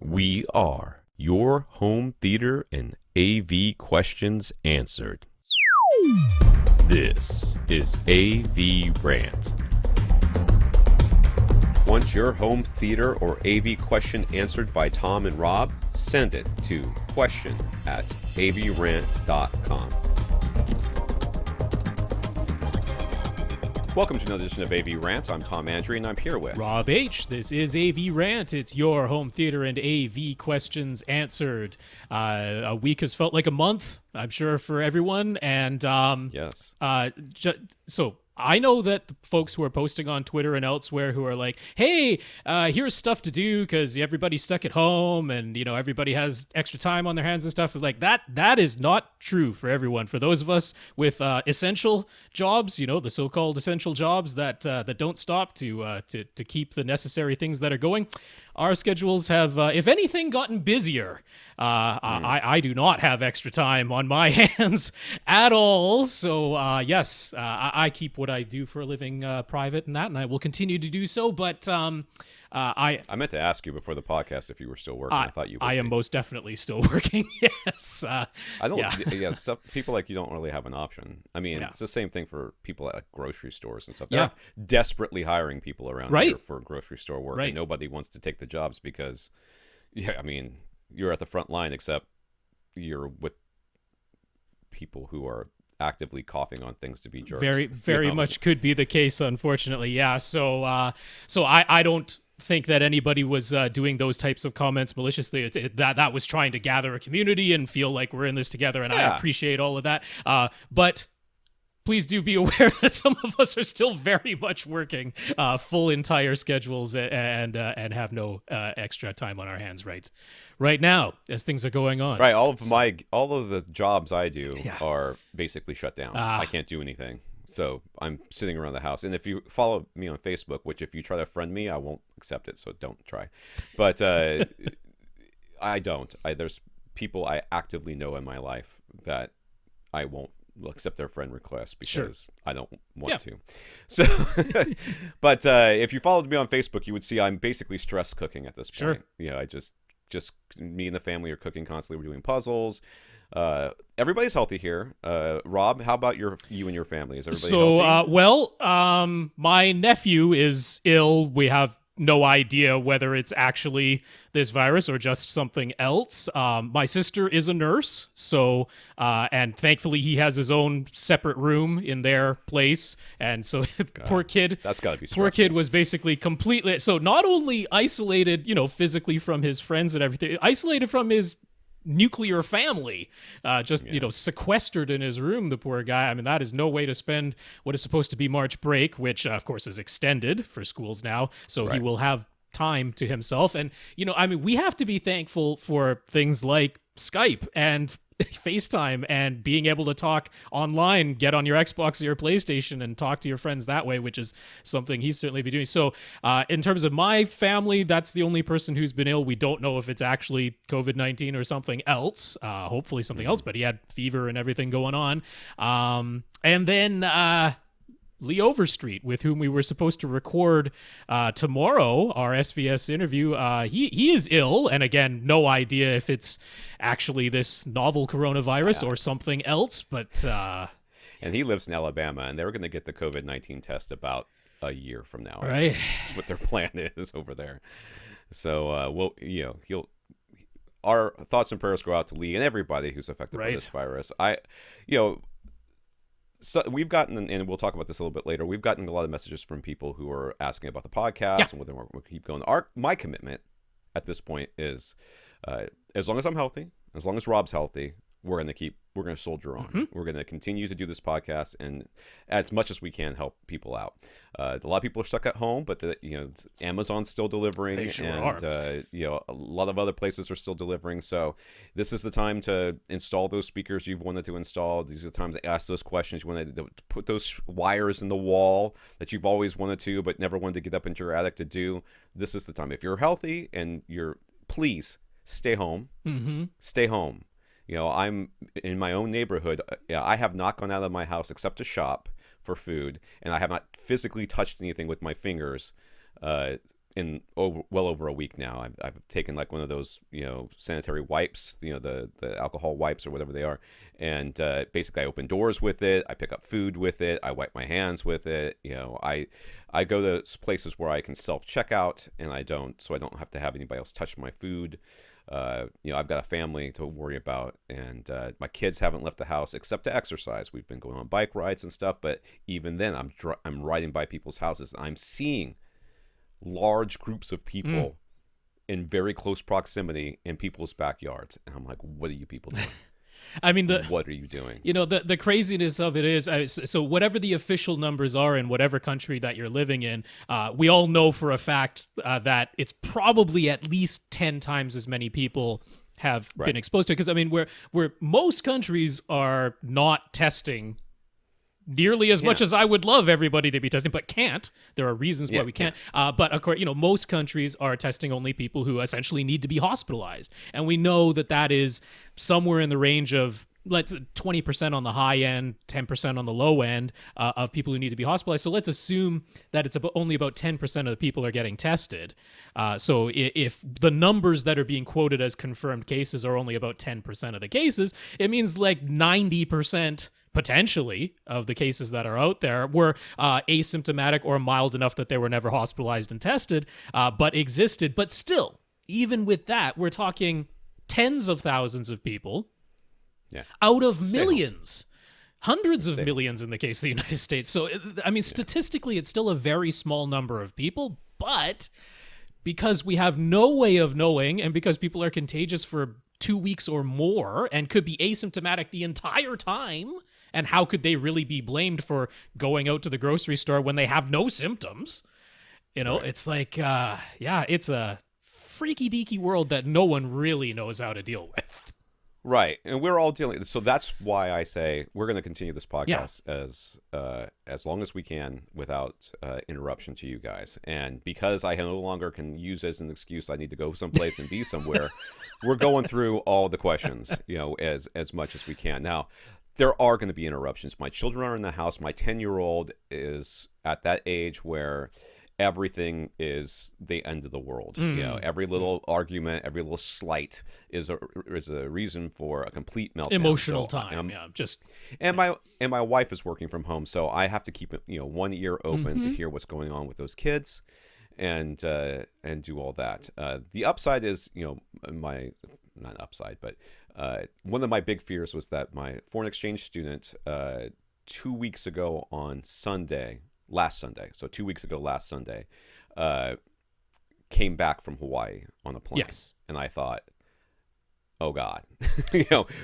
We are your home theater and AV questions answered. This is AVRant. Want your home theater or AV question answered by Tom and Rob? Send it to question@avrant.com. Welcome to another edition of AVRant. I'm Tom Andrew, and I'm here with Rob H. This is AVRant. It's your home theater and AV questions answered. A week has felt like a month, I'm sure, for everyone. And yes. So I know that the folks who are posting on Twitter and elsewhere who are like, hey, here's stuff to do because everybody's stuck at home and, you know, everybody has extra time on their hands and stuff. Like that is not true for everyone. For those of us with essential jobs, you know, the so-called essential jobs that don't stop to keep the necessary things that are going, our schedules have, if anything, gotten busier. I do not have extra time on my hands at all. So, yes, I keep what I do for a living private and that, and I will continue to do so. But I meant to ask you before the podcast if you were still working. I thought you would. I am most definitely still working, yes. I don't, yeah, stuff, people like you don't really have an option. I mean, It's the same thing for people at grocery stores and stuff. They're desperately hiring people around here for grocery store work, and nobody wants to take the jobs because, I mean, you're at the front line, except you're with people who are actively coughing on things to be jerks. Very much could be the case, unfortunately. Yeah. So I don't think that anybody was doing those types of comments maliciously. That was trying to gather a community and feel like we're in this together, and I appreciate all of that. But please do be aware that some of us are still very much working full entire schedules and have no extra time on our hands right now as things are going on. Right. All of the jobs I do are basically shut down. I can't do anything. So I'm sitting around the house. And if you follow me on Facebook, which if you try to friend me, I won't accept it. So don't try. But I don't. There's people I actively know in my life that I won't accept their friend request because I don't want to. So, but if you followed me on Facebook, you would see I'm basically stress cooking at this point. Sure. You know, I just me and the family are cooking constantly. We're doing puzzles. Everybody's healthy here. Rob, how about you and your family? Is everybody healthy? My nephew is ill. We have no idea whether it's actually this virus or just something else. My sister is a nurse, so and thankfully he has his own separate room in their place, and so poor kid. That's got to be stressful. Poor kid was basically completely not only isolated, physically from his friends and everything, isolated from his nuclear family, sequestered in his room, the poor guy. I mean, that is no way to spend what is supposed to be March break, which of course is extended for schools now, so he will have time to himself. And we have to be thankful for things like Skype and FaceTime and being able to talk online, get on your Xbox or your PlayStation and talk to your friends that way, which is something he's certainly been doing. So in terms of my family, that's the only person who's been ill. We don't know if it's actually COVID-19 or something else, hopefully something else, but he had fever and everything going on. And then Lee Overstreet, with whom we were supposed to record tomorrow our SVS interview, he is ill, and again, no idea if it's actually this novel coronavirus or something else. But and he lives in Alabama, and they're going to get the COVID-19 test about a year from now. Right, that's what their plan is over there. So our thoughts and prayers go out to Lee and everybody who's affected by this virus. So we've gotten, and we'll talk about this a little bit later, we've gotten a lot of messages from people who are asking about the podcast and whether we'll keep going. My commitment at this point is as long as I'm healthy, as long as Rob's healthy, we're going to soldier on. Mm-hmm. We're going to continue to do this podcast and as much as we can help people out. A lot of people are stuck at home, but Amazon's still delivering. They sure and are. A lot of other places are still delivering. So this is the time to install those speakers you've wanted to install. These are the times to ask those questions. You want to put those wires in the wall that you've always wanted to, but never wanted to get up into your attic to do. This is the time. If you're healthy and please stay home. Mm-hmm. Stay home. I'm in my own neighborhood. I have not gone out of my house except to shop for food, and I have not physically touched anything with my fingers well over a week now. I've taken like one of those, sanitary wipes, the alcohol wipes or whatever they are, and basically I open doors with it. I pick up food with it. I wipe my hands with it. I go to places where I can self-checkout, and so I don't have to have anybody else touch my food. I've got a family to worry about, and my kids haven't left the house except to exercise. We've been going on bike rides and stuff, but even then, I'm riding by people's houses. I'm seeing large groups of people in very close proximity in people's backyards, and I'm like, what are you people doing? I mean, what are you doing? The craziness of it is, so whatever the official numbers are in whatever country that you're living in, we all know for a fact that it's probably at least 10 times as many people have been exposed to it. Because, I mean, where most countries are not testing nearly as much as I would love everybody to be testing, but can't. There are reasons why we can't. But of course, most countries are testing only people who essentially need to be hospitalized. And we know that is somewhere in the range of, let's 20% on the high end, 10% on the low end of people who need to be hospitalized. So let's assume that it's only about 10% of the people are getting tested. So if the numbers that are being quoted as confirmed cases are only about 10% of the cases, it means like 90% potentially of the cases that are out there were asymptomatic or mild enough that they were never hospitalized and tested, but existed. But still, even with that, we're talking tens of thousands of people out of millions, hundreds of millions in the case of the United States. So, I mean, statistically, it's still a very small number of people, but because we have no way of knowing, and because people are contagious for 2 weeks or more and could be asymptomatic the entire time, and how could they really be blamed for going out to the grocery store when they have no symptoms? It's like, it's a freaky deaky world that no one really knows how to deal with. Right. And we're all dealing. So that's why I say we're going to continue this podcast as long as we can without interruption to you guys. And because I no longer can use as an excuse I need to go someplace and be somewhere, we're going through all the questions, as much as we can. Now, there are going to be interruptions. My children are in the house. My 10-year-old is at that age where everything is the end of the world. Every little argument, every little slight is a reason for a complete meltdown. Emotional time. And my wife is working from home, so I have to keep one ear open to hear what's going on with those kids, and do all that. The upside is, not upside, but one of my big fears was that my foreign exchange student 2 weeks ago on last Sunday, came back from Hawaii on a plane. Yes. And I thought, oh God,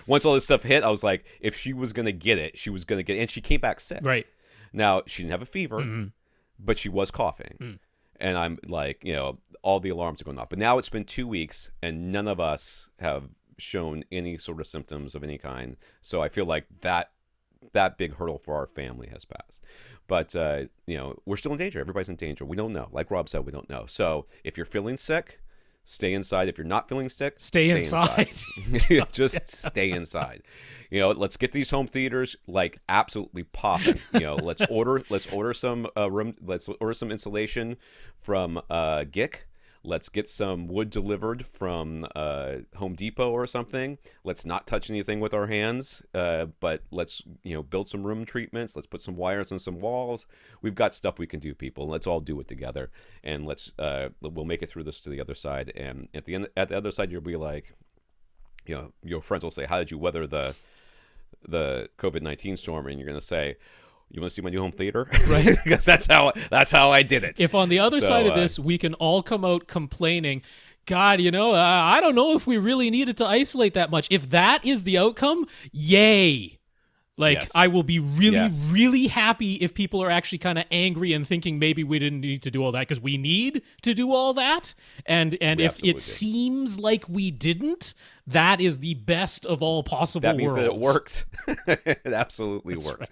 once all this stuff hit, I was like, if she was going to get it, she was going to get it. And she came back sick. Right. Now, she didn't have a fever, but she was coughing. And I'm like, all the alarms are going off. But now it's been 2 weeks and none of us have shown any sort of symptoms of any kind. So I feel like that big hurdle for our family has passed. But, we're still in danger. Everybody's in danger. We don't know. Like Rob said, we don't know. So if you're feeling sick, stay inside. If you're not feeling sick, stay inside. Just stay inside. Let's get these home theaters like absolutely popping. Let's order some Let's order some insulation from GIK. Let's get some wood delivered from Home Depot or something. Let's not touch anything with our hands, but let's build some room treatments. Let's put some wires on some walls. We've got stuff we can do, people. Let's all do it together, and we'll make it through this to the other side. And at the other side, you'll be like, your friends will say, "How did you weather the COVID-19 storm?" And you're going to say, "You want to see my new home theater?" Right? Because that's how I did it. If on the other side of this, we can all come out complaining, God, I don't know if we really needed to isolate that much. If that is the outcome, yay. Yes. I will be really, really happy if people are actually kind of angry and thinking maybe we didn't need to do all that, because we need to do all that. And if it seems like we didn't, that is the best of all possible worlds. That means that it worked. It absolutely worked. Right.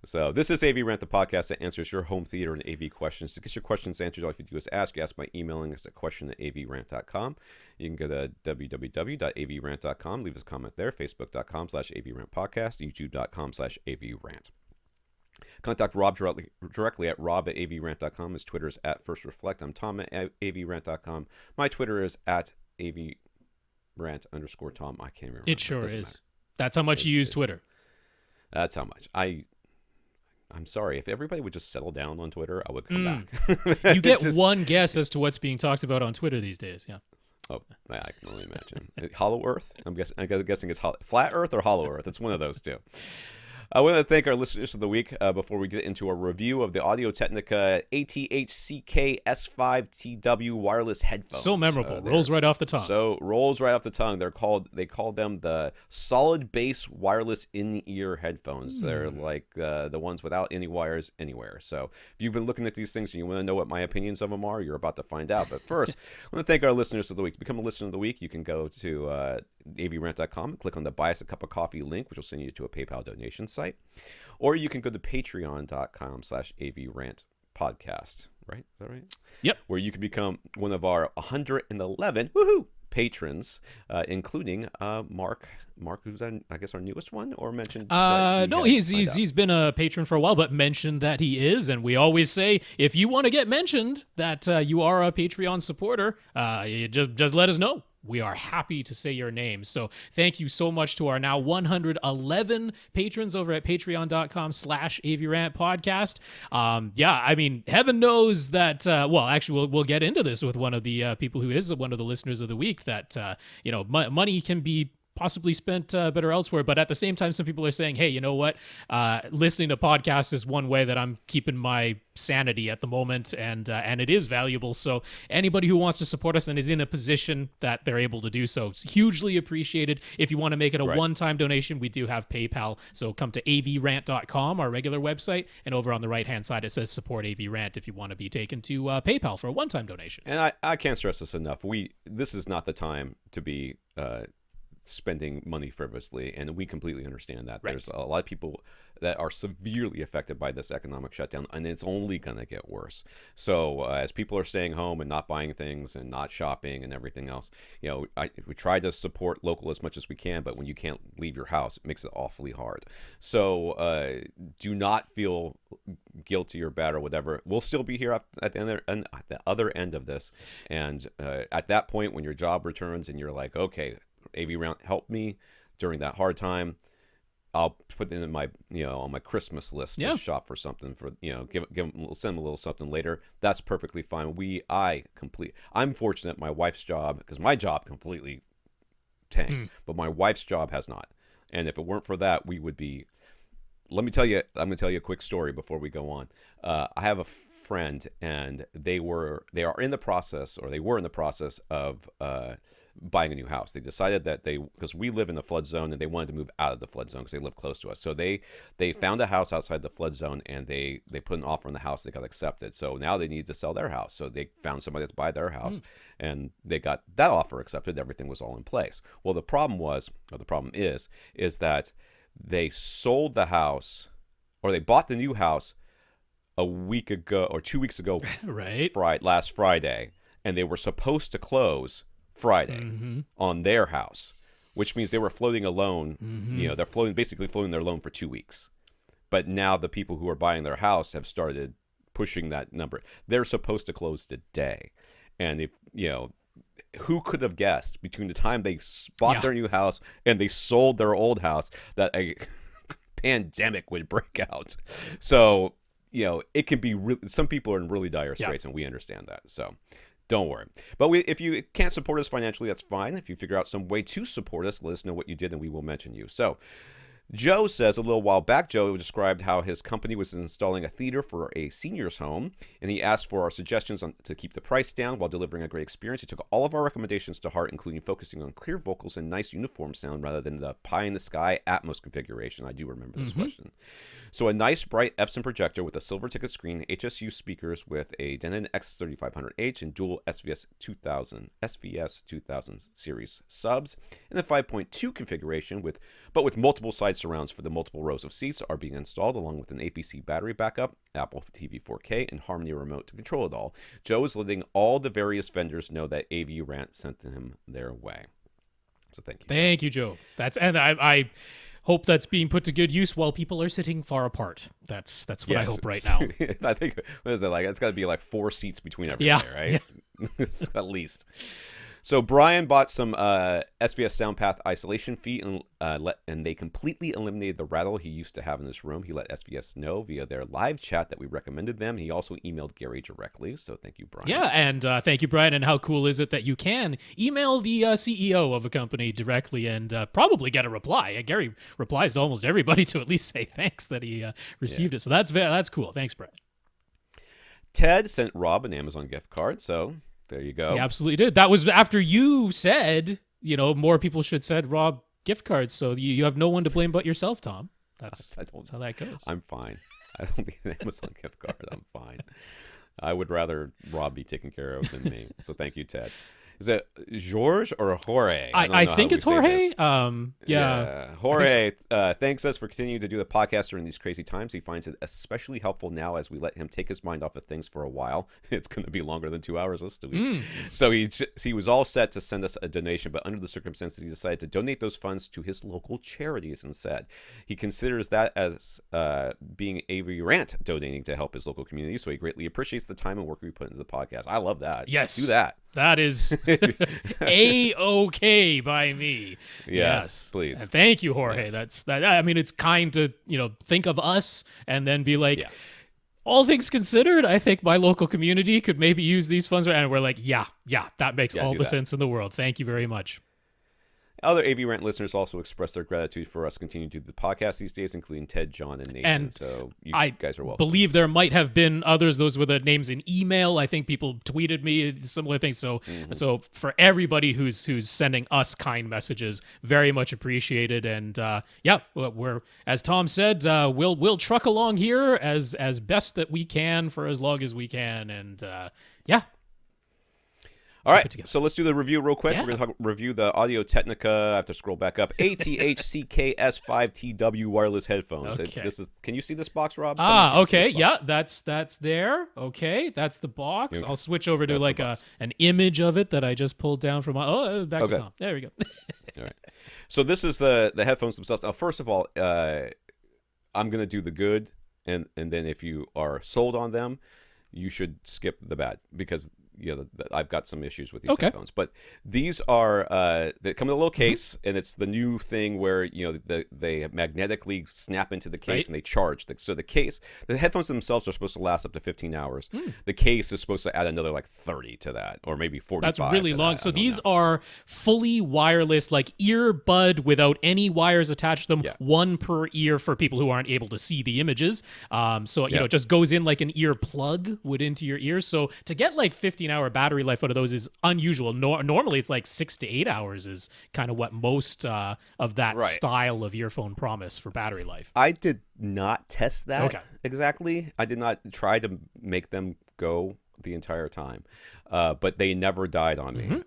So this is AVRant, the podcast that answers your home theater and AV questions. To get your questions answered, all you have to do is ask. You ask by emailing us at question@avrant.com. You can go to www.avrant.com. Leave us a comment there. Facebook.com/avrantpodcast. YouTube.com/avrant. Contact Rob directly at rob@avrant.com. His Twitter is at FirstReflect. I'm Tom at avrant.com. My Twitter is at avrant_Tom. I can't remember. It sure is. Matter. That's how much you use Twitter. That's how much. I'm sorry. If everybody would just settle down on Twitter, I would come back. You get one guess as to what's being talked about on Twitter these days. Yeah. Oh, I can only imagine. Hollow Earth? I'm guessing it's Flat Earth or Hollow Earth. It's one of those two. I want to thank our listeners of the week before we get into a review of the Audio-Technica ATH-CKS5TW wireless headphones. So memorable. Rolls right off the tongue. Rolls right off the tongue. They call them the solid bass wireless in-ear headphones. They're like the ones without any wires anywhere. So if you've been looking at these things and you want to know what my opinions of them are, you're about to find out. But first, I want to thank our listeners of the week. To become a listener of the week, you can go to avrant.com and click on the Buy Us a Cup of Coffee link, which will send you to a PayPal donation site. Or you can go to patreon.com/avrant podcast. Right? Is that right? Yep. Where you can become one of our 111 patrons, including Mark, who's I guess our newest one, or mentioned. No, he's been a patron for a while, but mentioned that he is, and we always say if you want to get mentioned that you are a Patreon supporter, you just let us know. We are happy to say your name. So thank you so much to our now 111 patrons over at patreon.com/AVRant podcast. I mean, heaven knows that, actually, we'll get into this with one of the people who is one of the listeners of the week, that, money can be possibly spent better elsewhere. But at the same time, some people are saying, hey, you know what? Listening to podcasts is one way that I'm keeping my sanity at the moment, and it is valuable. So anybody who wants to support us and is in a position that they're able to do so, it's hugely appreciated. If you want to make it a one-time donation, we do have PayPal. So come to avrant.com, our regular website, and over on the right-hand side, it says support AVRant if you want to be taken to PayPal for a one-time donation. And I can't stress this enough. This is not the time to be spending money frivolously, and we completely understand that. There's a lot of people that are severely affected by this economic shutdown, and it's only going to get worse. So as people are staying home and not buying things and not shopping and everything else, we try to support local as much as we can, but when you can't leave your house, it makes it awfully hard. So do not feel guilty or bad or whatever. We'll still be here at the other end of this, and at that point when your job returns and you're like, okay, AVRant helped me during that hard time, I'll put it in my on my Christmas list to shop for something, for send them a little something later. That's perfectly fine. I'm fortunate my wife's job, because my job completely tanked, but my wife's job has not. And if it weren't for that, we would be. I'm going to tell you a quick story before we go on. I have a friend, and they were in the process of buying a new house. They decided that because we live in the flood zone, and they wanted to move out of the flood zone because they live close to us. So they found a house outside the flood zone, and they put an offer on the house. They got accepted. So now they need to sell their house. So they found somebody to buy their house, and they got that offer accepted. Everything was all in place. Well, the problem is that they sold the house, or they bought the new house a week ago or 2 weeks ago, last Friday, and they were supposed to close Friday on their house, which means they were floating a loan. They're basically floating their loan for 2 weeks. But now the people who are buying their house have started pushing that number. They're supposed to close today, and who could have guessed between the time they bought their new house and they sold their old house that a pandemic would break out? So it can be some people are in really dire straits, and we understand that. So don't worry. But if you can't support us financially, that's fine. If you figure out some way to support us, let us know what you did, and we will mention you. So Joe says, a little while back, Joe described how his company was installing a theater for a senior's home, and he asked for our suggestions to keep the price down while delivering a great experience. He took all of our recommendations to heart, including focusing on clear vocals and nice uniform sound rather than the pie-in-the-sky Atmos configuration. I do remember this question. So a nice, bright Epson projector with a silver ticket screen, HSU speakers with a Denon X3500H and dual SVS 2000 series subs, and the 5.2 configuration with multiple side surrounds for the multiple rows of seats are being installed, along with an APC battery backup, Apple TV 4K, and Harmony remote to control it all. Joe is letting all the various vendors know that AVRant sent him their way. So thank you, Joe. Thank you, Joe. hope that's being put to good use while people are sitting far apart. That's what I hope right now. I think, what is it like? It's got to be like 4 seats between everybody, right? Yeah. It's at least. So Brian bought some SVS sound path isolation feet, and they completely eliminated the rattle he used to have in his room. He let SVS know via their live chat that we recommended them. He also emailed Gary directly, so thank you, Brian. Yeah, and thank you, Brian. And how cool is it that you can email the CEO of a company directly and probably get a reply? Gary replies to almost everybody to at least say thanks that he received it. So that's cool. Thanks, Brian. Ted sent Rob an Amazon gift card, so there you go. He absolutely did. That was after you said, more people should send Rob gift cards, so you have no one to blame but yourself, Tom. That's how that goes. I'm fine. I don't need an Amazon gift card. I'm fine. I would rather Rob be taken care of than me. So thank you, Ted. Is it George or Jorge? I think it's Jorge. Yeah. Jorge thanks us for continuing to do the podcast during these crazy times. He finds it especially helpful now as we let him take his mind off of things for a while. It's going to be longer than 2 hours this week. So he was all set to send us a donation, but under the circumstances, he decided to donate those funds to his local charities instead. He considers that as being AVRant donating to help his local community, so he greatly appreciates the time and work we put into the podcast. I love that. Yes. Do that. That is A-okay by me. Yes, please. And thank you, Jorge. Yes. I mean, it's kind to, think of us and then be like, all things considered, I think my local community could maybe use these funds. And we're like, that makes all the sense in the world. Thank you very much. Other AVRant listeners also expressed their gratitude for us continuing to do the podcast these days, including Ted, John, and Nathan. And so you guys are welcome. I believe there might have been others, those were the names in email. I think people tweeted me similar things. So so for everybody who's sending us kind messages, very much appreciated. And we're, as Tom said, we'll truck along here as best that we can for as long as we can. And all right, so let's do the review real quick. We're going to review the Audio-Technica, I have to scroll back up, ATH-CKS5TW wireless headphones. Okay. Can you see this box, Rob? Okay, yeah, that's there. Okay, that's the box. Okay. I'll switch over to an image of it that I just pulled down from back to Tom. There we go. All right. So this is the headphones themselves. Now, first of all, I'm going to do the good, and then if you are sold on them, you should skip the bad, because I've got some issues with these headphones. But these are they come in a little case, and it's the new thing where they magnetically snap into the case and they charge. So the headphones themselves are supposed to last up to 15 hours. The case is supposed to add another 30 to that, or maybe 45. That's really long. So these are fully wireless, like earbud without any wires attached to them, one per ear for people who aren't able to see the images. So it just goes in like an ear plug would into your ears. So to get 15-hour battery life out of those is unusual. Normally it's 6 to 8 hours is kind of what most of that style of earphone promise for battery life. I did not test that exactly. I did not try to make them go the entire time, but they never died on me.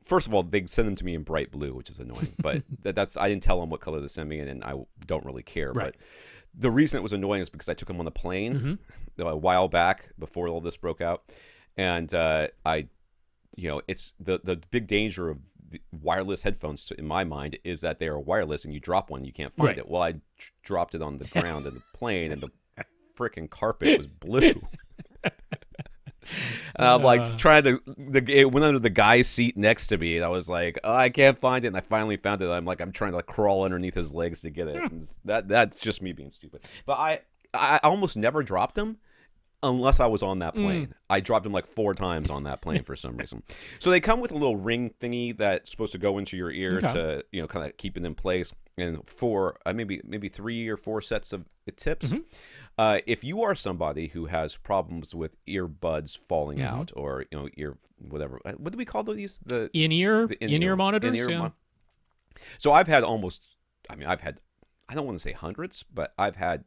First of all, they send them to me in bright blue, which is annoying, but I didn't tell them what color to send me in, and I don't really care. But the reason it was annoying is because I took them on the plane a while back before all this broke out, and it's the big danger of the wireless headphones in my mind is that they are wireless, and you drop one, you can't find it. Well, I dropped it on the ground in the plane, and the freaking carpet was blue. And I'm trying to. It went under the guy's seat next to me, and I was like, "Oh, I can't find it." And I finally found it. I'm trying to crawl underneath his legs to get it. And that's just me being stupid. But I almost never dropped them unless I was on that plane. I dropped them 4 times on that plane for some reason. So they come with a little ring thingy that's supposed to go into your ear to kind of keep it in place. And for maybe 3 or 4 sets of tips. If you are somebody who has problems with earbuds falling out, or ear whatever, what do we call these? The in-ear monitors. So I've had I don't want to say hundreds, but I've had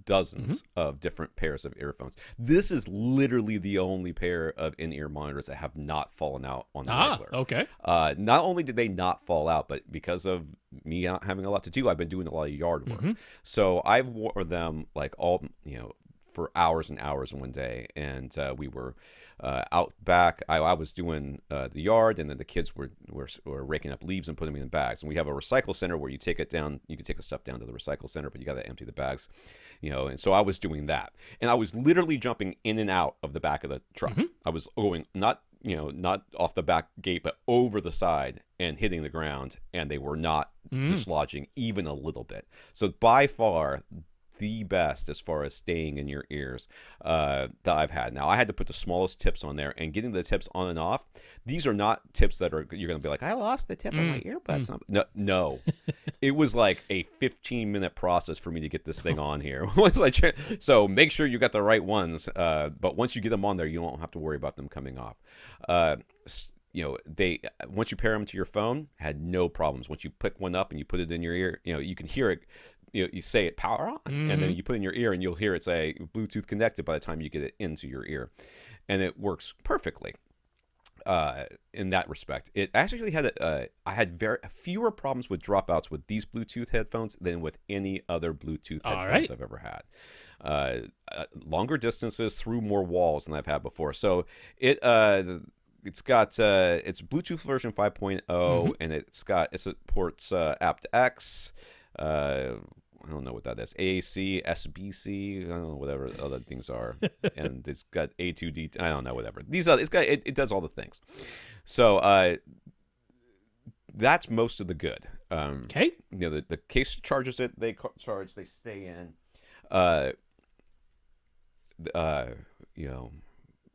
dozens of different pairs of earphones. This is literally the only pair of in-ear monitors that have not fallen out on the regular. Okay. Not only did they not fall out, but because of me not having a lot to do, I've been doing a lot of yard work. So I've worn them all for hours and hours one day, and we were out back. I was doing the yard, and then the kids were raking up leaves and putting them in bags. And we have a recycle center where you take it down. You can take the stuff down to the recycle center, but you got to empty the bags, And so I was doing that, and I was literally jumping in and out of the back of the truck. Mm-hmm. I was going not off the back gate, but over the side and hitting the ground, and they were not dislodging even a little bit. So by far the best as far as staying in your ears that I've had. Now, I had to put the smallest tips on there, and getting the tips on and off, these are not tips that you're going to be like, I lost the tip on my earbuds. No. It was like a 15-minute process for me to get this thing on here. So make sure you got the right ones, but once you get them on there, you don't have to worry about them coming off. They once you pair them to your phone, had no problems. Once you pick one up and you put it in your ear, you can hear it. You say it power on, and then you put it in your ear, and you'll hear it say Bluetooth connected by the time you get it into your ear, and it works perfectly. In that respect, it actually had I had fewer problems with dropouts with these Bluetooth headphones than with any other Bluetooth headphones I've ever had. Longer distances through more walls than I've had before. So it's got it's Bluetooth version 5.0, and it supports aptX. I don't know what that is. AAC, SBC, I don't know, whatever other things are. And it's got A2D, I don't know, whatever. It does all the things. So that's most of the good. Okay. The case charges it, they stay in.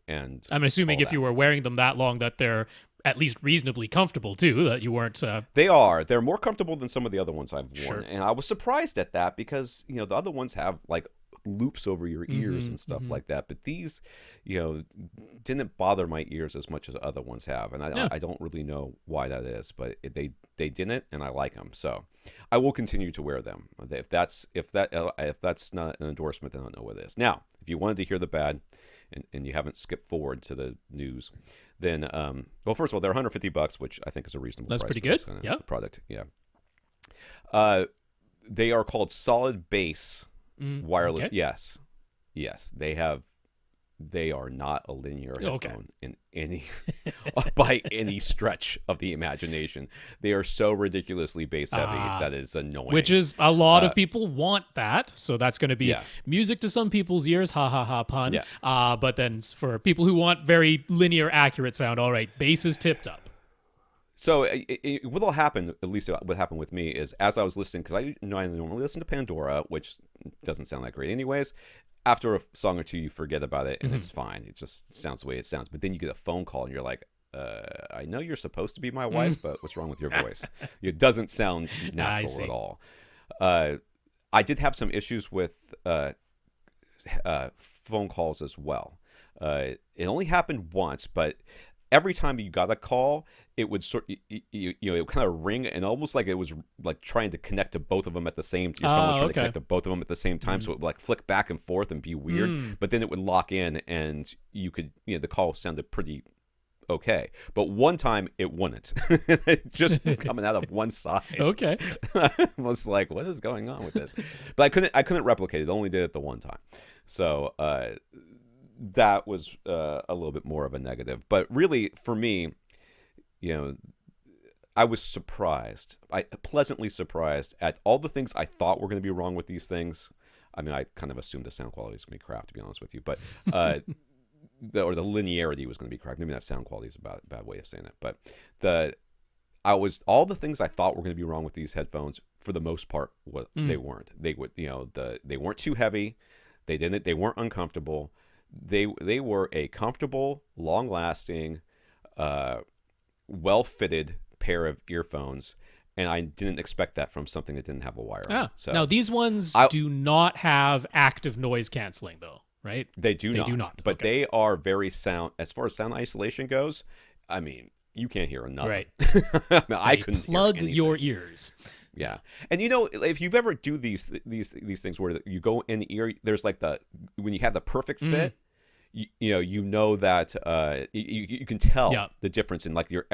And I'm assuming if you were wearing them that long that they're at least reasonably comfortable too, that you weren't they're more comfortable than some of the other ones I've worn. Sure. And I was surprised at that because the other ones have like loops over your ears and stuff like that, but these didn't bother my ears as much as other ones have, and I don't really know why that is, but they didn't, and I like them, so I will continue to wear them. If that's not an endorsement, then I don't know what it is. Now, if you wanted to hear the bad, and you haven't skipped forward to the news, then well, first of all, they're $150, which I think is a reasonable price. That's pretty for good. This kind of product. Yeah. They are called solid base wireless. Okay. Yes. They are not a linear headphone in any by any stretch of the imagination. They are so ridiculously bass heavy that is annoying. Which is a lot of people want that, so that's going to be music to some people's ears. Ha ha ha pun. Yeah. But then for people who want very linear, accurate sound, all right, bass is tipped up. So what'll happen, at least what happened with me, is as I was listening, because I normally listen to Pandora, which doesn't sound that great anyways. After a song or two, you forget about it, and it's fine. It just sounds the way it sounds. But then you get a phone call, and you're like, I know you're supposed to be my wife, but what's wrong with your voice? It doesn't sound natural at all. I did have some issues with phone calls as well. It only happened once, but every time you got a call, it would it would kind of ring, and almost like it was like trying to connect to both of them at the same time. Your phone was trying to connect to both of them at the same time, so it would like flick back and forth and be weird. But then it would lock in, and you could, the call sounded pretty okay. But one time it wouldn't. Just coming out of one side. Okay. I was like, what is going on with this? But I couldn't replicate it. I only did it the one time. So that was a little bit more of a negative. But really, for me, I was surprised. Pleasantly surprised at all the things I thought were going to be wrong with these things. I mean, I kind of assumed the sound quality was going to be crap, to be honest with you. But the linearity was going to be crap. Maybe that sound quality is a bad way of saying it. But all the things I thought were going to be wrong with these headphones, for the most part, they weren't. They would, they weren't too heavy. They weren't uncomfortable. They were a comfortable, long-lasting, well-fitted pair of earphones, and I didn't expect that from something that didn't have a wire on it. So now, these ones do not have active noise canceling, though, right? They do not. But they are very sound. As far as sound isolation goes, I mean, you can't hear nothing. Right. I mean, I couldn't plug hear your ears. Yeah. And if you've ever do these things where you go in the ear, there's like when you have the perfect fit, you know that you can tell the difference in like your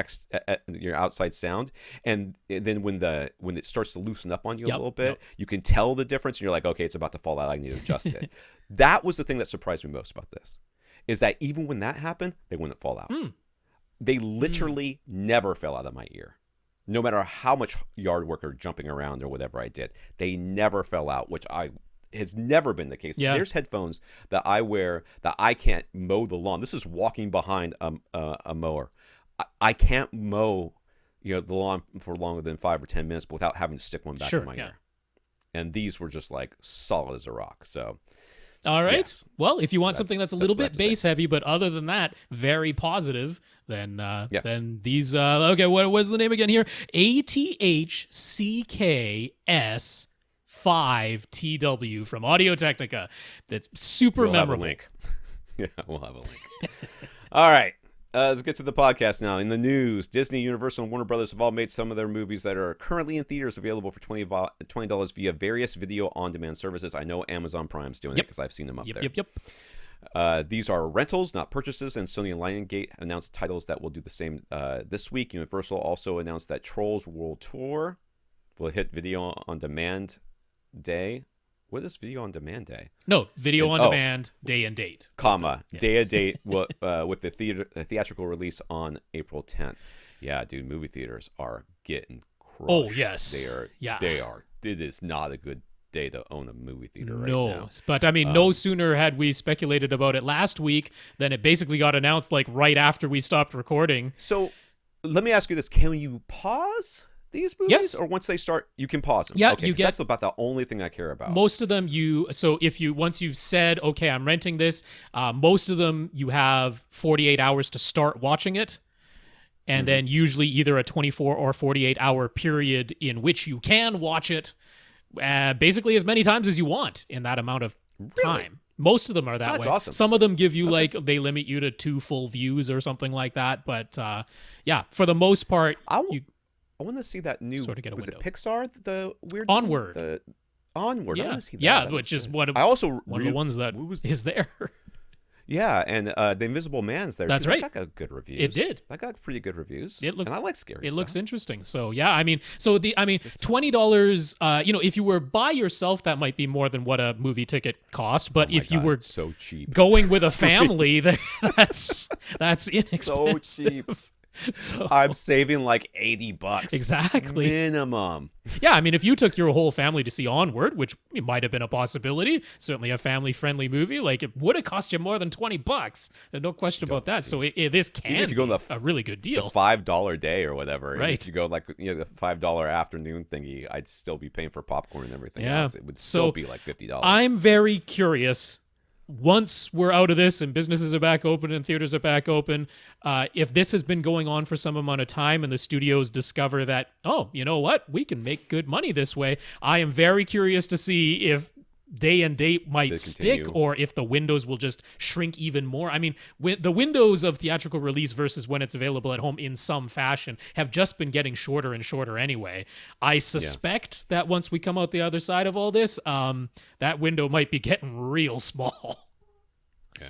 outside sound, and then when it starts to loosen up on you a little bit, you can tell the difference, and you're like, okay, it's about to fall out, I need to adjust it. That was the thing that surprised me most about this, is that even when that happened, they wouldn't fall out. They literally never fell out of my ear. No matter how much yard work or jumping around or whatever I did, they never fell out, which has never been the case. There's headphones that I wear that I can't mow the lawn. This is walking behind a mower. I can't mow the lawn for longer than 5 or 10 minutes without having to stick one back in my ear. And these were just like solid as a rock. So, all right. Yes. Well, if you want something that's a little bit bass heavy, but other than that, very positive, then these okay, what was the name again here? ATH-CKS5TW from Audio-Technica. That's super memorable. Have a link. Yeah, we'll have a link. All right. Let's get to the podcast now. In the news, Disney, Universal, and Warner Brothers have all made some of their movies that are currently in theaters available for $20 via various video on-demand services. I know Amazon Prime's doing it because I've seen them up there. These are rentals, not purchases, and Sony and Lionsgate announced titles that will do the same this week. Universal also announced that Trolls World Tour will hit video on demand day. What is video on demand day? No, video on demand, day and date. Day and date with the theatrical release on April 10th. Yeah, dude, movie theaters are getting crushed. Oh, yes. They are. It is not a good day to own a movie theater right now. But I mean, no sooner had we speculated about it last week than it basically got announced like right after we stopped recording. So let me ask you this. Can you pause these movies? Yes. Or once they start, you can pause them? Yeah, okay, that's about the only thing I care about. Most of them once you've said, okay, I'm renting this, most of them you have 48 hours to start watching it. And then usually either a 24 or 48 hour period in which you can watch it basically as many times as you want in that amount of time. Really? Most of them are that way. That's awesome. Some of them give you they limit you to 2 full views or something like that. But for the most part, I want to see that new. Sort of get a was window. it Pixar? The weird Onward. Onward. Yeah, I want to see that. Yeah, which is one of the ones that is there. Yeah, and The Invisible Man's there. That's right. That got good reviews. It did. That got pretty good reviews. And I like scary stuff. It looks interesting. So yeah, $20. If you were by yourself, that might be more than what a movie ticket cost. But if you were so cheap going with a family, that's inexpensive. So cheap. So, I'm saving like $80 exactly minimum. Yeah, I mean, if you took your whole family to see Onward, which might have been a possibility, certainly a family-friendly movie, like it would have cost you more than $20. No question about that. So this can be a really good deal. The $5 day or whatever. Right. If you go the $5 afternoon thingy, I'd still be paying for popcorn and everything else. It would still be like $50. I'm very curious. Once we're out of this and businesses are back open and theaters are back open, if this has been going on for some amount of time and the studios discover that, oh, you know what, we can make good money this way, I am very curious to see if day and date might stick or if the windows will just shrink even more. I mean, the windows of theatrical release versus when it's available at home in some fashion have just been getting shorter and shorter anyway. I suspect that once we come out the other side of all this, that window might be getting real small. Yeah.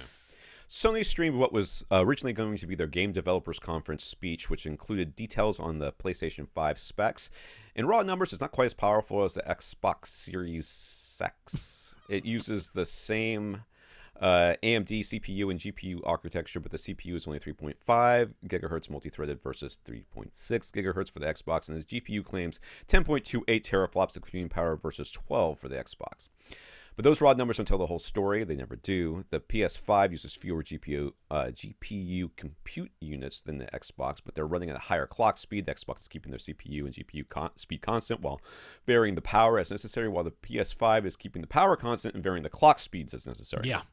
Sony streamed what was originally going to be their Game Developers Conference speech, which included details on the PlayStation 5 specs. In raw numbers, it's not quite as powerful as the Xbox Series X. It uses the same AMD CPU and GPU architecture, but the CPU is only 3.5 gigahertz multi-threaded versus 3.6 gigahertz for the Xbox, and his GPU claims 10.28 teraflops of computing power versus 12 for the Xbox. But those raw numbers don't tell the whole story. They never do. The PS5 uses fewer GPU compute units than the Xbox, but they're running at a higher clock speed. The Xbox is keeping their CPU and GPU speed constant while varying the power as necessary, while the PS5 is keeping the power constant and varying the clock speeds as necessary. Yeah.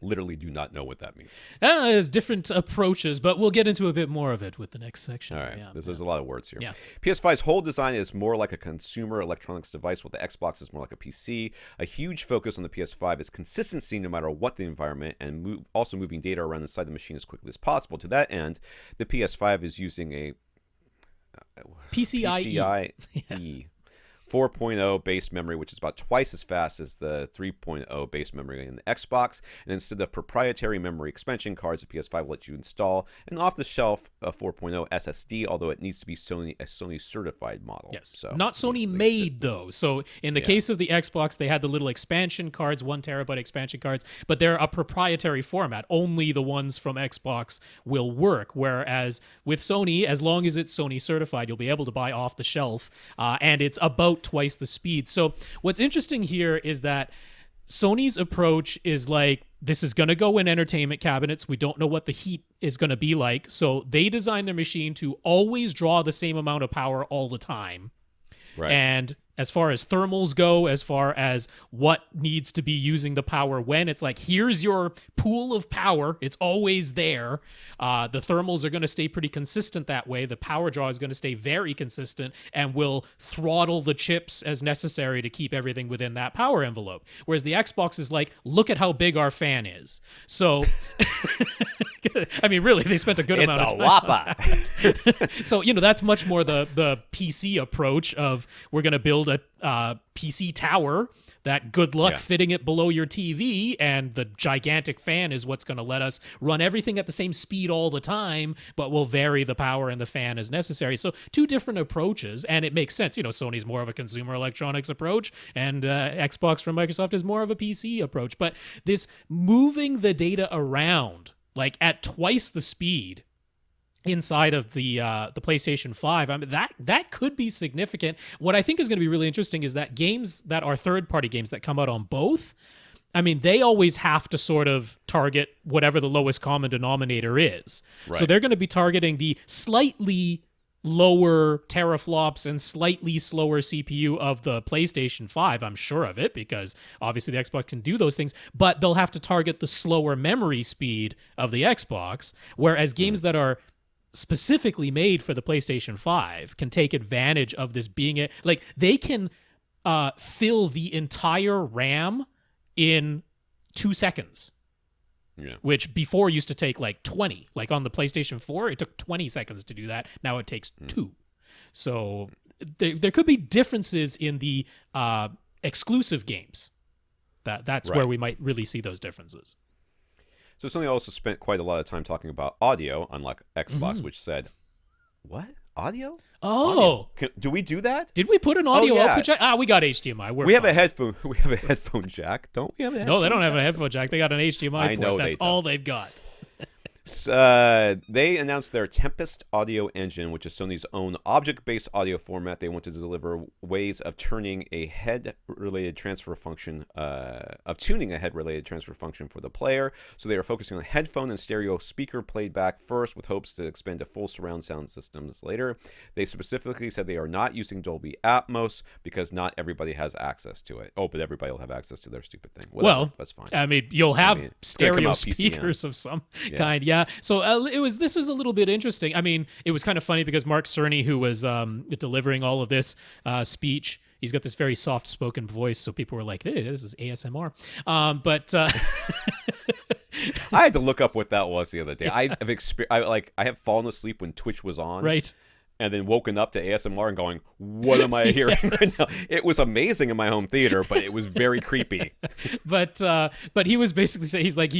Literally do not know what that means. There's different approaches, but we'll get into a bit more of it with the next section. All right. There's a lot of words here. Yeah. PS5's whole design is more like a consumer electronics device, while the Xbox is more like a PC. A huge focus on the PS5 is consistency no matter what the environment, and also moving data around inside the machine as quickly as possible. To that end, the PS5 is using a PCIe 4.0 base memory, which is about twice as fast as the 3.0 base memory in the Xbox. And instead of proprietary memory expansion cards, the PS5 lets you install an off-the-shelf 4.0 SSD, although it needs to be a Sony certified model. Yes, so not Sony made though. So in the case of the Xbox, they had the little expansion cards, 1 terabyte expansion cards, but they're a proprietary format. Only the ones from Xbox will work. Whereas with Sony, as long as it's Sony certified, you'll be able to buy off the shelf, and it's about twice the speed. So what's interesting here is that Sony's approach is like, this is going to go in entertainment cabinets. We don't know what the heat is going to be like. So they design their machine to always draw the same amount of power all the time. Right. And as far as thermals go, as far as what needs to be using the power when, it's like, here's your pool of power. It's always there. The thermals are going to stay pretty consistent that way. The power draw is going to stay very consistent and will throttle the chips as necessary to keep everything within that power envelope. Whereas the Xbox is like, look at how big our fan is. So, I mean, really, they spent a good amount of time. It's a whopper. So, that's much more the PC approach of, we're going to build a PC tower that good luck fitting it below your TV, and the gigantic fan is what's going to let us run everything at the same speed all the time, but we'll vary the power in the fan as necessary. So two different approaches, and it makes sense. Sony's more of a consumer electronics approach, and Xbox from Microsoft is more of a PC approach. But this moving the data around, like at twice the speed inside of the PlayStation 5, I mean, that could be significant. What I think is going to be really interesting is that games that are third-party games that come out on both, I mean, they always have to sort of target whatever the lowest common denominator is. Right. So they're going to be targeting the slightly lower teraflops and slightly slower CPU of the PlayStation 5. I'm sure of it, because obviously the Xbox can do those things, but they'll have to target the slower memory speed of the Xbox, whereas games that are specifically made for the PlayStation 5 can take advantage of this being like, they can fill the entire RAM in 2 seconds. Yeah. Which before used to take like 20. Like on the PlayStation 4, it took 20 seconds to do that. Now it takes 2. So there could be differences in the exclusive games. That's where we might really see those differences. So Sony also spent quite a lot of time talking about audio, unlike Xbox, which said, "What? Audio? Oh, audio? Do we do that? Did we put an audio output jack? We got HDMI. We have a headphone. We have a headphone jack, don't we? No, they don't have a headphone jack. They got an HDMI port. That's all they've got. They announced their Tempest audio engine, which is Sony's own object-based audio format. They want to deliver ways of turning a head-related transfer function, tuning a head-related transfer function for the player. So they are focusing on headphone and stereo speaker playback first, with hopes to expand to full surround sound systems later. They specifically said they are not using Dolby Atmos because not everybody has access to it. Oh, but everybody will have access to their stupid thing. Whatever, well, that's fine. I mean, you'll have stereo speakers of some kind. Yeah. So this was a little bit interesting. I mean, it was kind of funny because Mark Cerny, who was delivering all of this speech, he's got this very soft-spoken voice, so people were like, "Hey, this is ASMR." But I had to look up what that was the other day. I have fallen asleep when Twitch was on, right? And then woken up to ASMR and going, "What am I hearing right now?" It was amazing in my home theater, but it was very creepy. But he was basically saying, he's like,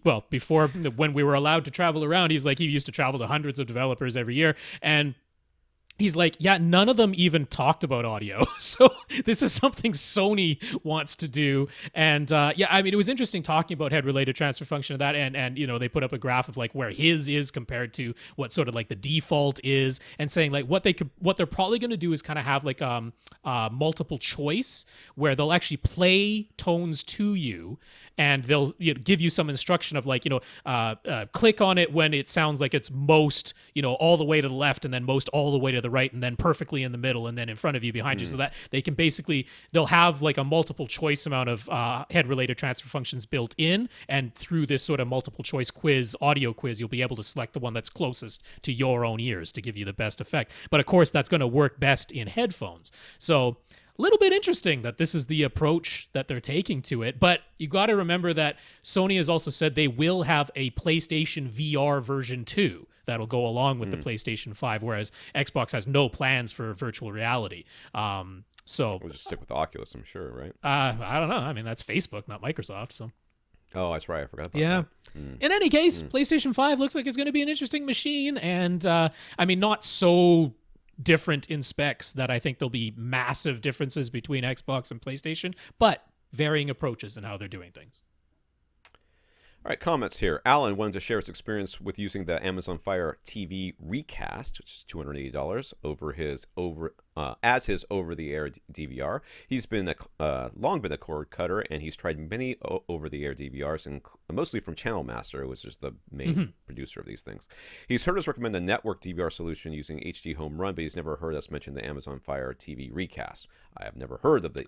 well, before, when we were allowed to travel around, he's like, he used to travel to hundreds of developers every year, and he's like, yeah, none of them even talked about audio. So this is something Sony wants to do. And I mean, it was interesting talking about head-related transfer function of that. And they put up a graph of like where his is compared to what sort of like the default is, and saying like what they're probably going to do is kind of have like multiple choice, where they'll actually play tones to you, and they'll give you some instruction of like, click on it when it sounds like it's most, all the way to the left, and then most all the way to the right, and then perfectly in the middle, and then in front of you, behind you, so that they can they'll have like a multiple choice amount of head-related transfer functions built in, and through this sort of multiple choice audio quiz, you'll be able to select the one that's closest to your own ears to give you the best effect. But of course, that's going to work best in headphones. So a little bit interesting that this is the approach that they're taking to it. But you got to remember that Sony has also said they will have a PlayStation VR version 2 that'll go along with the PlayStation 5, whereas Xbox has no plans for virtual reality. So we'll just stick with Oculus, I'm sure, right? I don't know. I mean, that's Facebook, not Microsoft. So. Oh, that's right. I forgot about that. In any case, PlayStation 5 looks like it's going to be an interesting machine. And, I mean, not so different in specs that I think there'll be massive differences between Xbox and PlayStation, but varying approaches in how they're doing things. All right, comments here. Alan wanted to share his experience with using the Amazon Fire TV Recast, which is $280 as his over-the-air DVR. He's been long been a cord cutter, and he's tried many over-the-air DVRs, and mostly from Channel Master, which is the main producer of these things. He's heard us recommend a network DVR solution using HD Home Run, but he's never heard us mention the Amazon Fire TV Recast. I have never heard of the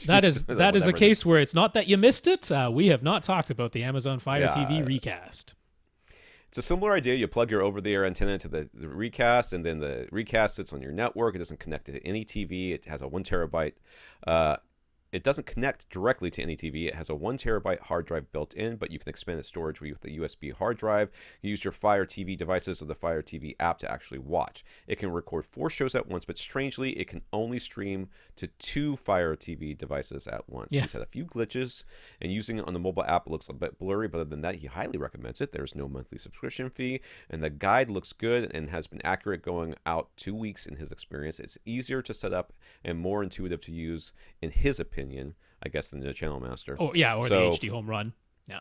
that is a case where it's not that you missed it. We have not talked about the Amazon Fire TV Recast. It's a similar idea. You plug your over-the-air antenna to the Recast, and then the Recast sits on your network. It doesn't connect to any TV. It has a 1 terabyte. It doesn't connect directly to any TV. It has a 1 terabyte hard drive built in, but you can expand its storage with a USB hard drive. You use your Fire TV devices or the Fire TV app to actually watch. It can record 4 shows at once, but strangely, it can only stream to 2 Fire TV devices at once. He's had a few glitches, and using it on the mobile app looks a bit blurry, but other than that, he highly recommends it. There's no monthly subscription fee, and the guide looks good and has been accurate going out 2 weeks in his experience. It's easier to set up and more intuitive to use, in his opinion, I guess, than the Channel Master. Oh, yeah, or the HD Home Run. Yeah.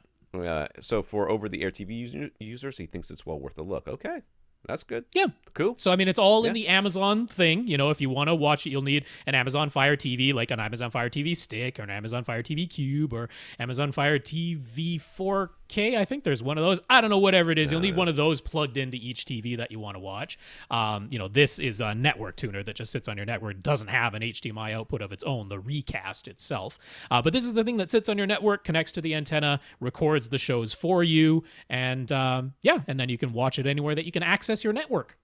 So for over-the-air TV users, he thinks it's well worth a look. Okay. That's good. Yeah. Cool. So, I mean, it's all in the Amazon thing. You know, if you want to watch it, you'll need an Amazon Fire TV, like an Amazon Fire TV Stick or an Amazon Fire TV Cube or Amazon Fire TV 4K. I think there's one of those. I don't know, whatever it is. You'll need one of those plugged into each TV that you want to watch. You know, this is a network tuner that just sits on your network. It doesn't have an HDMI output of its own, the Recast itself. But this is the thing that sits on your network, connects to the antenna, records the shows for you, and and then you can watch it anywhere that you can access your network.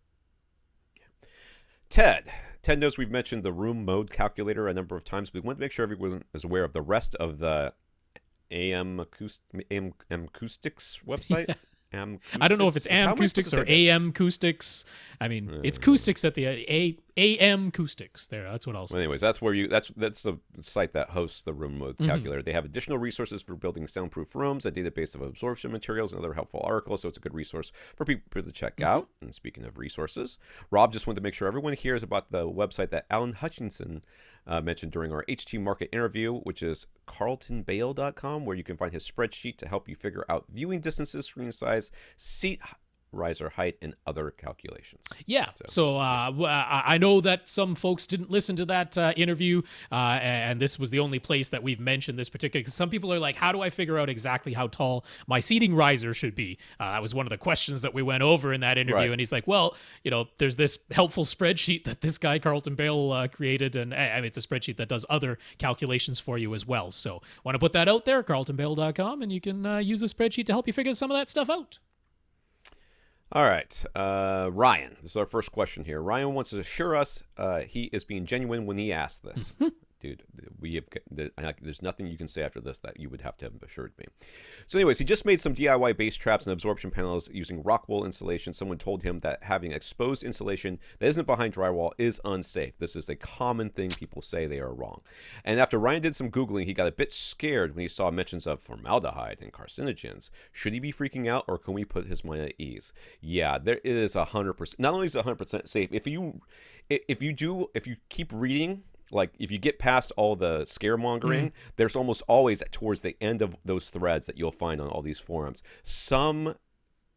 Ted knows we've mentioned the room mode calculator a number of times, but we want to make sure everyone is aware of the rest of the AM Acoustics website. I don't know if it's AM Acoustics or AM Acoustics. I mean, it's acoustics at the AM Acoustics. There, that's what I'll say. Well, anyways, that's where that's the site that hosts the room mode calculator. They have additional resources for building soundproof rooms, a database of absorption materials, and other helpful articles. So it's a good resource for people to check out. And speaking of resources, Rob just wanted to make sure everyone hears about the website that Alan Hutchinson mentioned during our HT Market interview, which is carltonbale.com, where you can find his spreadsheet to help you figure out viewing distances, screen size, seat riser height, and other calculations. Yeah. So I know that some folks didn't listen to that interview, and this was the only place that we've mentioned this particular, because some people are like, how do I figure out exactly how tall my seating riser should be? That was one of the questions that we went over in that interview. Right. And he's like, well, you know, there's this helpful spreadsheet that this guy, Carlton Bale, created. And I mean, it's a spreadsheet that does other calculations for you as well. So want to put that out there, carltonbale.com, and you can use the spreadsheet to help you figure some of that stuff out. All right, Ryan. This is our first question here. Ryan wants to assure us he is being genuine when he asks this. Dude, there's nothing you can say after this that you would have to have assured me. So anyways, he just made some DIY base traps and absorption panels using rockwool insulation. Someone told him that having exposed insulation that isn't behind drywall is unsafe. This is a common thing people say. They are wrong. And after Ryan did some Googling, he got a bit scared when he saw mentions of formaldehyde and carcinogens. Should he be freaking out, or can we put his mind at ease? Yeah, there is 100%. Not only is it 100% safe, if you keep reading, like if you get past all the scaremongering, there's almost always towards the end of those threads that you'll find on all these forums some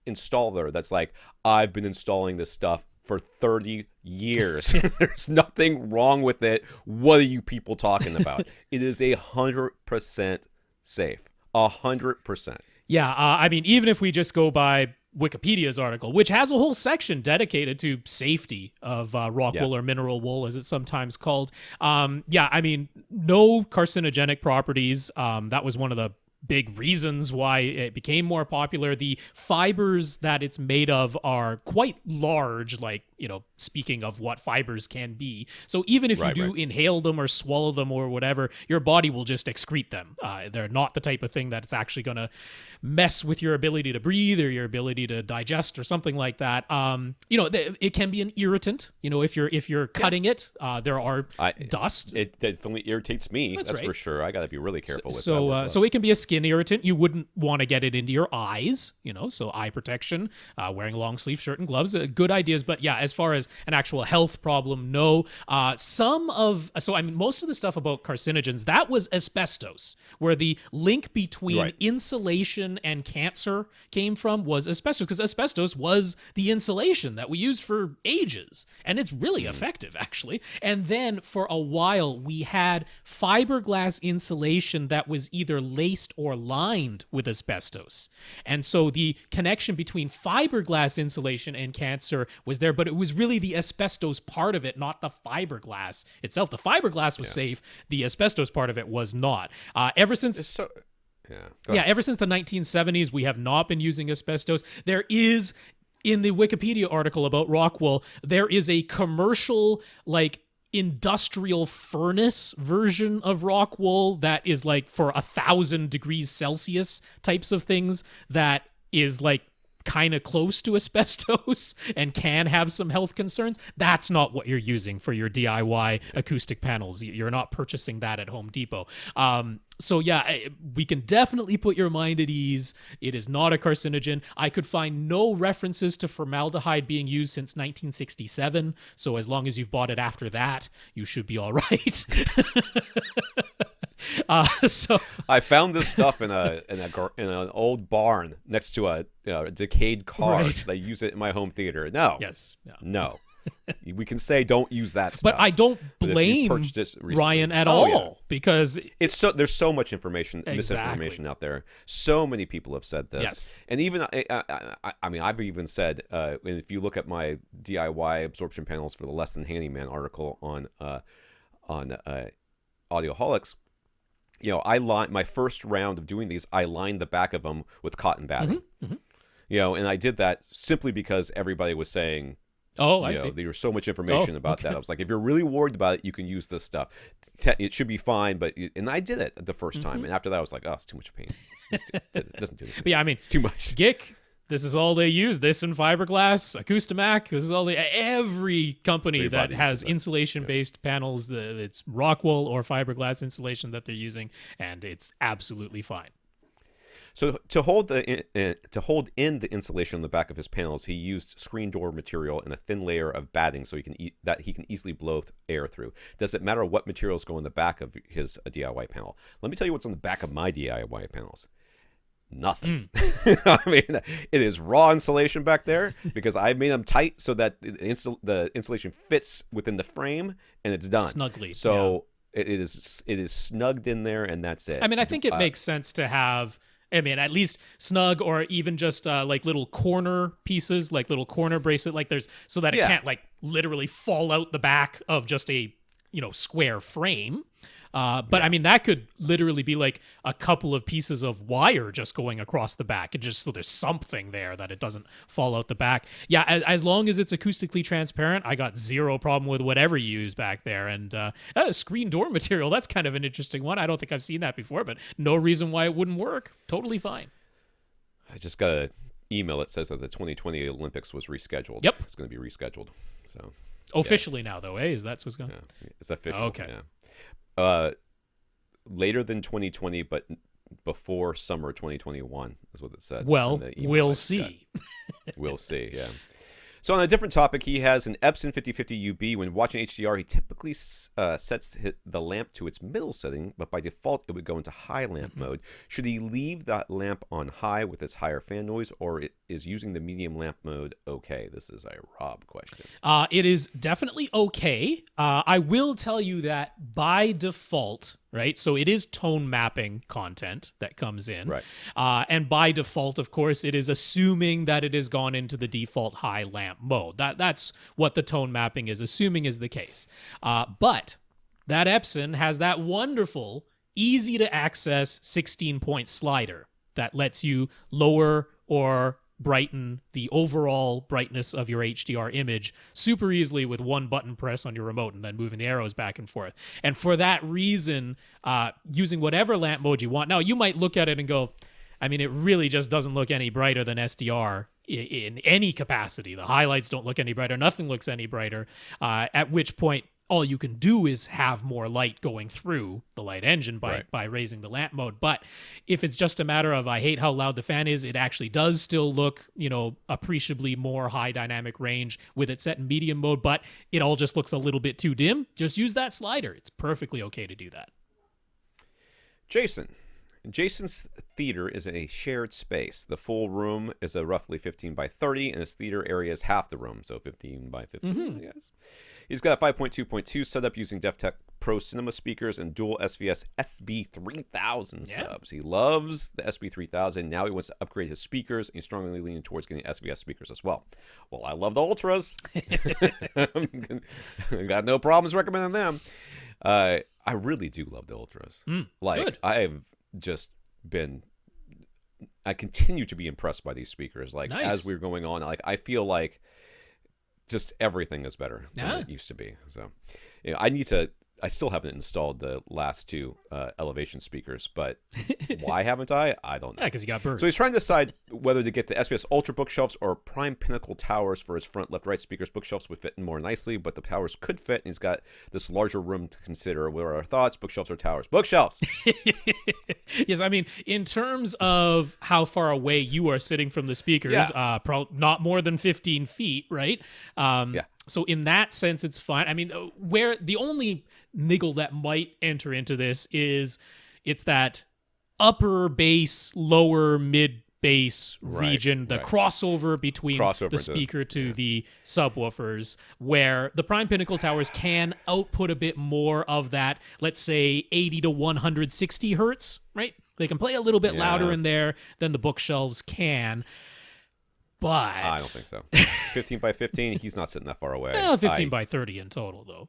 installer that's like, I've been installing this stuff for 30 years. There's nothing wrong with it. What are you people talking about? It is 100% safe. 100%. Yeah, I mean, even if we just go by Wikipedia's article, which has a whole section dedicated to safety of rock wool or mineral wool, as it's sometimes called. I mean, no carcinogenic properties. That was one of the big reasons why it became more popular. The fibers that it's made of are quite large, like, speaking of what fibers can be. So even if you do inhale them or swallow them or whatever, your body will just excrete them. They're not the type of thing that's actually going to mess with your ability to breathe or your ability to digest or something like that. It can be an irritant. If you're cutting it, there are dust. It definitely irritates me. That's for sure. I got to be really careful with that. So it can be a skin irritant. You wouldn't want to get it into your eyes. So eye protection, wearing a long sleeve shirt and gloves, good ideas. But yeah, as far as an actual health problem, no. Most of the stuff about carcinogens, that was asbestos, where the link between insulation and cancer came from was asbestos, because asbestos was the insulation that we used for ages, and it's really effective, actually. And then for a while, we had fiberglass insulation that was either laced or lined with asbestos. And so the connection between fiberglass insulation and cancer was there, but it was really the asbestos part of it, not the fiberglass itself. The fiberglass was safe. The asbestos part of it was not. Ever since the 1970s, we have not been using asbestos. There is, in the Wikipedia article about rockwool, there is a commercial, industrial furnace version of rockwool that is for 1,000 degrees Celsius types of things, that is kind of close to asbestos and can have some health concerns. That's not what you're using for your DIY acoustic panels. You're not purchasing that at Home Depot. So yeah, we can definitely put your mind at ease. It is not a carcinogen. I could find no references to formaldehyde being used since 1967. So as long as you've bought it after that, you should be all right. So I found this stuff in an old barn next to a decayed car. Right. I use it in my home theater. No. Yes. No. We can say don't use that stuff. But I don't blame Ryan at all, because there's so much information, misinformation out there. So many people have said this. Yes. And even I've even said, if you look at my DIY absorption panels for the Less Than Handyman article on Audioholics, my first round of doing these, I lined the back of them with cotton batting. And I did that simply because everybody was saying, I see. There was so much information about that. I was like, if you're really worried about it, you can use this stuff. It should be fine. And I did it the first time. And after that, I was like, oh, it's too much pain. It doesn't do anything. But yeah, it's too much. GIK, this is all they use. This and fiberglass, Acoustimac, this is all every company that has insulation-based panels, it's rockwool or fiberglass insulation that they're using, and it's absolutely fine. So to hold in the insulation on the back of his panels, he used screen door material and a thin layer of batting so he can easily blow air through. Does it matter what materials go on the back of his DIY panel? Let me tell you what's on the back of my DIY panels. Nothing. I mean, it is raw insulation back there because I made them tight so that the insulation fits within the frame, and it's done snugly. So it is snugged in there, and that's it. I mean, I think it makes sense to have, at least snug, or even just little corner pieces, like little corner bracelet, so that it can't literally fall out the back of just a square frame. But that could literally be a couple of pieces of wire just going across the back, and just so there's something there that it doesn't fall out the back. Yeah, as long as it's acoustically transparent, I got zero problem with whatever you use back there. And screen door material, that's kind of an interesting one. I don't think I've seen that before, but no reason why it wouldn't work. Totally fine. I just got an email that says that the 2020 Olympics was rescheduled. Yep. It's going to be rescheduled. So officially now, though, Is that what's going on? Yeah, it's official. Okay. Yeah. Later than 2020, but before summer 2021 is what it said. Well, we'll see. We'll see, yeah. So on a different topic, he has an Epson 5050 UB. When watching HDR, he typically sets the lamp to its middle setting, but by default, it would go into high lamp mode. Should he leave that lamp on high with its higher fan noise, or is using the medium lamp mode okay? This is a Rob question. It is definitely okay. I will tell you that by default, right? So it is tone mapping content that comes in. Right. And by default, of course, it is assuming that it has gone into the default high lamp mode. That's what the tone mapping is assuming is the case. But that Epson has that wonderful easy to access 16-point slider that lets you lower or brighten the overall brightness of your HDR image super easily with one button press on your remote and then moving the arrows back and forth. And for that reason, using whatever lamp mode you want. Now, you might look at it and go, I mean, it really just doesn't look any brighter than SDR in any capacity. The highlights don't look any brighter. Nothing looks any brighter. At which point, all you can do is have more light going through the light engine by raising the lamp mode. But if it's just a matter of, I hate how loud the fan is, it actually does still look, appreciably more high dynamic range with it set in medium mode, but it all just looks a little bit too dim. Just use that slider. It's perfectly okay to do that. Jason's theater is a shared space. The full room is a roughly 15 by 30, and his theater area is half the room, so 15 by 15, I guess. He's got a 5.2.2 setup using Def Tech ProCinema speakers and dual SVS SB3000 subs. He loves the SB3000. Now he wants to upgrade his speakers, and he's strongly leaning towards getting SVS speakers as well. Well, I love the Ultras. Got no problems recommending them. I really do love the Ultras. Good. I've just been, I continue to be impressed by these speakers. Like, nice. As we're going on, like, I feel like just everything is better than it used to be. So, I still haven't installed the last two elevation speakers, but why haven't I? I don't know. Yeah, because you got birds. So he's trying to decide whether to get the SVS Ultra bookshelves or Prime Pinnacle towers for his front left-right speakers. Bookshelves would fit in more nicely, but the towers could fit, and he's got this larger room to consider. What are our thoughts? Bookshelves or towers? Bookshelves! Yes, I mean, in terms of how far away you are sitting from the speakers, not more than 15 feet, right? So in that sense, it's fine. I mean, where the only niggle that might enter into this is it's that upper bass, lower mid bass region, the crossover between the speaker to the subwoofers, where the Prime Pinnacle towers can output a bit more of that, let's say 80 to 160 hertz, right? They can play a little bit louder in there than the bookshelves can. But I don't think so. 15 by 15, he's not sitting that far away. 15 by 30 in total, though.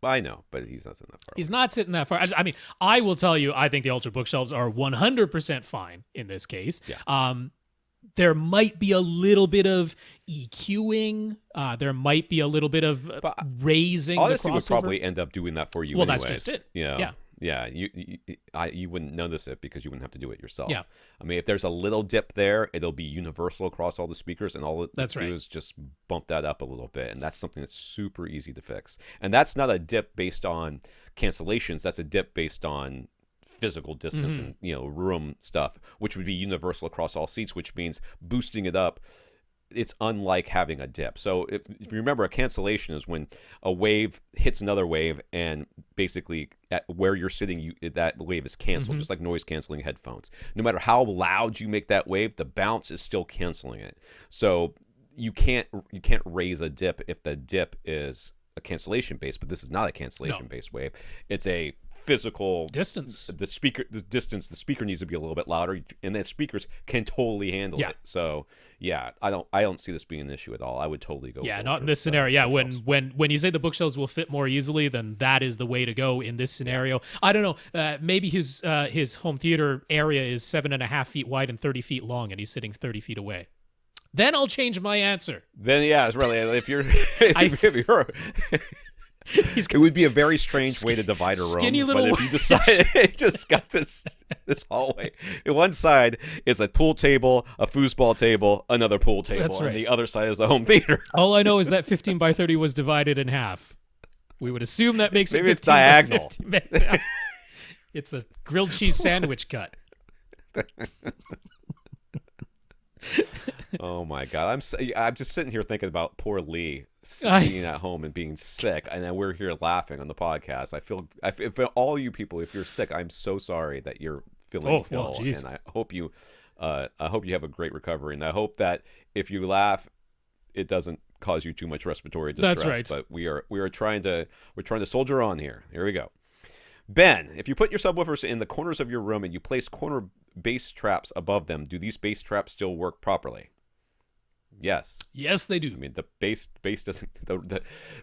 I know, but he's not sitting that far away. He's not sitting that far. I mean, I will tell you, I think the Ultra bookshelves are 100% fine in this case. Yeah. There might be a little bit of EQing. There might be a little bit of raising the crossover. Audyssey would probably end up doing that for you anyways. Well, that's just it. Yeah, you wouldn't notice it because you wouldn't have to do it yourself. Yeah. I mean, if there's a little dip there, it'll be universal across all the speakers, and all it do is just bump that up a little bit, and that's something that's super easy to fix. And that's not a dip based on cancellations. That's a dip based on physical distance and room stuff, which would be universal across all seats, which means boosting it up. It's unlike having a dip. So if you remember, a cancellation is when a wave hits another wave, and basically at where you're sitting, that wave is canceled, just like noise canceling headphones. No matter how loud you make that wave, the bounce is still canceling it. So you can't raise a dip if the dip is a cancellation base, but this is not a cancellation based wave. It's a physical distance. The speaker needs to be a little bit louder, and the speakers can totally handle it. So I don't see this being an issue at all. I would totally go. Yeah, not in this scenario. When you say the bookshelves will fit more easily, then that is the way to go in this scenario. I don't know. Maybe his home theater area is 7.5 feet wide and 30 feet long, and he's sitting 30 feet away. Then I'll change my answer. Then it's really, if you're it would be a very strange way to divide a room. Skinny little. But if you decide it just got this hallway, one side is a pool table, a foosball table, another pool table, and the other side is a home theater. All I know is that 15 by 30 was divided in half. We would assume that makes maybe it it's diagonal. It's a grilled cheese sandwich cut. Oh my God! I'm just sitting here thinking about poor Lee being at home and being sick, and then we're here laughing on the podcast. I feel for all you people, if you're sick, I'm so sorry that you're feeling ill, and I hope you have a great recovery, and I hope that if you laugh, it doesn't cause you too much respiratory distress. That's right. But we're trying to soldier on here. Here we go. Ben, if you put your subwoofers in the corners of your room and you place corner bass traps above them, do these bass traps still work properly? Yes. Yes, they do. I mean, the bass doesn't.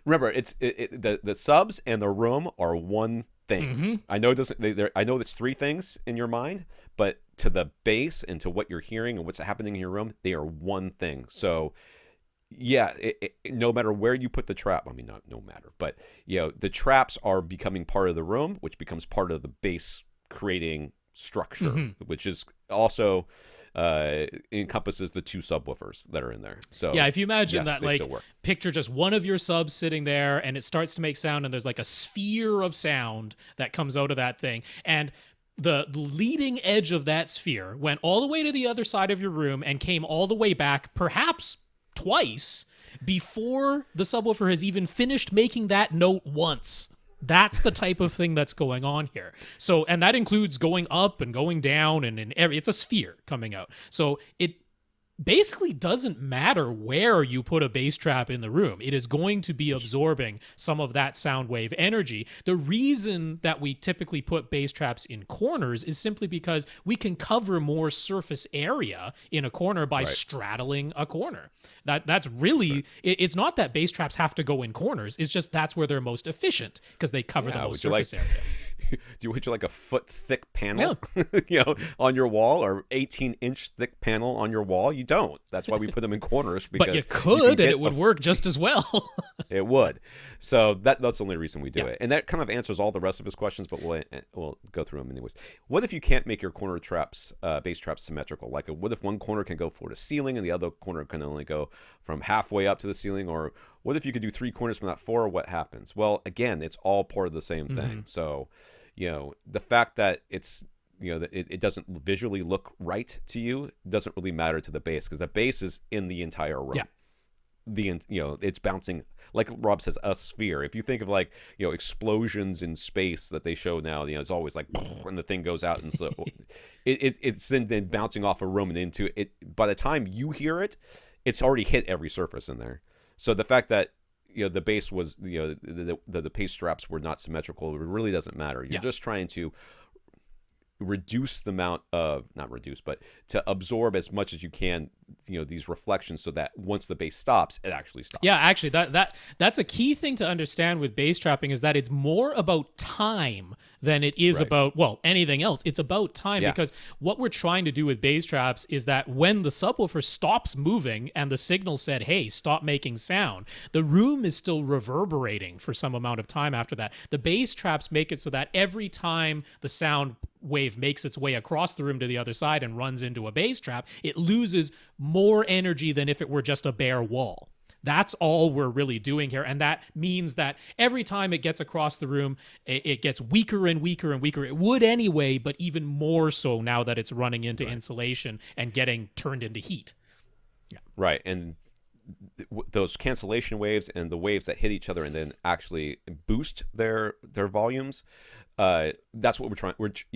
Remember, the subs and the room are one thing. I know it doesn't. I know it's three things in your mind, but to the bass and to what you're hearing and what's happening in your room, they are one thing. So, yeah, no matter where you put the trap, I mean, not no matter, but the traps are becoming part of the room, which becomes part of the bass creating structure, which is also encompasses the two subwoofers that are in there. So yeah, if you imagine that, like, picture just one of your subs sitting there and it starts to make sound and there's like a sphere of sound that comes out of that thing, and the leading edge of that sphere went all the way to the other side of your room and came all the way back, perhaps twice, before the subwoofer has even finished making that note once. That's the type of thing that's going on here. So, and that includes going up and going down, and it's a sphere coming out. So it basically doesn't matter where you put a bass trap in the room. It is going to be absorbing some of that sound wave energy. The reason that we typically put bass traps in corners is simply because we can cover more surface area in a corner by straddling a corner. That's really, it's not that bass traps have to go in corners. It's just that's where they're most efficient because they cover the most surface area. Would you like a foot thick panel, on your wall, or 18-inch thick panel on your wall? You don't. That's why we put them in corners. Because but you could, and it would work just as well. It would. So that's the only reason we do it. And that kind of answers all the rest of his questions, but we'll go through them anyways. What if you can't make your corner traps, bass traps symmetrical? Like, what if one corner can go floor to ceiling and the other corner can only go from halfway up to the ceiling? Or what if you could do three corners from that four? What happens? Well, again, it's all part of the same thing. So, the fact that it's, that it doesn't visually look right to you doesn't really matter to the bass, because the bass is in the entire room. Yeah. It's bouncing, like Rob says, a sphere. If you think of like, explosions in space that they show now, it's always like when the thing goes out, and so it's then bouncing off a room and into it. By the time you hear it, it's already hit every surface in there. So the fact that the bass was, the bass straps were not symmetrical, it really doesn't matter. You're just trying to reduce the amount of, not reduce, but to absorb as much as you can, these reflections, so that once the bass stops, it actually stops. Yeah, actually, that's a key thing to understand with bass trapping, is that it's more about time than it is about, anything else. It's about time, because what we're trying to do with bass traps is that when the subwoofer stops moving and the signal said, hey, stop making sound, the room is still reverberating for some amount of time after that. The bass traps make it so that every time the sound wave makes its way across the room to the other side and runs into a bass trap, it loses more energy than if it were just a bare wall. That's all we're really doing here. And that means that every time it gets across the room, it gets weaker and weaker and weaker. It would anyway, but even more so now that it's running into insulation and getting turned into heat. Yeah. Right. And those cancellation waves and the waves that hit each other and then actually boost their volumes, that's what we're trying.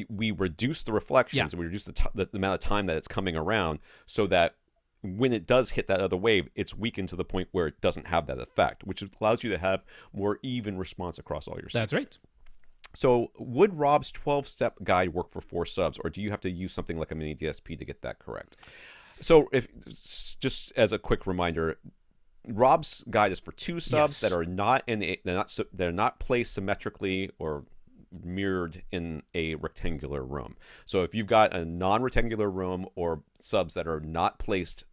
We reduce the reflections, and we reduce the amount of time that it's coming around, so that when it does hit that other wave, it's weakened to the point where it doesn't have that effect, which allows you to have more even response across all your subs. That's right. So would Rob's 12-step guide work for 4 subs, or do you have to use something like a mini DSP to get that correct? So if just as a quick reminder, Rob's guide is for 2 subs that are they're not placed symmetrically or mirrored in a rectangular room. So if you've got a non-rectangular room or subs that are not placed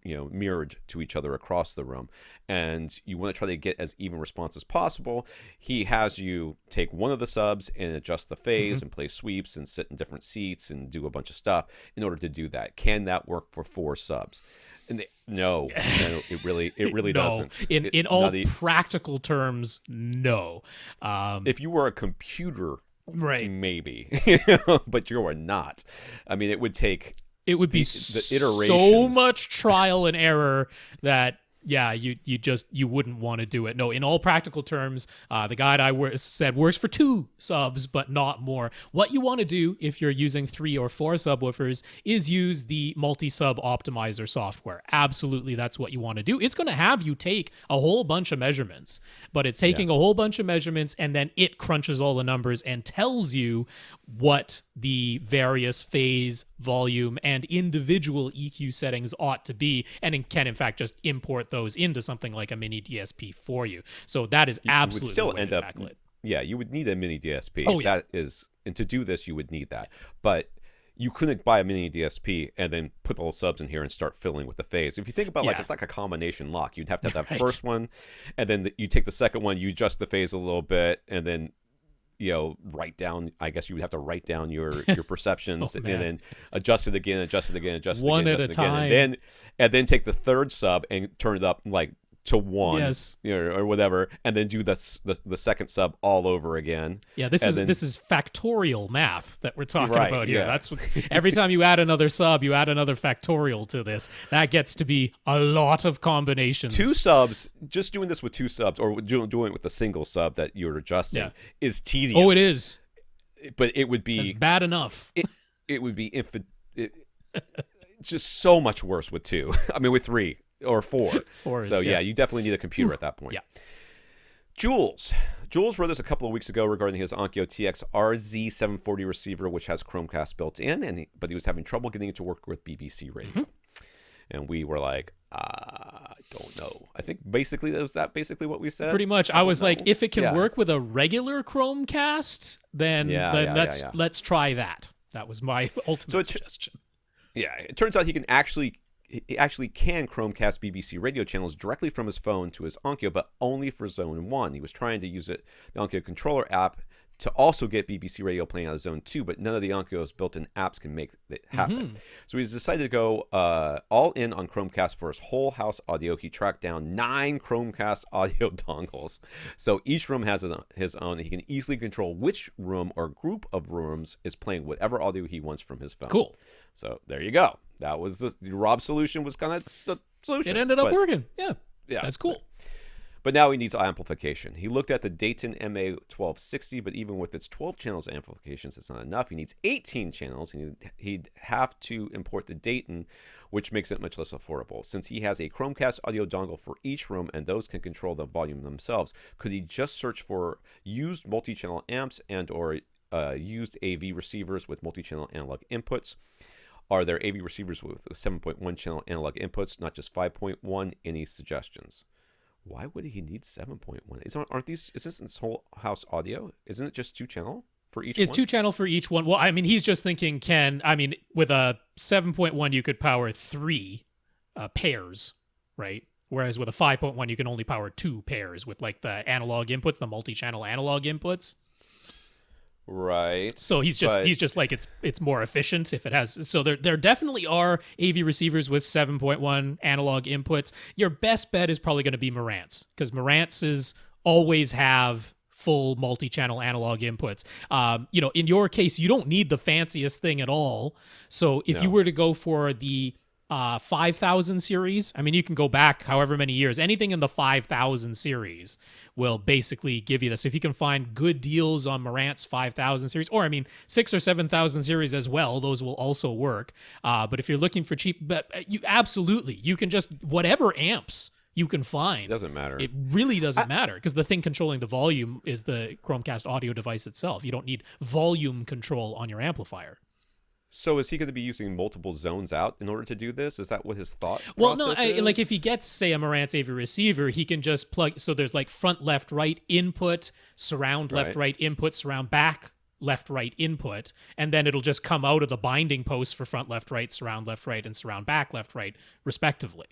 mirrored to each other across the room, and you want to try to get as even response as possible, he has you take one of the subs and adjust the phase and play sweeps and sit in different seats and do a bunch of stuff in order to do that. Can that work for 4 subs? And no, it really no. doesn't. In all practical terms, no. If you were a computer, maybe, but you are not. I mean, it would be the iterations. So much trial and error that you wouldn't want to do it. No, in all practical terms, the guide I said works for 2 subs, but not more. What you want to do if you're using 3 or 4 subwoofers is use the multi-sub optimizer software. Absolutely, that's what you want to do. It's going to have you take a whole bunch of measurements, but it's taking a whole bunch of measurements, and then it crunches all the numbers and tells you what the various phase, volume, and individual EQ settings ought to be, and can in fact just import those into something like a mini DSP for you. So that is absolutely the way to tackle it. Yeah, you would need a mini DSP. Oh, yeah. And to do this, you would need that. But you couldn't buy a mini DSP and then put the little subs in here and start filling with the phase. If you think about it's like a combination lock. You'd have to have that first one, and then you take the second one, you adjust the phase a little bit, and then write down. I guess you would have to write down your perceptions, and then adjust it again, one at a time, and then take the third sub and turn it up like to 1, or whatever, and then do the second sub all over again. Yeah, this is factorial math that we're talking about here. That's what's every time you add another sub, you add another factorial to this. That gets to be a lot of combinations. 2 subs, just doing this with 2 subs, or doing it with a single sub that you're adjusting, is tedious. Oh, it is. But it would be That's bad enough. It would be just so much worse with 2. I mean, with 3. Or 4. So you definitely need a computer at that point. Yeah. Juls wrote this a couple of weeks ago regarding his Onkyo TX RZ740 receiver, which has Chromecast built in, but he was having trouble getting it to work with BBC radio. Mm-hmm. And we were like, I don't know. I think basically that was what we said. Pretty much. I was like, if it can work with a regular Chromecast, then let's try that. That was my ultimate suggestion. Yeah, it turns out he actually can Chromecast BBC radio channels directly from his phone to his Onkyo, but only for Zone 1. He was trying to use the Onkyo controller app to also get BBC radio playing out of Zone 2, but none of the Onkyo's built-in apps can make it happen. Mm-hmm. So he's decided to go all in on Chromecast for his whole house audio. He tracked down 9 Chromecast audio dongles. So each room has his own. He can easily control which room or group of rooms is playing whatever audio he wants from his phone. Cool. So there you go. That was the Rob's solution was kind of the solution. It ended up working. Yeah. That's cool. But now he needs amplification. He looked at the Dayton MA1260, but even with its 12 channels of amplifications, it's not enough. He needs 18 channels. He'd have to import the Dayton, which makes it much less affordable. Since he has a Chromecast audio dongle for each room, and those can control the volume themselves, could he just search for used multi-channel amps and or used AV receivers with multi-channel analog inputs? Are there AV receivers with 7.1 channel analog inputs, not just 5.1? Any suggestions? Why would he need 7.1? Isn't this whole house audio? Isn't it just 2 channel for each one? It's 2 channel for each one. Well, I mean, he's just thinking with a 7.1, you could power 3 pairs, right? Whereas with a 5.1, you can only power 2 pairs with like the analog inputs, the multi-channel analog inputs. Right. So he's just like it's more efficient if it has. So there definitely are AV receivers with 7.1 analog inputs. Your best bet is probably going to be Marantz, because Marantz's always have full multi-channel analog inputs. In your case, you don't need the fanciest thing at all. So if you were to go for the 5000 series, I mean, you can go back however many years. Anything in the 5000 series will basically give you this. If you can find good deals on Marantz 5000 series, or 6 or 7000 series as well, those will also work. But if you're looking for cheap, you can just whatever amps you can find. It doesn't matter. It really doesn't matter, because the thing controlling the volume is the Chromecast audio device itself. You don't need volume control on your amplifier. So is he going to be using multiple zones out in order to do this? Is that what his thought process process is? Like if he gets, say, a Marantz AV receiver, he can just plug. So there's like front, left, right input, surround, left, right input, surround, back, left, right input, and then it'll just come out of the binding posts for front, left, right, and surround, back, left, right, respectively.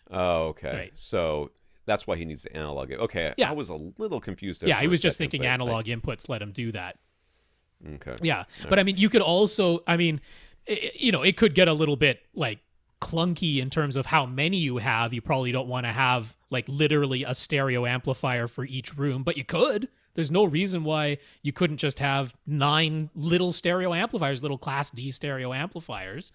Oh, okay. Right. So that's why he needs the analog. Okay. Yeah. I was a little confused there. Yeah, he was just thinking analog inputs let him do that. Okay. Yeah. But you could also, it could get a little bit like clunky in terms of how many you have. You probably don't want to have like literally a stereo amplifier for each room, but you could. There's no reason why you couldn't just have 9 little stereo amplifiers, little Class D stereo amplifiers.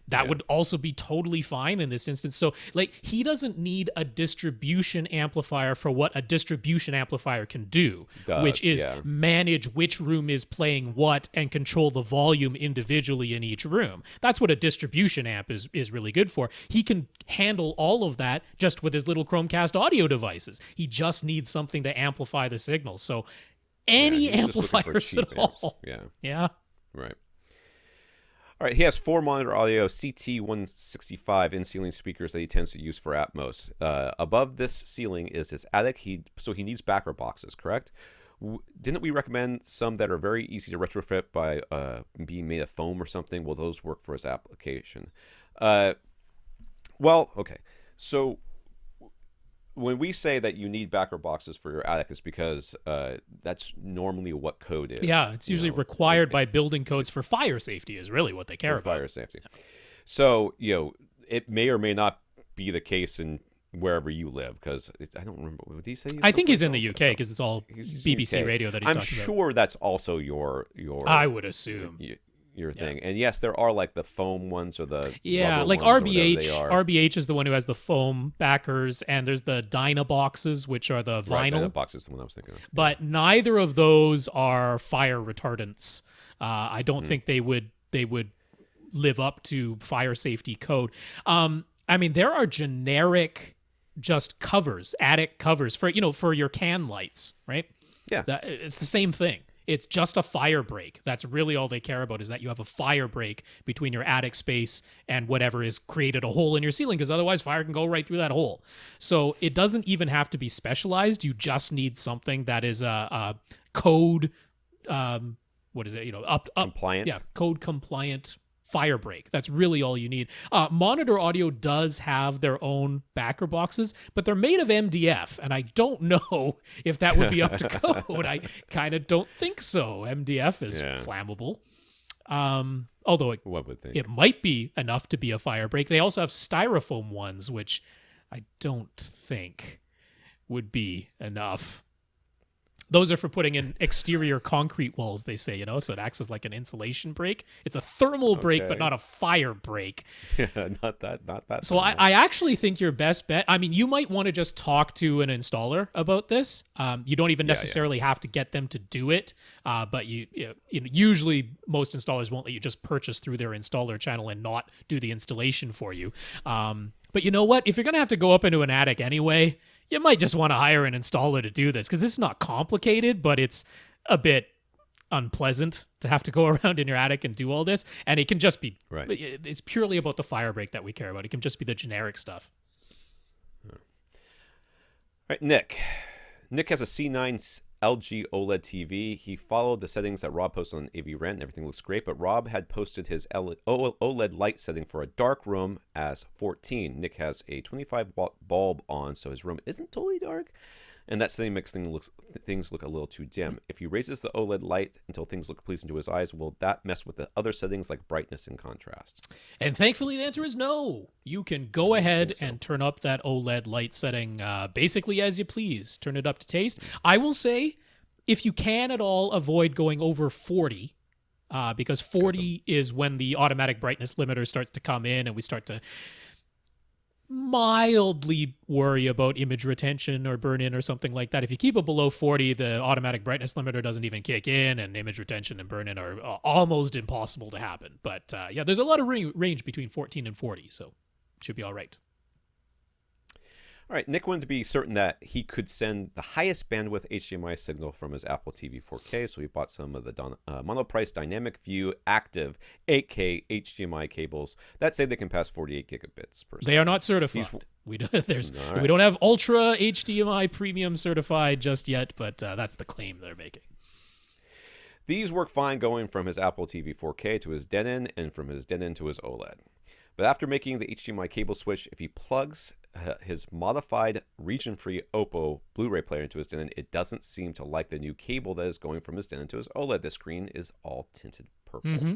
That would also be totally fine in this instance. So, like, he doesn't need a distribution amplifier for what a distribution amplifier can do, which is manage which room is playing what and control the volume individually in each room. That's what a distribution amp is really good for. He can handle all of that just with his little Chromecast audio devices. He just needs something to amplify the signal. So, any amplifiers at all. Yeah. Right. All right, he has 4 monitor audio CT165 in-ceiling speakers that he tends to use for Atmos. Above this ceiling is his attic, so he needs backer boxes, correct? Didn't we recommend some that are very easy to retrofit by being made of foam or something? Will those work for his application? Well, okay. So when we say that you need backer boxes for your attic, it's because that's normally what code is. Yeah, it's usually required by building codes for fire safety is really what they care about. Fire safety. So, it may or may not be the case in wherever you live, because I don't remember. Did he say? I think he's in the UK because it's all BBC Radio that he's talking about. I'm sure that's also your. I would assume. Your thing. And yes, there are like the foam ones or the like ones RBH. RBH is the one who has the foam backers, and there's the Dyna boxes, which are the vinyl. Right, Dyna box is the one I was thinking of. But neither of those are fire retardants. I don't think they would live up to fire safety code. I mean, there are generic just covers, attic covers for your can lights, right? Yeah, it's the same thing. It's just a fire break. That's really all they care about, is that you have a fire break between your attic space and whatever has created a hole in your ceiling, because otherwise fire can go right through that hole. So it doesn't even have to be specialized. You just need something that is a code, what is it? Compliant. Yeah, code compliant fire break. That's really all you need. Monitor Audio does have their own backer boxes, but they're made of MDF, and I don't know if that would be up to code. I kind of don't think so. MDF is flammable. Although it might be enough to be a fire break. They also have styrofoam ones, which I don't think would be enough. Those are for putting in exterior concrete walls, they say, so it acts as like an insulation break. It's a thermal break, but not a fire break. not that. So I actually think your best bet, I mean, you might want to just talk to an installer about this. You don't even necessarily have to get them to do it, but usually most installers won't let you just purchase through their installer channel and not do the installation for you. But you know what? If you're going to have to go up into an attic anyway, you might just want to hire an installer to do this, because it's not complicated, but it's a bit unpleasant to have to go around in your attic and do all this. And it can just be, it's purely about the fire break that we care about. It can just be the generic stuff. All right, Nick. Nick has a C9 LG OLED TV. He followed the settings that Rob posted on AVRant, and everything looks great, but Rob had posted his OLED light setting for a dark room as 14. Nick has a 25-watt bulb on, so his room isn't totally dark, and that setting makes things look a little too dim. If he raises the OLED light until things look pleasing to his eyes, will that mess with the other settings like brightness and contrast? And thankfully the answer is no. You can go ahead and turn up that OLED light setting basically as you please. Turn it up to taste. I will say, if you can at all avoid going over 40, because 40 is when the automatic brightness limiter starts to come in and we start to mildly worry about image retention or burn-in or something like that. If you keep it below 40, the automatic brightness limiter doesn't even kick in, and image retention and burn-in are almost impossible to happen. But there's a lot of range between 14 and 40, so should be all right. All right, Nick wanted to be certain that he could send the highest bandwidth HDMI signal from his Apple TV 4K, so he bought some of the Monoprice Dynamic View Active 8K HDMI cables that say they can pass 48 gigabits per second. They are not certified. We don't have Ultra HDMI Premium certified just yet, but that's the claim they're making. These work fine going from his Apple TV 4K to his Denon and from his Denon to his OLED. But after making the HDMI cable switch, if he plugs his modified region-free Oppo Blu-ray player into his Denon, it doesn't seem to like the new cable that is going from his Denon to his OLED. The screen is all tinted purple. Mm-hmm.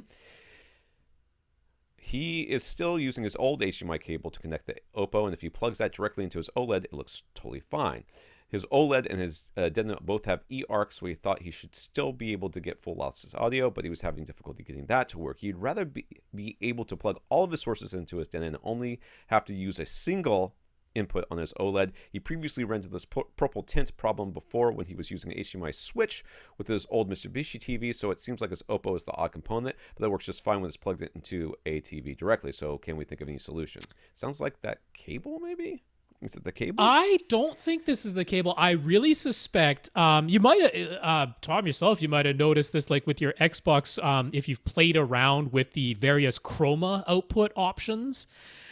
He is still using his old HDMI cable to connect the Oppo, and if he plugs that directly into his OLED, it looks totally fine. His OLED and his Denon both have eARC, so he thought he should still be able to get full lossless audio, but he was having difficulty getting that to work. He'd rather be able to plug all of his sources into his Denon and only have to use a single input on his OLED. He previously ran into this purple tint problem before when he was using an HDMI switch with his old Mitsubishi TV, so it seems like his Oppo is the odd component, but that works just fine when it's plugged into a TV directly. So can we think of any solution? Sounds like that cable, maybe? Is it the cable? I don't think this is the cable. I really suspect you might Tom yourself, you might have noticed this, like with your Xbox, if you've played around with the various chroma output options.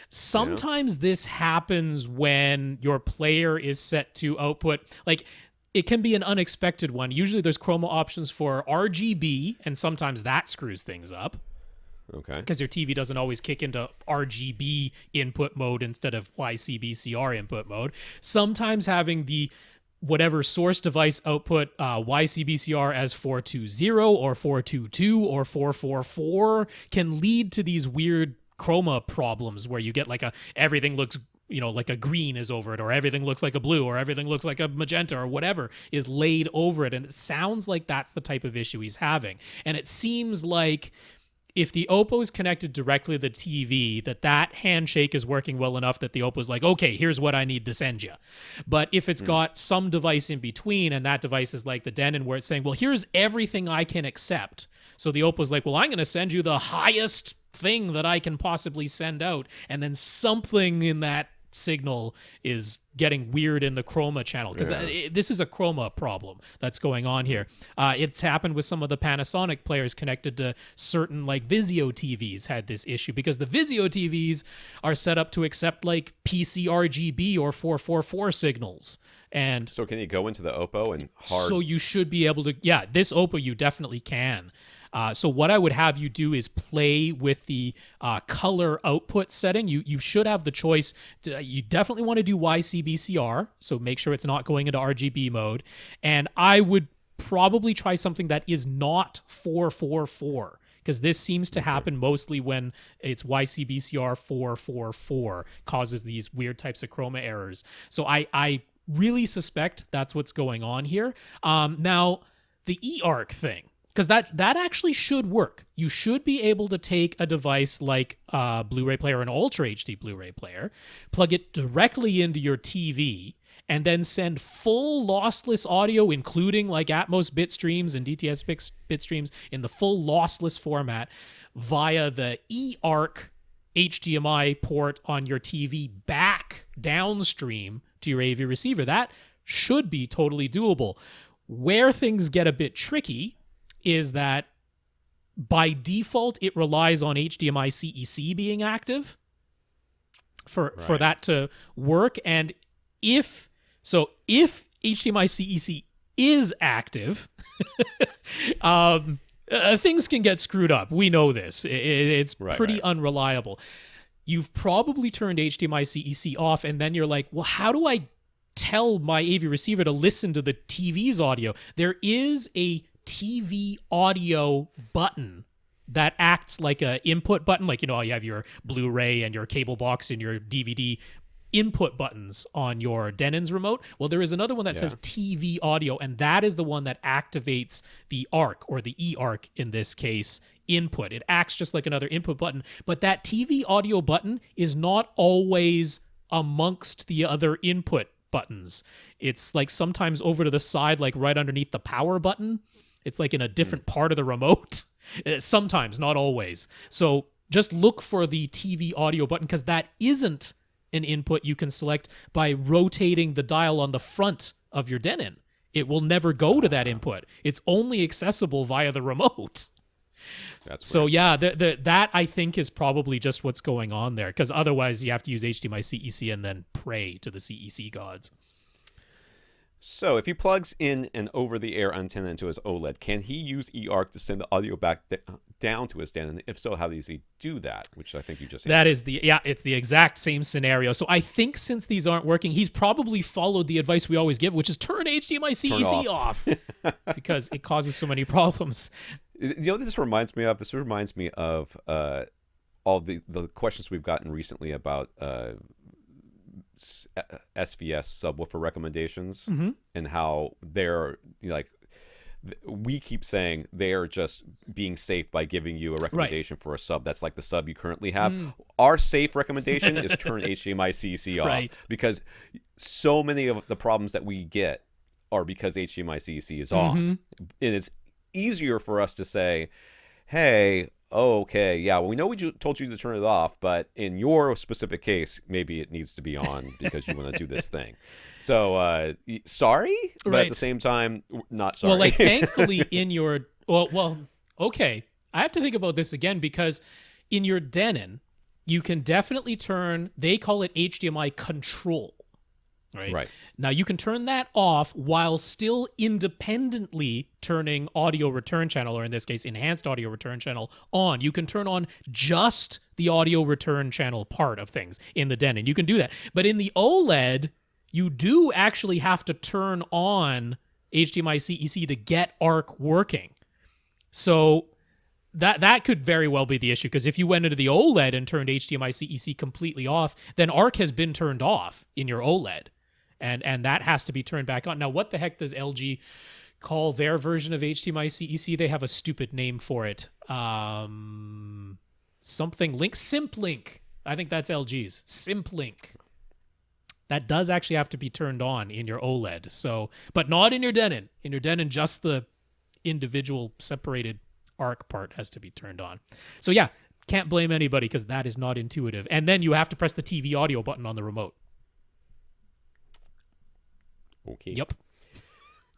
Sometimes this happens when your player is set to output, like it can be an unexpected one. Usually there's chroma options for RGB, and sometimes that screws things up. Okay. Because your TV doesn't always kick into RGB input mode instead of YCBCR input mode. Sometimes having the whatever source device output YCBCR as 420 or 422 or 444 can lead to these weird chroma problems where you get like everything looks like a green is over it, or everything looks like a blue, or everything looks like a magenta, or whatever is laid over it. And it sounds like that's the type of issue he's having. And it seems like if the Oppo is connected directly to the TV, that handshake is working well enough that the Oppo's like, okay, here's what I need to send you. But if it's got some device in between, and that device is like the Denon, where it's saying, well, here's everything I can accept. So the Oppo's like, well, I'm going to send you the highest thing that I can possibly send out. And then something in that signal is getting weird in the chroma channel, because this is a chroma problem that's going on here. It's happened with some of the Panasonic players connected to certain like Vizio TVs had this issue, because the Vizio TVs are set up to accept like PC RGB or 444 signals. And so can you go into the Oppo and so you should be able to, this Oppo you definitely can. So what I would have you do is play with the color output setting. You should have the choice. You definitely want to do YCBCR, so make sure it's not going into RGB mode. And I would probably try something that is not 444, because this seems to happen mostly when it's YCBCR 444 causes these weird types of chroma errors. So I really suspect that's what's going on here. Now, the eARC thing, because that actually should work. You should be able to take a device like a Blu-ray player, an Ultra HD Blu-ray player, plug it directly into your TV, and then send full lossless audio, including like Atmos bit streams and DTS bit streams in the full lossless format via the eARC HDMI port on your TV back downstream to your AV receiver. That should be totally doable. Where things get a bit tricky is that by default it relies on HDMI CEC being active for that to work. And if HDMI CEC is active, things can get screwed up. We know this. It's pretty unreliable. You've probably turned HDMI CEC off, and then you're like, well, how do I tell my AV receiver to listen to the TV's audio? There is a TV audio button that acts like a input button, like, you have your Blu-ray and your cable box and your DVD input buttons on your Denon's remote. Well, there is another one that says TV audio, and that is the one that activates the ARC, or the eARC in this case, input. It acts just like another input button, but that TV audio button is not always amongst the other input buttons. It's like sometimes over to the side, like right underneath the power button. It's like in a different part of the remote. Sometimes, not always. So just look for the TV audio button, because that isn't an input you can select by rotating the dial on the front of your Denon. It will never go to that input. It's only accessible via the remote. That's so weird. that I think is probably just what's going on there, because otherwise you have to use HDMI CEC and then pray to the CEC gods. So if he plugs in an over-the-air antenna into his OLED, can he use eARC to send the audio back down to his Denon? And if so, how does he do that? Which I think you just answered. That is it's the exact same scenario. So I think since these aren't working, he's probably followed the advice we always give, which is turn HDMI CEC off because it causes so many problems. What this reminds me of? This reminds me of all the questions we've gotten recently about SVS subwoofer recommendations, and how they're we keep saying they're just being safe by giving you a recommendation for a sub that's like the sub you currently have. Our safe recommendation is turn HDMI CEC off, because so many of the problems that we get are because HDMI CEC is on, and it's easier for us to say, hey, okay, yeah, well, we know we told you to turn it off, but in your specific case, maybe it needs to be on because you want to do this thing. So, sorry, but at the same time, not sorry. Well, like, thankfully in your... Well, okay. I have to think about this again, because in your Denon, you can definitely turn... They call it HDMI control. Right. Now you can turn that off while still independently turning audio return channel, or in this case, enhanced audio return channel on. You can turn on just the audio return channel part of things in the Denon. You can do that. But in the OLED, you do actually have to turn on HDMI CEC to get ARC working. So that could very well be the issue, because if you went into the OLED and turned HDMI CEC completely off, then ARC has been turned off in your OLED. And that has to be turned back on. Now, what the heck does LG call their version of HDMI CEC? They have a stupid name for it. Something Link? Simplink. I think that's LG's. Simplink. That does actually have to be turned on in your OLED. So, but not in your Denon. In your Denon, just the individual separated ARC part has to be turned on. So yeah, can't blame anybody, because that is not intuitive. And then you have to press the TV audio button on the remote. Okay. Yep.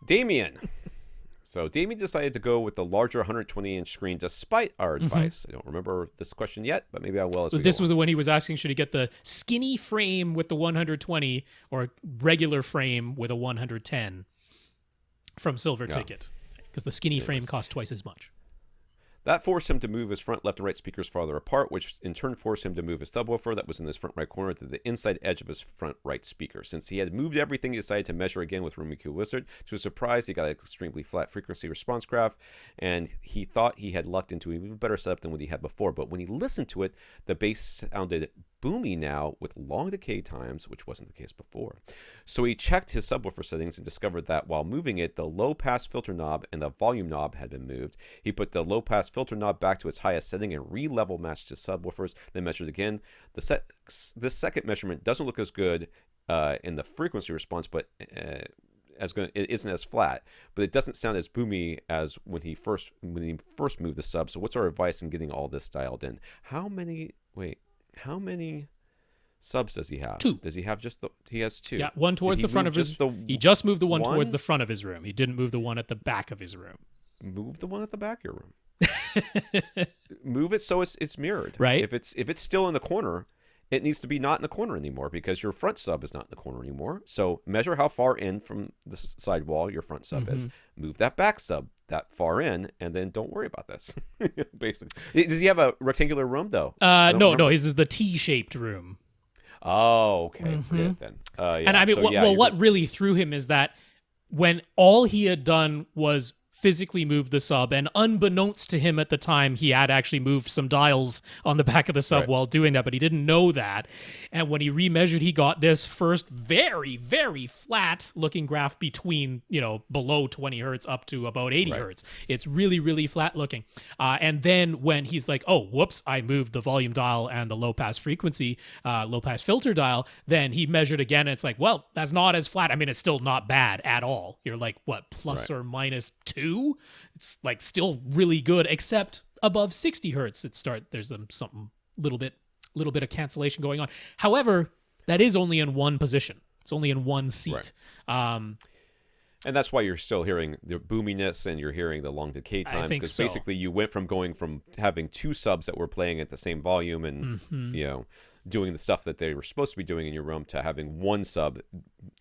Damien. So Damien decided to go with the larger 120-inch screen despite our advice. I don't remember this question yet, but maybe I will as we go This was on. when he was asking, should he get the skinny frame with the 120 or regular frame with a 110 from Silver Ticket? Because the skinny frame costs twice as much. That forced him to move his front left and right speakers farther apart, which in turn forced him to move his subwoofer that was in his front right corner to the inside edge of his front right speaker. Since he had moved everything, he decided to measure again with Room EQ Wizard. To his surprise, he got an extremely flat frequency response graph, and he thought he had lucked into an even better setup than what he had before. But when he listened to it, the bass sounded boomy now with long decay times, which wasn't the case before. So he checked his subwoofer settings and discovered that while moving it, the low pass filter knob and the volume knob had been moved. He put the low pass filter knob back to its highest setting and re-level matched his subwoofers, then measured again. This second measurement doesn't look as good in the frequency response, but it isn't as flat, but it doesn't sound as boomy as when he first moved the sub. So what's our advice in getting all this dialed in? How many subs does he have? 2. Does he have he has 2? Yeah, one towards the front of his... He just moved the one towards the front of his room. He didn't move the one at the back of his room. Move the one at the back of your room. Move it so it's mirrored. Right. If it's still in the corner, it needs to be not in the corner anymore, because your front sub is not in the corner anymore. So measure how far in from the side wall your front sub is. Move that back sub that far in, and then don't worry about this. Basically, does he have a rectangular room though? No. His is the T-shaped room. Oh, okay. Forget then. Yeah. And I mean, what really threw him is that when all he had done was physically moved the sub, and unbeknownst to him at the time, he had actually moved some dials on the back of the sub while doing that, but he didn't know that. And when he remeasured, he got this first very, very flat looking graph between, below 20 hertz up to about 80 hertz. It's really, really flat looking. And then when he's like, oh, whoops, I moved the volume dial and the low pass frequency, low pass filter dial, then he measured again, and it's like, well, that's not as flat. I mean, it's still not bad at all. You're like, what, plus or minus 2? It's like still really good, except above 60 hertz there's something little bit of cancellation going on. However, that is only in one position. It's only in one seat. And that's why you're still hearing the boominess and you're hearing the long decay times, because basically you went from going from having 2 subs that were playing at the same volume and doing the stuff that they were supposed to be doing in your room to having 1 sub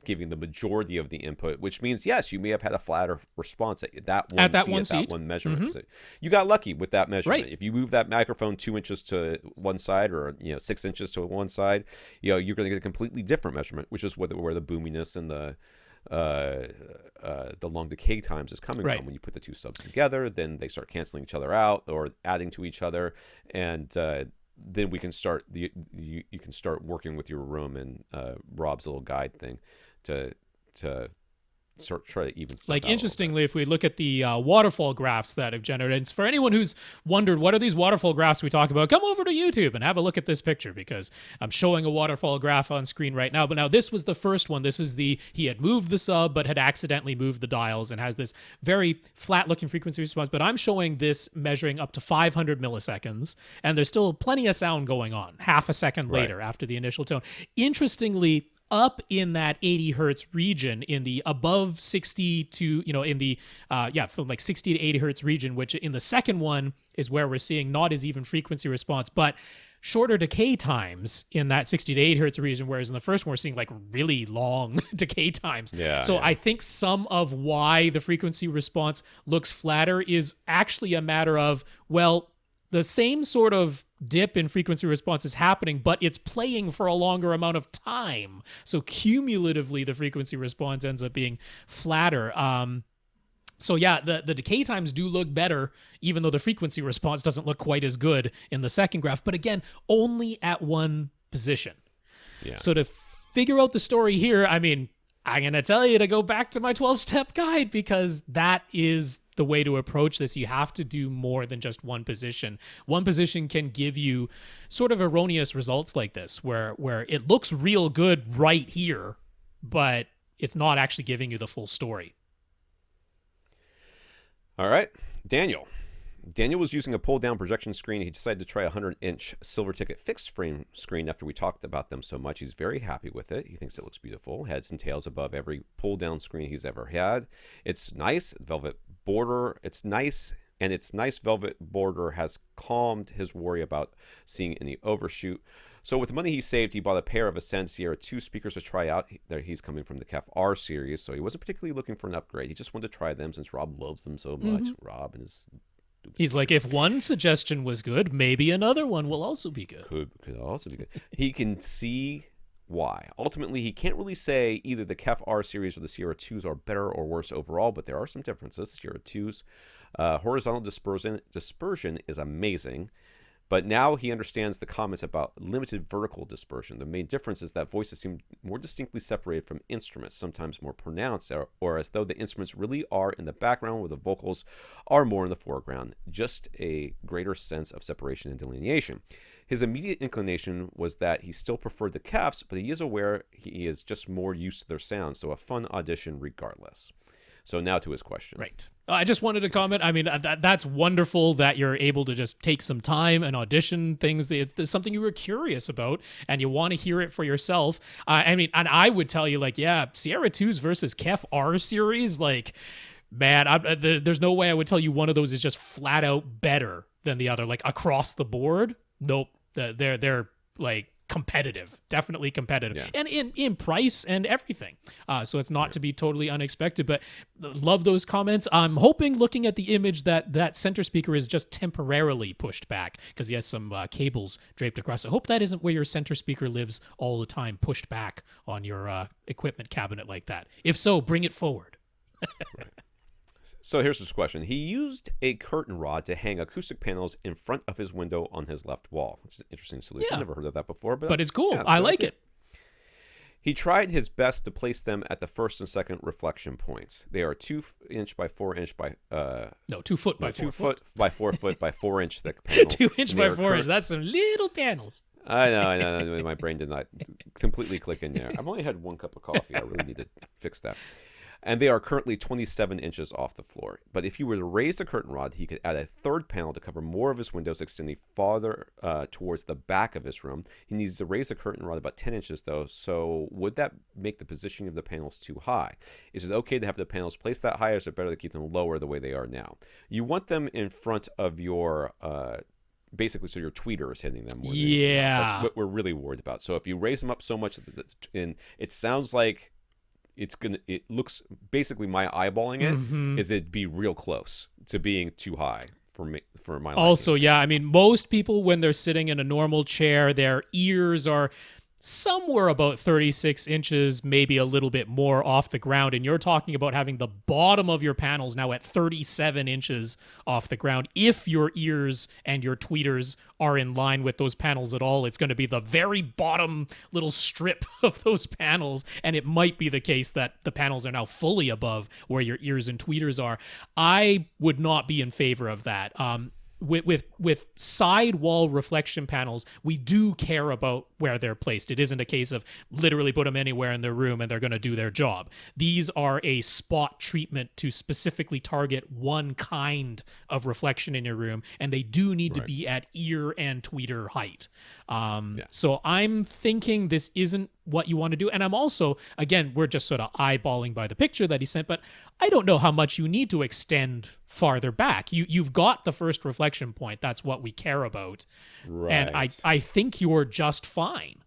giving the majority of the input, which means, yes, you may have had a flatter response at that one measurement. So you got lucky with that measurement. If you move that microphone 2 inches to one side, or 6 inches to one side, you're going to get a completely different measurement, which is where the boominess and the long decay times is coming from. When you put the 2 subs together, then they start canceling each other out or adding to each other, and then we can start you can start working with your room and Rob's little guide thing to try to even stuff out. Interestingly, if we look at the waterfall graphs that have generated, and for anyone who's wondered what are these waterfall graphs we talk about, come over to YouTube and have a look at this picture, because I'm showing a waterfall graph on screen right now. But now this was the first one. This is he had moved the sub but had accidentally moved the dials and has this very flat looking frequency response. But I'm showing this measuring up to 500 milliseconds, and there's still plenty of sound going on half a second later after the initial tone. Interestingly, up in that 80 hertz region, in the above 60 to, in the, from like 60 to 80 hertz region, which in the second one is where we're seeing not as even frequency response, but shorter decay times in that 60 to 8 hertz region, whereas in the first one we're seeing like really long decay times. So I think some of why the frequency response looks flatter is actually a matter of, well, the same sort of dip in frequency response is happening, but it's playing for a longer amount of time. So cumulatively, the frequency response ends up being flatter. So yeah, the decay times do look better, even though the frequency response doesn't look quite as good in the second graph. But again, only at one position. Yeah. So to figure out the story here, I mean, I'm going to tell you to go back to my 12-step guide, because that is the way to approach this. You have to do more than just one position. One position can give you sort of erroneous results like this, where it looks real good right here, but it's not actually giving you the full story. All right, Daniel. Daniel was using a pull-down projection screen. He decided to try a 100-inch silver ticket fixed frame screen after we talked about them so much. He's very happy with it. He thinks it looks beautiful. Heads and tails above every pull-down screen he's ever had. It's nice. Velvet border. It's nice. And its nice velvet border has calmed his worry about seeing any overshoot. So with the money he saved, he bought a pair of Ascend Sierra 2 speakers to try out. He's coming from the KEF-R series, so he wasn't particularly looking for an upgrade. He just wanted to try them since Rob loves them so much. Rob and his... He's like, if one suggestion was good, maybe another one will also be good. Could also be good. He can see why. Ultimately, he can't really say either the KEF-R series or the Sierra 2s are better or worse overall, but there are some differences. The Sierra 2s, horizontal dispersion is amazing. But now he understands the comments about limited vertical dispersion. The main difference is that voices seem more distinctly separated from instruments, sometimes more pronounced, or as though the instruments really are in the background where the vocals are more in the foreground. Just a greater sense of separation and delineation. His immediate inclination was that he still preferred the KEFs, but he is aware he is just more used to their sound, so a fun audition regardless. So now to his question. Right. I just wanted to comment. I mean, that's wonderful that you're able to just take some time and audition things. That's something you were curious about and you want to hear it for yourself. I mean, and I would tell you, like, yeah, Sierra 2s versus KEF-R series, like, man, there's no way I would tell you one of those is just flat out better than the other, like across the board. Nope. They're like competitive, definitely competitive, yeah. And in price and everything. So it's not to be totally unexpected, but love those comments. I'm hoping, looking at the image, that center speaker is just temporarily pushed back because he has some cables draped across. I hope that isn't where your center speaker lives all the time, pushed back on your equipment cabinet like that. If so, bring it forward. Right. So here's his question. He used a curtain rod to hang acoustic panels in front of his window on his left wall. It's an interesting solution. Yeah. I've never heard of that before. But it's cool. Yeah, I like it. He tried his best to place them at the first and second reflection points. They are 2 inch by 4 inch by 2 foot by 4 foot by 4 foot by 4 inch thick panels. 2 inch by 4 inch. That's some little panels. I know. My brain did not completely click in there. I've only had one cup of coffee. I really need to fix that. And they are currently 27 inches off the floor. But if you were to raise the curtain rod, he could add a third panel to cover more of his windows, extending farther towards the back of his room. He needs to raise the curtain rod about 10 inches, though. So would that make the positioning of the panels too high? Is it okay to have the panels placed that high, or is it better to keep them lower the way they are now? You want them in front of your... basically, so your tweeter is hitting them more than anything else. That's what we're really worried about. So if you raise them up so much, and it sounds like it looks, basically my eyeballing it is it'd be real close to being too high for me, for my liking. Also, yeah, I mean, most people, when they're sitting in a normal chair, their ears are somewhere about 36 inches, maybe a little bit more off the ground. And you're talking about having the bottom of your panels now at 37 inches off the ground. If your ears and your tweeters are in line with those panels at all, it's going to be the very bottom little strip of those panels. And it might be the case that the panels are now fully above where your ears and tweeters are. I would not be in favor of that. With side wall reflection panels, we do care about where they're placed. It isn't a case of literally put them anywhere in their room and they're going to do their job. These are a spot treatment to specifically target one kind of reflection in your room, and they do need to be at ear and tweeter height. So I'm thinking this isn't what you want to do. And I'm also, again, we're just sort of eyeballing by the picture that he sent, but I don't know how much you need to extend farther back. You've got the first reflection point. That's what we care about. Right. And I think you're just fine.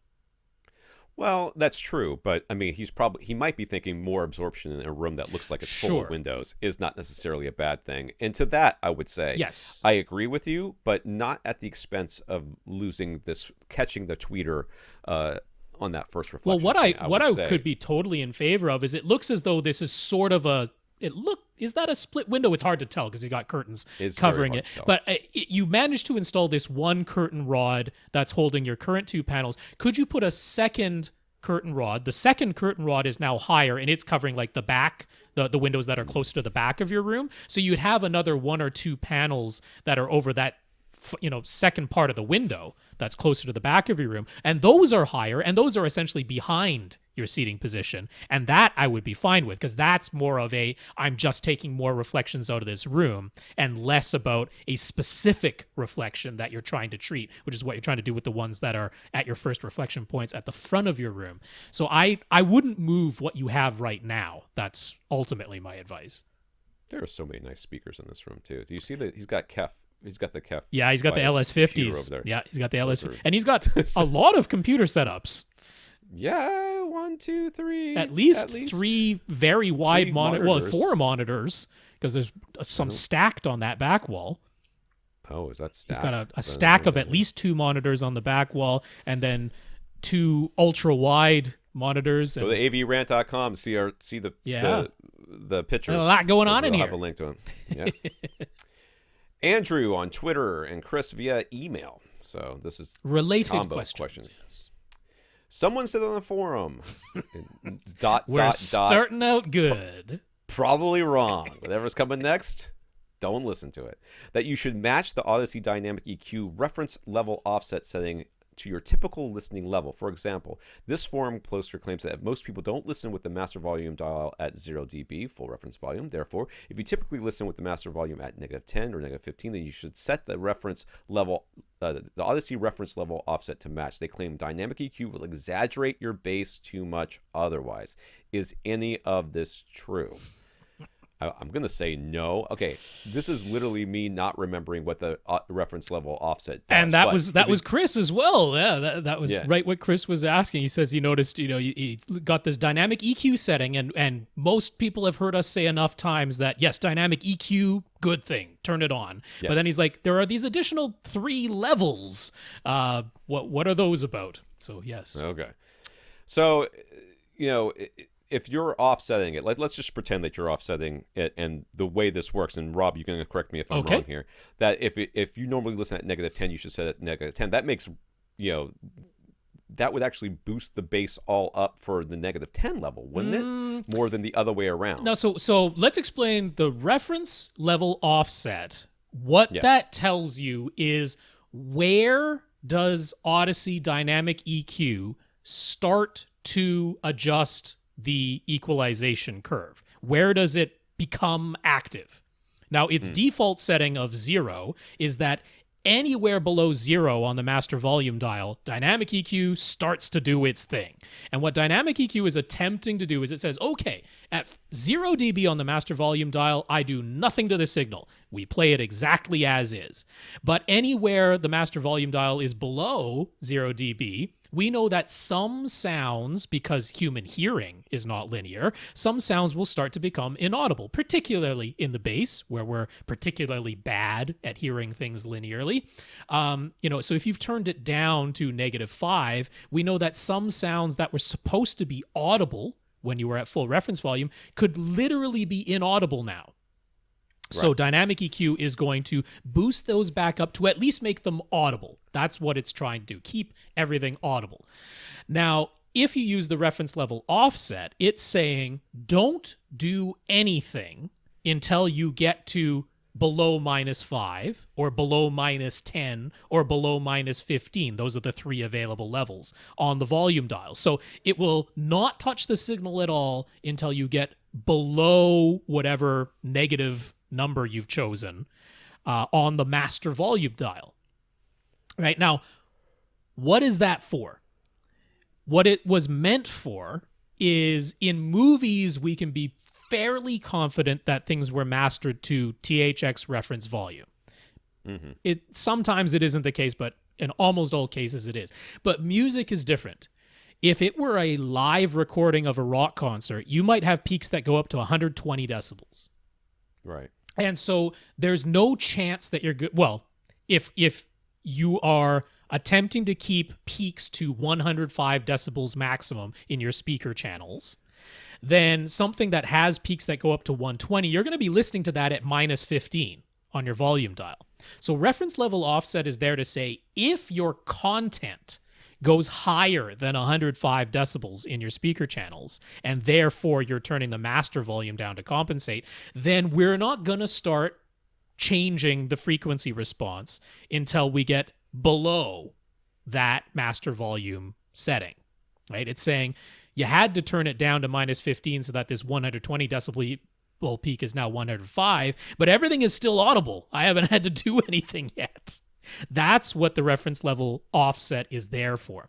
Well, that's true, but I mean, he might be thinking more absorption in a room that looks like it's full of windows is not necessarily a bad thing. And to that, I would say, yes, I agree with you, but not at the expense of catching the tweeter on that first reflection. Well, what I could be totally in favor of is it looks as though this is sort of is that a split window? It's hard to tell because you got curtains covering it. But you managed to install this one curtain rod that's holding your current two panels. Could you put a second curtain rod? The second curtain rod is now higher, and it's covering like the back, the windows that are closer to the back of your room. So you'd have another one or two panels that are over that second part of the window that's closer to the back of your room, and those are higher, and those are essentially behind your seating position, and that I would be fine with, because that's more of I'm just taking more reflections out of this room and less about a specific reflection that you're trying to treat, which is what you're trying to do with the ones that are at your first reflection points at the front of your room. So I wouldn't move what you have right now. That's ultimately my advice. There are so many nice speakers in this room too. Do you see that he's got the KEF. Yeah, he's got the LS50s. Yeah, he's got the LS50s. And he's got a lot of computer setups. Yeah, 1, 2, 3. At least 3 very wide monitors. Well, 4 monitors, because there's some stacked on that back wall. Oh, is that stacked? He's got a stack of at least 2 monitors on the back wall, and then 2 ultra-wide monitors. Go to avrant.com, see the pictures. There's a lot going on in here. I'll have a link to them. Yeah. Andrew on Twitter and Chris via email. So this is related questions. Yes. Someone said on the forum, We're starting out good. Probably wrong. Whatever's coming next, don't listen to it. That you should match the Audyssey Dynamic EQ reference level offset setting to your typical listening level. For example, this forum poster claims that most people don't listen with the master volume dial at 0 dB, full reference volume. Therefore, if you typically listen with the master volume at -10 or -15, then you should set the reference level, the Audyssey reference level offset to match. They claim dynamic EQ will exaggerate your bass too much otherwise. Is any of this true? I'm going to say no. Okay, this is literally me not remembering what the reference level offset does. And that was Chris as well. Yeah, that was right what Chris was asking. He says he noticed, he got this dynamic EQ setting, and most people have heard us say enough times that, yes, dynamic EQ, good thing, turn it on. Yes. But then he's like, there are these additional 3 levels. What are those about? So, yes. Okay. So, if you're offsetting it, let's just pretend that you're offsetting it, and the way this works, and Rob, you're going to correct me if I'm wrong here, that if you normally listen at -10, you should set it at -10. That makes, that would actually boost the bass all up for the -10 level, wouldn't it? More than the other way around. No, so let's explain the reference level offset. What that tells you is, where does Audyssey Dynamic EQ start to adjust the equalization curve? Where does it become active? Now, its default setting of 0 is that anywhere below 0 on the master volume dial, dynamic EQ starts to do its thing. And what dynamic EQ is attempting to do is it says, okay, at 0 dB on the master volume dial, I do nothing to the signal. We play it exactly as is. But anywhere the master volume dial is below 0 dB, we know that some sounds, because human hearing is not linear, some sounds will start to become inaudible, particularly in the bass, where we're particularly bad at hearing things linearly. So if you've turned it down to -5, we know that some sounds that were supposed to be audible when you were at full reference volume could literally be inaudible now. So dynamic EQ is going to boost those back up to at least make them audible. That's what it's trying to do, keep everything audible. Now, if you use the reference level offset, it's saying don't do anything until you get to below -5 or below -10 or below -15. Those are the 3 available levels on the volume dial. So it will not touch the signal at all until you get below whatever negative number you've chosen on the master volume dial. Right now, what is that for? What it was meant for is, in movies, we can be fairly confident that things were mastered to THX reference volume. Sometimes it isn't the case, but in almost all cases it is. But music is different. If it were a live recording of a rock concert, you might have peaks that go up to 120 decibels. Right. And so there's no chance that you're good. Well, if you are attempting to keep peaks to 105 decibels maximum in your speaker channels, then something that has peaks that go up to 120, you're going to be listening to that at minus 15 on your volume dial. So reference level offset is there to say if your content goes higher than 105 decibels in your speaker channels, and therefore you're turning the master volume down to compensate, then we're not going to start changing the frequency response until we get below that master volume setting, right? It's saying you had to turn it down to minus 15 so that this 120 decibel peak is now 105, but everything is still audible. I haven't had to do anything yet. That's what the reference level offset is there for.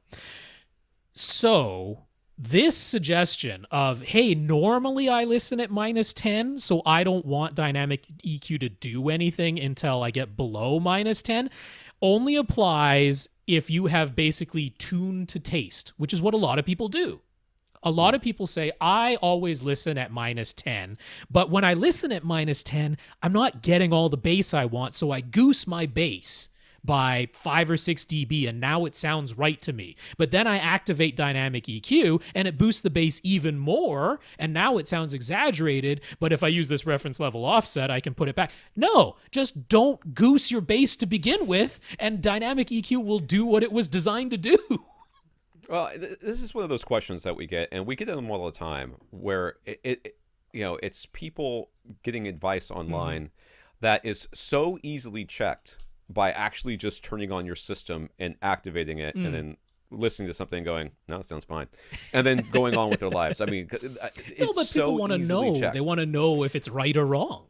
So this suggestion of, hey, normally I listen at minus 10, so I don't want dynamic EQ to do anything until I get below minus 10, only applies if you have basically tuned to taste, which is what a lot of people do. A lot of people say, I always listen at minus 10, but when I listen at minus 10, I'm not getting all the bass I want, so I goose my bass by 5 or 6 dB, and now it sounds right to me. But then I activate dynamic EQ, and it boosts the bass even more, and now it sounds exaggerated, but if I use this reference level offset, I can put it back. No, just don't goose your bass to begin with, and dynamic EQ will do what it was designed to do. Well, this is one of those questions that we get, and we get them all the time, where it's people getting advice online that is so easily checked by actually just turning on your system and activating it and then listening to something and going, no, it sounds fine. And then going on with their lives. I mean, it's no, but so people want to know. checked. They want to know if it's right or wrong.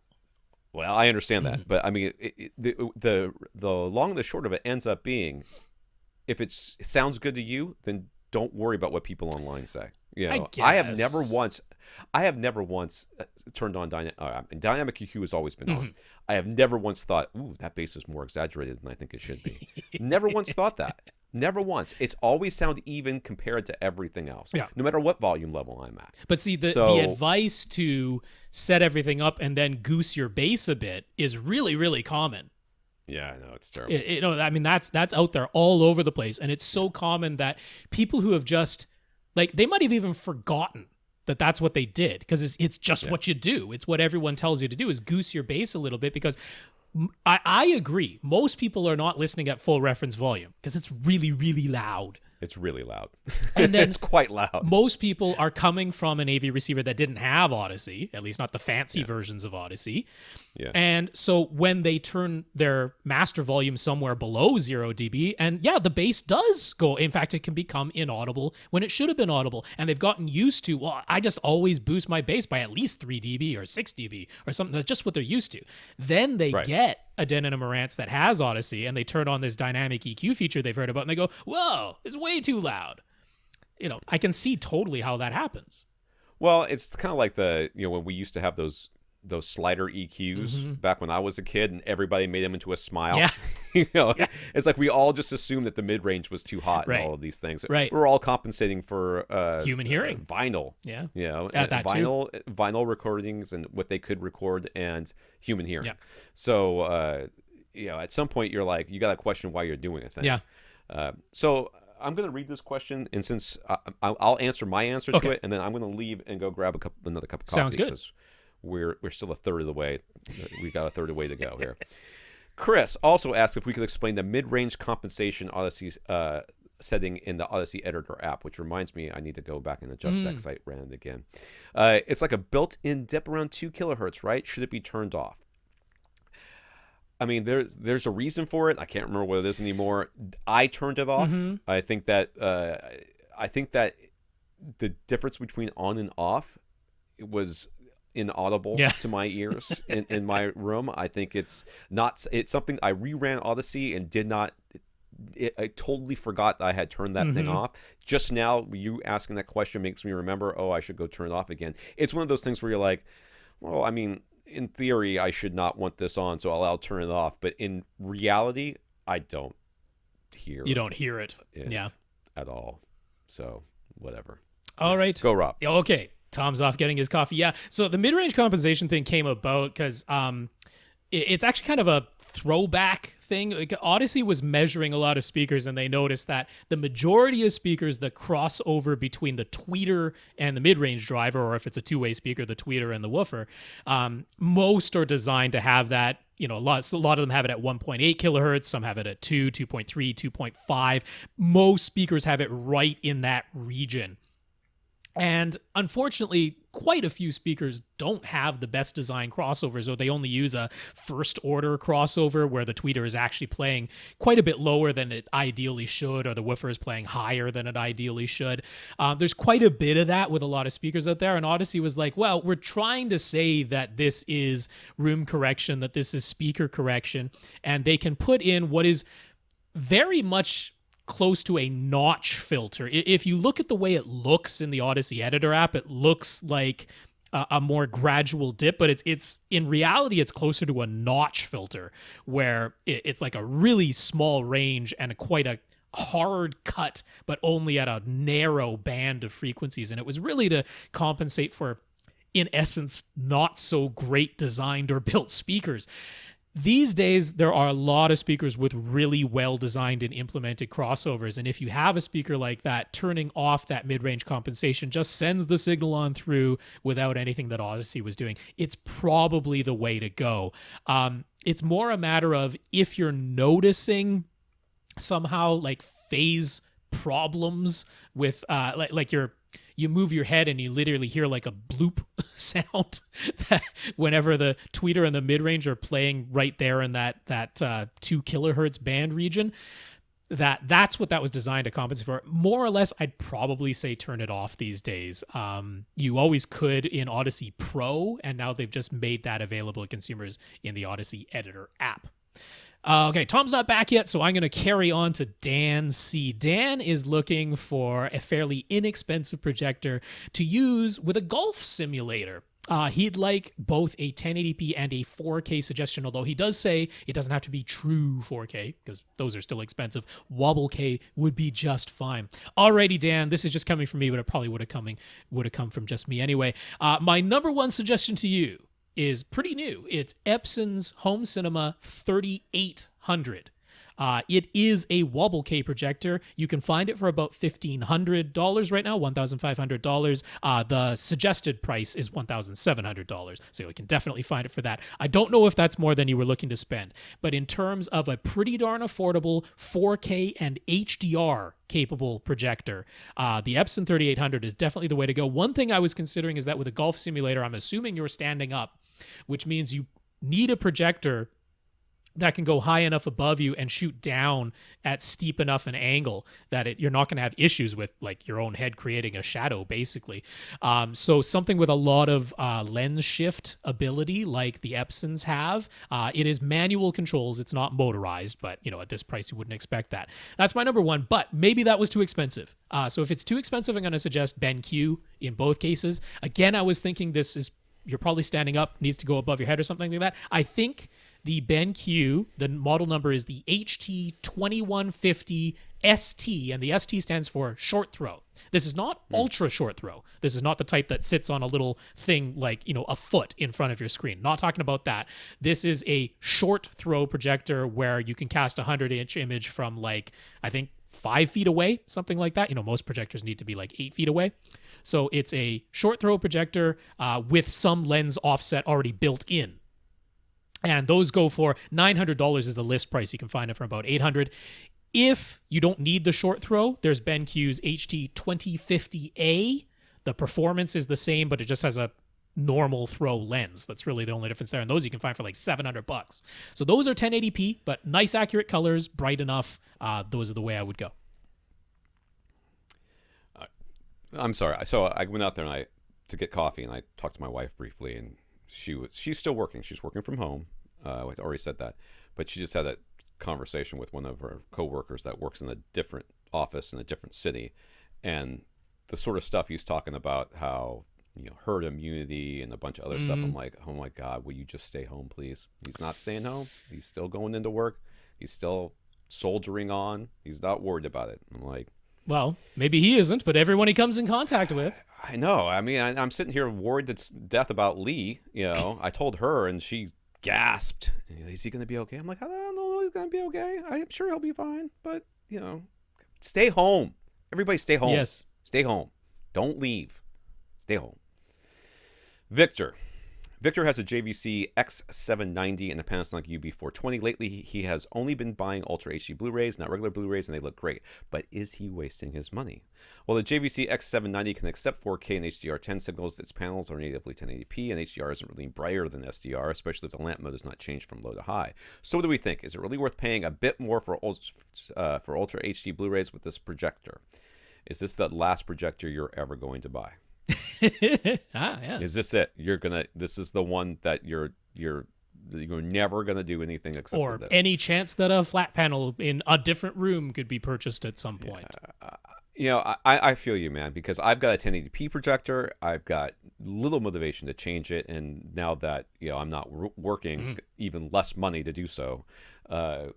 Well, I understand that. But I mean, the long and the short of it ends up being, if it sounds good to you, then don't worry about what people online say. You know, I have never once turned on dynamic EQ has always been on. I have never once thought, ooh, that bass is more exaggerated than I think it should be. Never once thought that. Never once. It's always sound even compared to everything else, no matter what volume level I'm at. But see, the advice to set everything up and then goose your bass a bit is really, really common. Yeah, I know, it's terrible. I mean, that's out there all over the place, and it's so common that people who have just, like, they might have even forgotten that that's what they did, because it's just what you do. It's what everyone tells you to do, is goose your bass a little bit, because I agree. Most people are not listening at full reference volume because it's really, really loud. It's really loud. And then it's quite loud. Most people are coming from an AV receiver that didn't have Audyssey, at least not the fancy versions of Audyssey. Yeah. And so when they turn their master volume somewhere below 0 dB, and the bass does go. In fact, it can become inaudible when it should have been audible. And they've gotten used to, well, I just always boost my bass by at least 3 dB or 6 dB or something. That's just what they're used to. Then they get a Denon and Marantz that has Audyssey, and they turn on this dynamic EQ feature they've heard about, and they go, whoa, it's way too loud. You know, I can see totally how that happens. Well, it's kind of like when we used to have those slider EQs back when I was a kid, and everybody made them into a smile. Yeah. It's like we all just assumed that the mid-range was too hot and all of these things. Right. We're all compensating for human hearing. Vinyl. Yeah. Vinyl recordings and what they could record, and human hearing. Yeah. So at some point you're like, you got to question why you're doing a thing. Yeah. So I'm going to read this question, and since I'll answer my answer to it, and then I'm going to leave and go grab another cup of coffee. Sounds good. Because we're still a third of the way. We got a third of the way to go here. Chris also asked if we could explain the mid-range compensation Audyssey setting in the Audyssey Editor app, which reminds me I need to go back and adjust that because I ran it again. It's like a built-in dip around 2 kilohertz, right? Should it be turned off? I mean, there's a reason for it. I can't remember what it is anymore. I turned it off. I think that the difference between on and off was inaudible to my ears in my room. I think it's something I reran Audyssey and did not I totally forgot that I had turned that thing off. Just now, you asking that question makes me remember, oh, I should go turn it off again. It's one of those things where you're like, well, I mean, in theory, I should not want this on, so I'll turn it off. But in reality, I don't hear You don't hear it. At all. So, whatever. All right. Go, Rob. Okay. Tom's off getting his coffee. Yeah. So the mid-range compensation thing came about because it's actually kind of a throwback thing. Like, Audyssey was measuring a lot of speakers, and they noticed that the majority of speakers that cross over between the tweeter and the mid-range driver, or if it's a two-way speaker, the tweeter and the woofer, most are designed to have that. A lot of them have it at 1.8 kilohertz. Some have it at 2, 2.3, 2.5. Most speakers have it right in that region. And unfortunately, quite a few speakers don't have the best design crossovers, or they only use a first order crossover where the tweeter is actually playing quite a bit lower than it ideally should, or the woofer is playing higher than it ideally should. There's quite a bit of that with a lot of speakers out there, and Audyssey was like, well, we're trying to say that this is room correction, that this is speaker correction, and they can put in what is very much close to a notch filter. If you look at the way it looks in the Audyssey editor app, it looks like a more gradual dip, but it's in reality, it's closer to a notch filter, where it's like a really small range and quite a hard cut, but only at a narrow band of frequencies. And it was really to compensate for, in essence, not so great designed or built speakers. These days, there are a lot of speakers with really well-designed and implemented crossovers, and if you have a speaker like that, turning off that mid-range compensation just sends the signal on through without anything that Audyssey was doing. It's probably the way to go. It's more a matter of, if you're noticing somehow like phase problems with like you move your head and you literally hear like a bloop sound whenever the tweeter and the mid-range are playing right there in that 2 kilohertz band region. That's what that was designed to compensate for. More or less, I'd probably say turn it off these days. You always could in Audyssey Pro, and now they've just made that available to consumers in the Audyssey Editor app. Okay, Tom's not back yet, so I'm going to carry on to Dan C. Dan is looking for a fairly inexpensive projector to use with a golf simulator. He'd like both a 1080p and a 4K suggestion, although he does say it doesn't have to be true 4K, because those are still expensive. Wobble K would be just fine. Alrighty, Dan, this is just coming from me, but it probably would have come from just me anyway. My number one suggestion to you is pretty new. It's Epson's Home Cinema 3800. It is a Wobble K projector. You can find it for about $1,500 right now, $1,500. The suggested price is $1,700, so you can definitely find it for that. I don't know if that's more than you were looking to spend, but in terms of a pretty darn affordable 4K and HDR capable projector, the Epson 3800 is definitely the way to go. One thing I was considering is that with a golf simulator, I'm assuming you're standing up, which means you need a projector that can go high enough above you and shoot down at steep enough an angle that you're not going to have issues with like your own head creating a shadow, basically. So something with a lot of lens shift ability like the Epsons have. It is manual controls. It's not motorized, but at this price, you wouldn't expect that. That's my number one, but maybe that was too expensive. So if it's too expensive, I'm going to suggest BenQ in both cases. Again, I was thinking you're probably standing up, needs to go above your head or something like that. I think the BenQ, the model number is the HT2150ST, and the ST stands for short throw. This is not ultra short throw. This is not the type that sits on a little thing like, a foot in front of your screen. Not talking about that. This is a short throw projector where you can cast a 100-inch image from like, I think 5 feet away, something like that. Most projectors need to be like 8 feet away. So it's a short throw projector with some lens offset already built in. And those go for $900 is the list price. You can find it for about $800. If you don't need the short throw, there's BenQ's HT2050A. The performance is the same, but it just has a normal throw lens. That's really the only difference there. And those you can find for like $700. So those are 1080p, but nice accurate colors, bright enough. Those are the way I would go. I'm sorry. So I went out there to get coffee, and I talked to my wife briefly, and she's still working. She's working from home. I already said that, but she just said that conversation with one of our coworkers that works in a different office in a different city, and the sort of stuff he's talking about, how herd immunity and a bunch of other stuff. I'm like, oh my God, will you just stay home, please? He's not staying home. He's still going into work. He's still soldiering on. He's not worried about it. I'm like, well, maybe he isn't, but everyone he comes in contact with. I know. I mean, I'm sitting here worried to death about Lee. I told her, and she gasped. Is he going to be okay? I'm like, I don't know. He's going to be okay. I'm sure he'll be fine. But stay home. Everybody, stay home. Yes, stay home. Don't leave. Stay home. Victor has a JVC X790 and a Panasonic UB420. Lately, he has only been buying Ultra HD Blu-rays, not regular Blu-rays, and they look great. But is he wasting his money? Well, the JVC X790 can accept 4K and HDR10 signals. Its panels are natively 1080p, and HDR isn't really brighter than SDR, especially if the lamp mode is not changed from low to high. So what do we think? Is it really worth paying a bit more for Ultra HD Blu-rays with this projector? Is this the last projector you're ever going to buy? Yeah. Is this it? This is the one that you're never gonna do anything except or for this. Any chance that a flat panel in a different room could be purchased at some point. I feel you, man, because I've got a 1080p projector. I've got little motivation to change it, and now that I'm not working, even less money to do so. I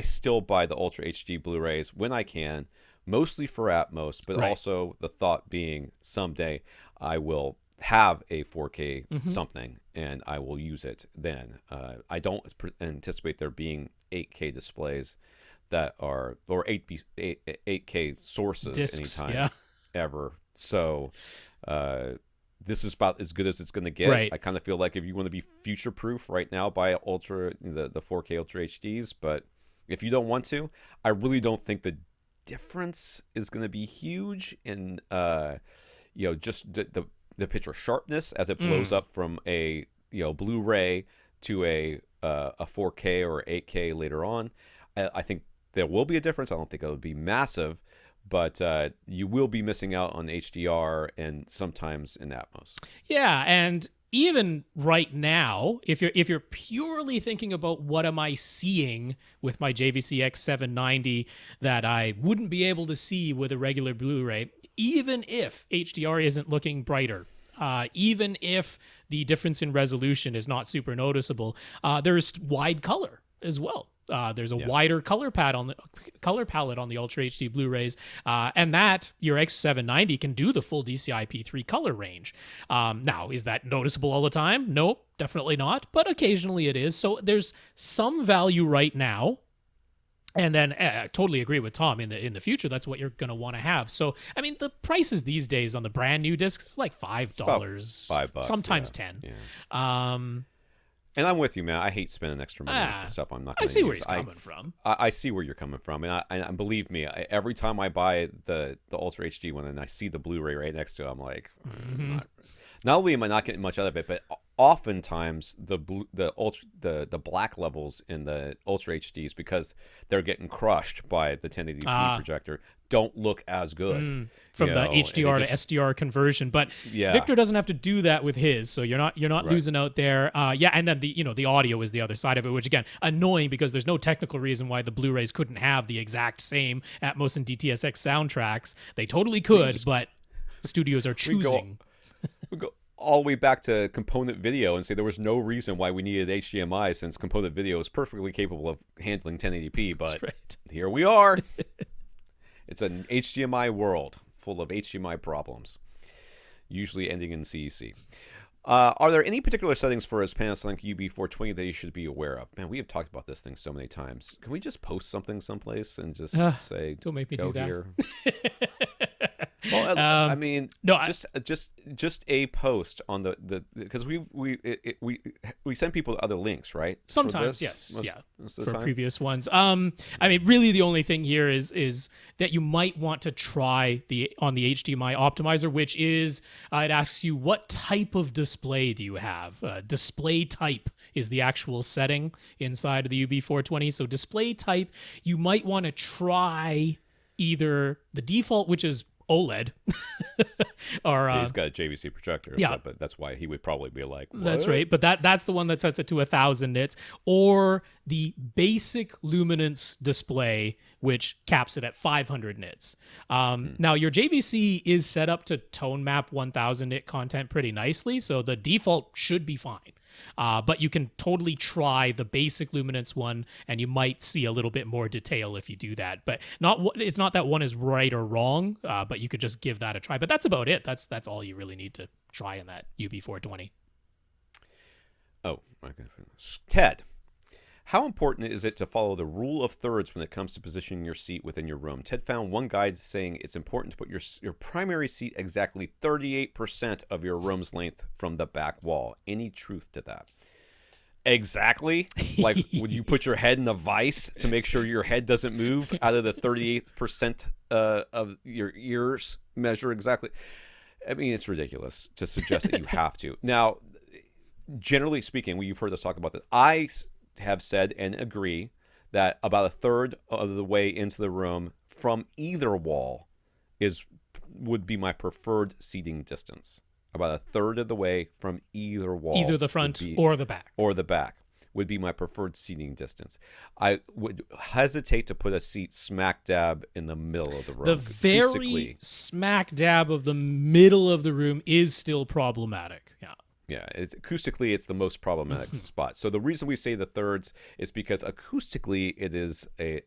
still buy the Ultra HD Blu-rays when I can. Mostly for Atmos, but also the thought being someday I will have a 4K something and I will use it then. I don't anticipate there being 8K displays that are, or 8K sources discs, anytime ever. So this is about as good as it's going to get. Right. I kind of feel like if you want to be future proof right now, buy the 4K Ultra HDs. But if you don't want to, I really don't think the difference is going to be huge in just the picture sharpness as it blows up from a Blu-ray to a 4K or 8K later on. I think there will be a difference. I don't think it'll be massive, but you will be missing out on HDR and sometimes in Atmos. Yeah, and even right now, if you're purely thinking about what am I seeing with my JVC X790 that I wouldn't be able to see with a regular Blu-ray, even if HDR isn't looking brighter, even if the difference in resolution is not super noticeable, there's wide color as well. There's a wider color palette on the Ultra HD Blu-rays, and that your X790 can do the full DCI-P3 color range. Now, is that noticeable all the time? Nope, definitely not. But occasionally it is. So there's some value right now. And then I totally agree with Tom. In the future, that's what you're going to want to have. So, I mean, the prices these days on the brand new discs is like $5, $5, sometimes $10. Yeah. And I'm with you, man. I hate spending extra money on stuff I'm not going to use. I see where he's coming from. I see where you're coming from. And believe me, every time I buy the Ultra HD one and I see the Blu-ray right next to it, I'm like, not only am I not getting much out of it, but oftentimes the black levels in the Ultra HDs, because they're getting crushed by the 1080p projector, don't look as good from the HDR to SDR conversion. But Victor doesn't have to do that with his, so you're not losing out there. And then the audio is the other side of it, which again annoying because there's no technical reason why the Blu-rays couldn't have the exact same Atmos and DTSX soundtracks. They totally could, but studios are choosing. We go all the way back to component video and say there was no reason why we needed HDMI, since component video is perfectly capable of handling 1080p. But here we are. It's an HDMI world full of HDMI problems, usually ending in CEC. Are there any particular settings for his Panasonic UB420 that you should be aware of? Man, we have talked about this thing so many times. Can we just post something someplace and just say, don't make me do that. Here? Well, I mean, no, just a post on the because we send people other links, right? Sometimes, yes, most for previous ones. I mean, really, the only thing here is that you might want to try on the HDMI optimizer, which is it asks you what type of display do you have. Display type is the actual setting inside of the UB420. So display type, you might want to try either the default, which is OLED. Or he's got a JVC projector, so, but that's why he would probably be like, what? That's right, but that's the one that sets it to 1,000 nits, or the basic luminance display, which caps it at 500 nits. Now, your JVC is set up to tone map 1,000 nit content pretty nicely, so the default should be fine. But you can totally try the basic luminance one, and you might see a little bit more detail if you do that. But it's not that one is right or wrong, but you could just give that a try. But that's about it. That's all you really need to try in that UB420. Oh, okay. Ted, how important is it to follow the rule of thirds when it comes to positioning your seat within your room? Ted found one guide saying it's important to put your primary seat exactly 38% of your room's length from the back wall. Any truth to that? Exactly? Like, would you put your head in the vise to make sure your head doesn't move out of the 38% of your ears measure exactly? I mean, it's ridiculous to suggest that you have to. Now, generally speaking, you've heard us talk about this. I have said and agree that about a third of the way into the room from either wall would be my preferred seating distance. About a third of the way from either wall, either the front or the back, would be my preferred seating distance. I would hesitate to put a seat smack dab in the middle of the room. The very smack dab of the middle of the room is still problematic. Yeah. Yeah, acoustically, it's the most problematic spot. So the reason we say the thirds is because acoustically, it is a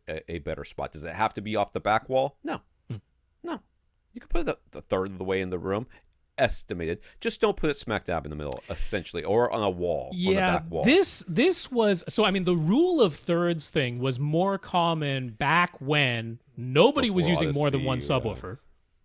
better spot. Does it have to be off the back wall? No. No. You can put it a third of the way in the room, estimated. Just don't put it smack dab in the middle, essentially, or on a wall, on the back wall. This was... So, I mean, the rule of thirds thing was more common back when nobody was using more than one subwoofer.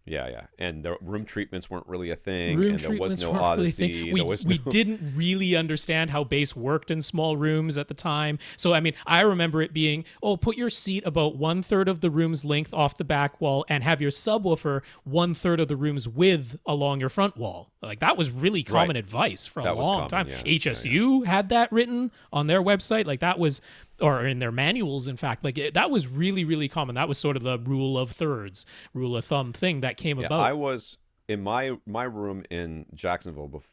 Yeah. And the room treatments weren't really a thing, and there was no Audyssey. We didn't really understand how bass worked in small rooms at the time. So, I mean, I remember it being, put your seat about 1/3 of the room's length off the back wall and have your subwoofer 1/3 of the room's width along your front wall. Like, that was really common advice for a long time. Yeah. HSU had that written on their website. Like, that was... or in their manuals, in fact. Like, that was really, really common. That was sort of the rule of thirds, rule of thumb thing that came about. I was in my room in Jacksonville,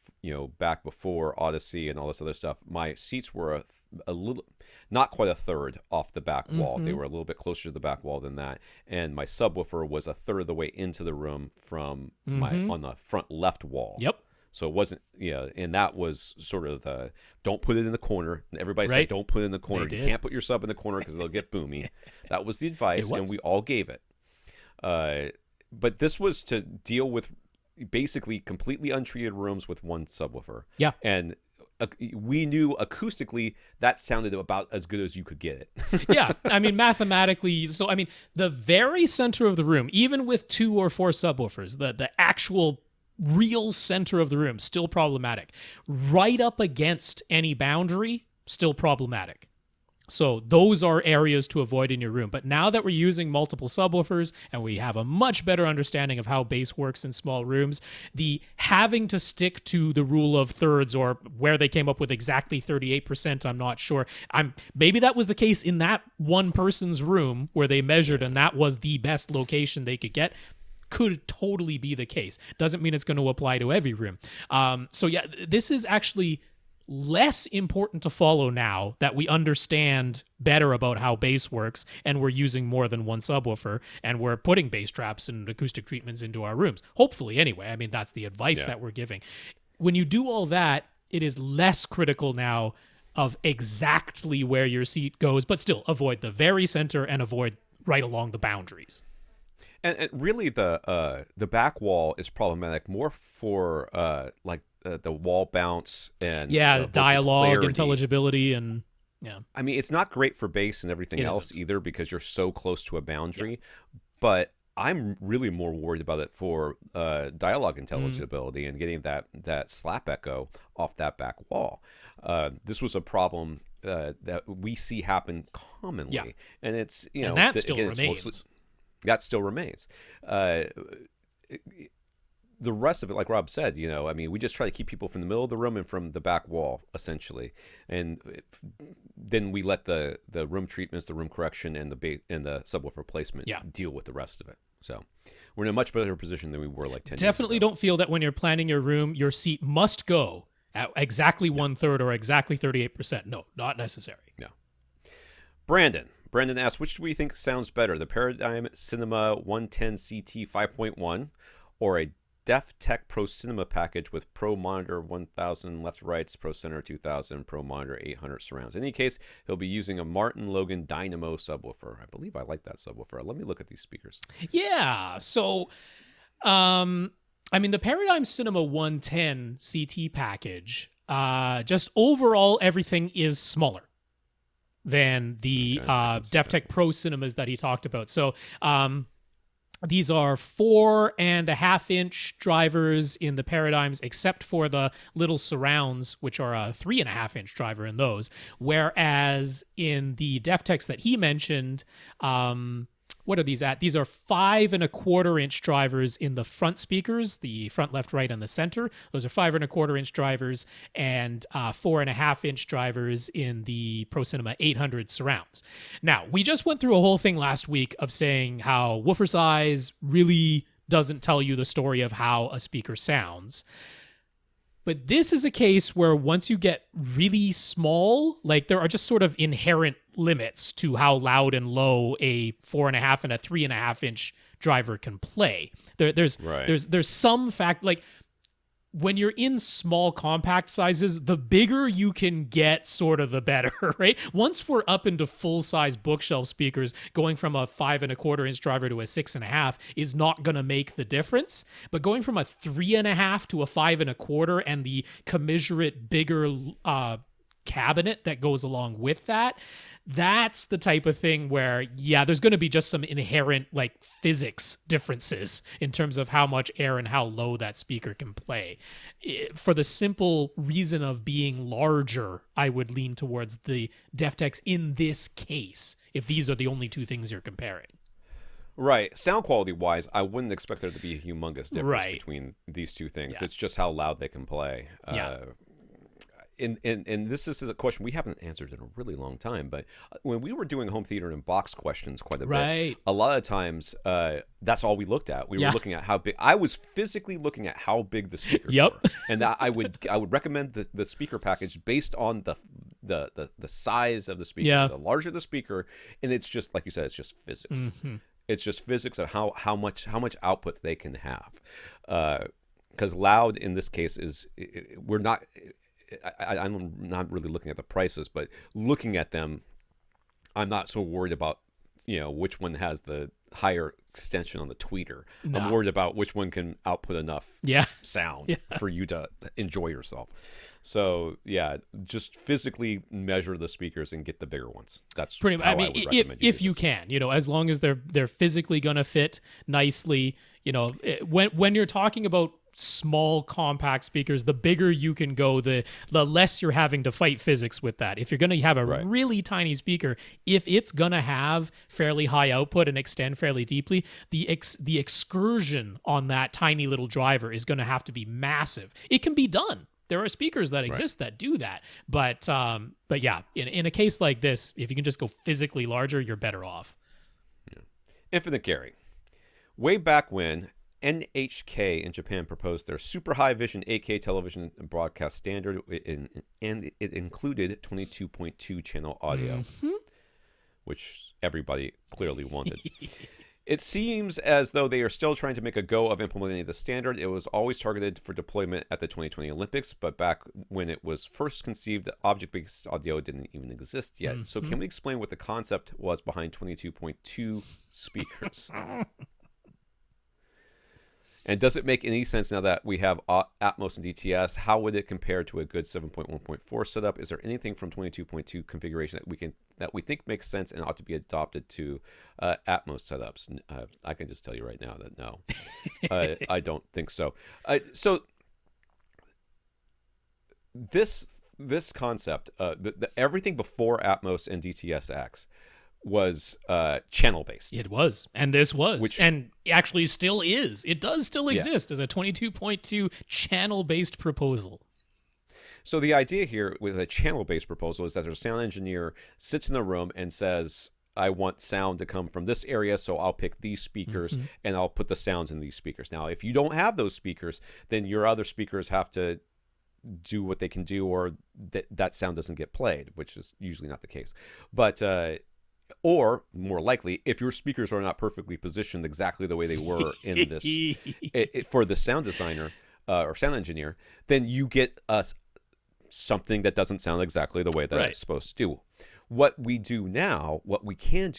back before Audyssey and all this other stuff. My seats were a little, not quite a third off the back wall. They were a little bit closer to the back wall than that. And my subwoofer was a third of the way into the room from on the front left wall. Yep. So it wasn't, and that was sort of the, don't put it in the corner. Everybody said, don't put it in the corner. You can't put your sub in the corner because it'll get boomy. That was the advice, and we all gave it. But this was to deal with basically completely untreated rooms with one subwoofer. Yeah. And we knew acoustically that sounded about as good as you could get it. Yeah. I mean, mathematically, so, I mean, the very center of the room, even with 2 or 4 subwoofers, the actual real center of the room, still problematic. Right up against any boundary, still problematic. So those are areas to avoid in your room. But now that we're using multiple subwoofers and we have a much better understanding of how bass works in small rooms, the having to stick to the rule of thirds, or where they came up with exactly 38%, I'm not sure. Maybe that was the case in that one person's room where they measured and that was the best location they could get. Could totally be the case. Doesn't mean it's going to apply to every room. So yeah, this is actually less important to follow now that we understand better about how bass works and we're using more than one subwoofer and we're putting bass traps and acoustic treatments into our rooms. Hopefully, anyway. I mean, that's the advice that we're giving. When you do all that, it is less critical now of exactly where your seat goes, but still avoid the very center and avoid right along the boundaries. And really, the back wall is problematic more for the wall bounce and dialogue, clarity. Intelligibility, and I mean, it's not great for bass and everything else either because you're so close to a boundary. But I'm really more worried about it for dialogue intelligibility and getting that slap echo off that back wall. This was a problem that we see happen commonly, and it's and that still remains. That still remains. The rest of it, like Rob said, I mean, we just try to keep people from the middle of the room and from the back wall, essentially. And then we let the room treatments, the room correction, and the subwoofer placement deal with the rest of it. So we're in a much better position than we were like 10 Definitely years ago. don't feel that when you're planning your room, your seat must go at exactly 1/3 or exactly 38%. No, not necessary. No. Brandon asks, which do we think sounds better, the Paradigm Cinema 110 CT 5.1 or a Def Tech ProCinema package with Pro Monitor 1000 left rights, Pro Center 2000, Pro Monitor 800 surrounds. In any case, he'll be using a Martin Logan Dynamo subwoofer. I believe I like that subwoofer. Let me look at these speakers. Yeah. So, I mean, the Paradigm Cinema 110 CT package, just overall, everything is smaller than the Def Tech ProCinemas that he talked about. So, these are 4.5-inch drivers in the Paradigms, except for the little surrounds, which are a 3.5-inch driver in those. Whereas in the Def Techs that he mentioned, what are these at? These are 5.25-inch drivers in the front speakers, the front, left, right, and the center. Those are 5.25-inch drivers, and 4.5-inch drivers in the ProCinema 800 surrounds. Now, we just went through a whole thing last week of saying how woofer size really doesn't tell you the story of how a speaker sounds. But this is a case where once you get really small, like there are just sort of inherent limits to how loud and low a 4.5 and a 3.5-inch driver can play. There's some fact, like when you're in small compact sizes, the bigger you can get, sort of the better, right? Once we're up into full-size bookshelf speakers, going from a 5.25-inch driver to a 6.5 is not going to make the difference. But going from a 3.5 to a 5.25 and the commensurate bigger cabinet that goes along with that, that's the type of thing where, yeah, there's going to be just some inherent like physics differences in terms of how much air and how low that speaker can play. For the simple reason of being larger, I would lean towards the Def Techs in this case, if these are the only two things you're comparing. Right. Sound quality wise, I wouldn't expect there to be a humongous difference between these two things. Yeah. It's just how loud they can play. Yeah. And this is a question we haven't answered in a really long time, but when we were doing home theater and box questions quite a bit, a lot of times that's all we looked at. We were looking at how big. I was physically looking at how big the speakers were, and that I would recommend the speaker package based on the size of the speaker. Yeah. The larger the speaker, and it's just like you said, it's just physics. Mm-hmm. It's just physics of how much output they can have, because loud in this case is we're not. I'm not really looking at the prices, but looking at them, I'm not so worried about, which one has the higher extension on the tweeter. No. I'm worried about which one can output enough sound for you to enjoy yourself. So, just physically measure the speakers and get the bigger ones. That's pretty much. I mean, if you can, as long as they're physically going to fit nicely, when you're talking about small compact speakers, the bigger you can go, the less you're having to fight physics with that. If you're going to have a really tiny speaker, if it's going to have fairly high output and extend fairly deeply, the excursion on that tiny little driver is going to have to be massive. It can be done. There are speakers that exist that do that. But yeah, in a case like this, if you can just go physically larger, you're better off. Yeah. Infinite Carry. Way back when NHK in Japan proposed their super high vision 8K television broadcast standard, and it included 22.2 channel audio, which everybody clearly wanted. It seems as though they are still trying to make a go of implementing the standard. It was always targeted for deployment at the 2020 Olympics, but back when it was first conceived, object-based audio didn't even exist yet. So can we explain what the concept was behind 22.2 speakers? And does it make any sense now that we have Atmos and DTS? How would it compare to a good 7.1.4 setup? Is there anything from 22.2 configuration that we think makes sense and ought to be adopted to Atmos setups? I can just tell you right now that no, I don't think so. So this concept, everything before Atmos and DTS-X was channel based. It was, and this was, and actually still is. It does still exist as a 22.2 channel based proposal. So the idea here with a channel based proposal is that their sound engineer sits in a room and says, I want sound to come from this area, so I'll pick these speakers and I'll put the sounds in these speakers. Now, if you don't have those speakers, then your other speakers have to do what they can do, or that sound doesn't get played, which is usually not the case. But or more likely, if your speakers are not perfectly positioned exactly the way they were in this for the sound designer or sound engineer, then you get something that doesn't sound exactly the way that it's supposed to do. What we can do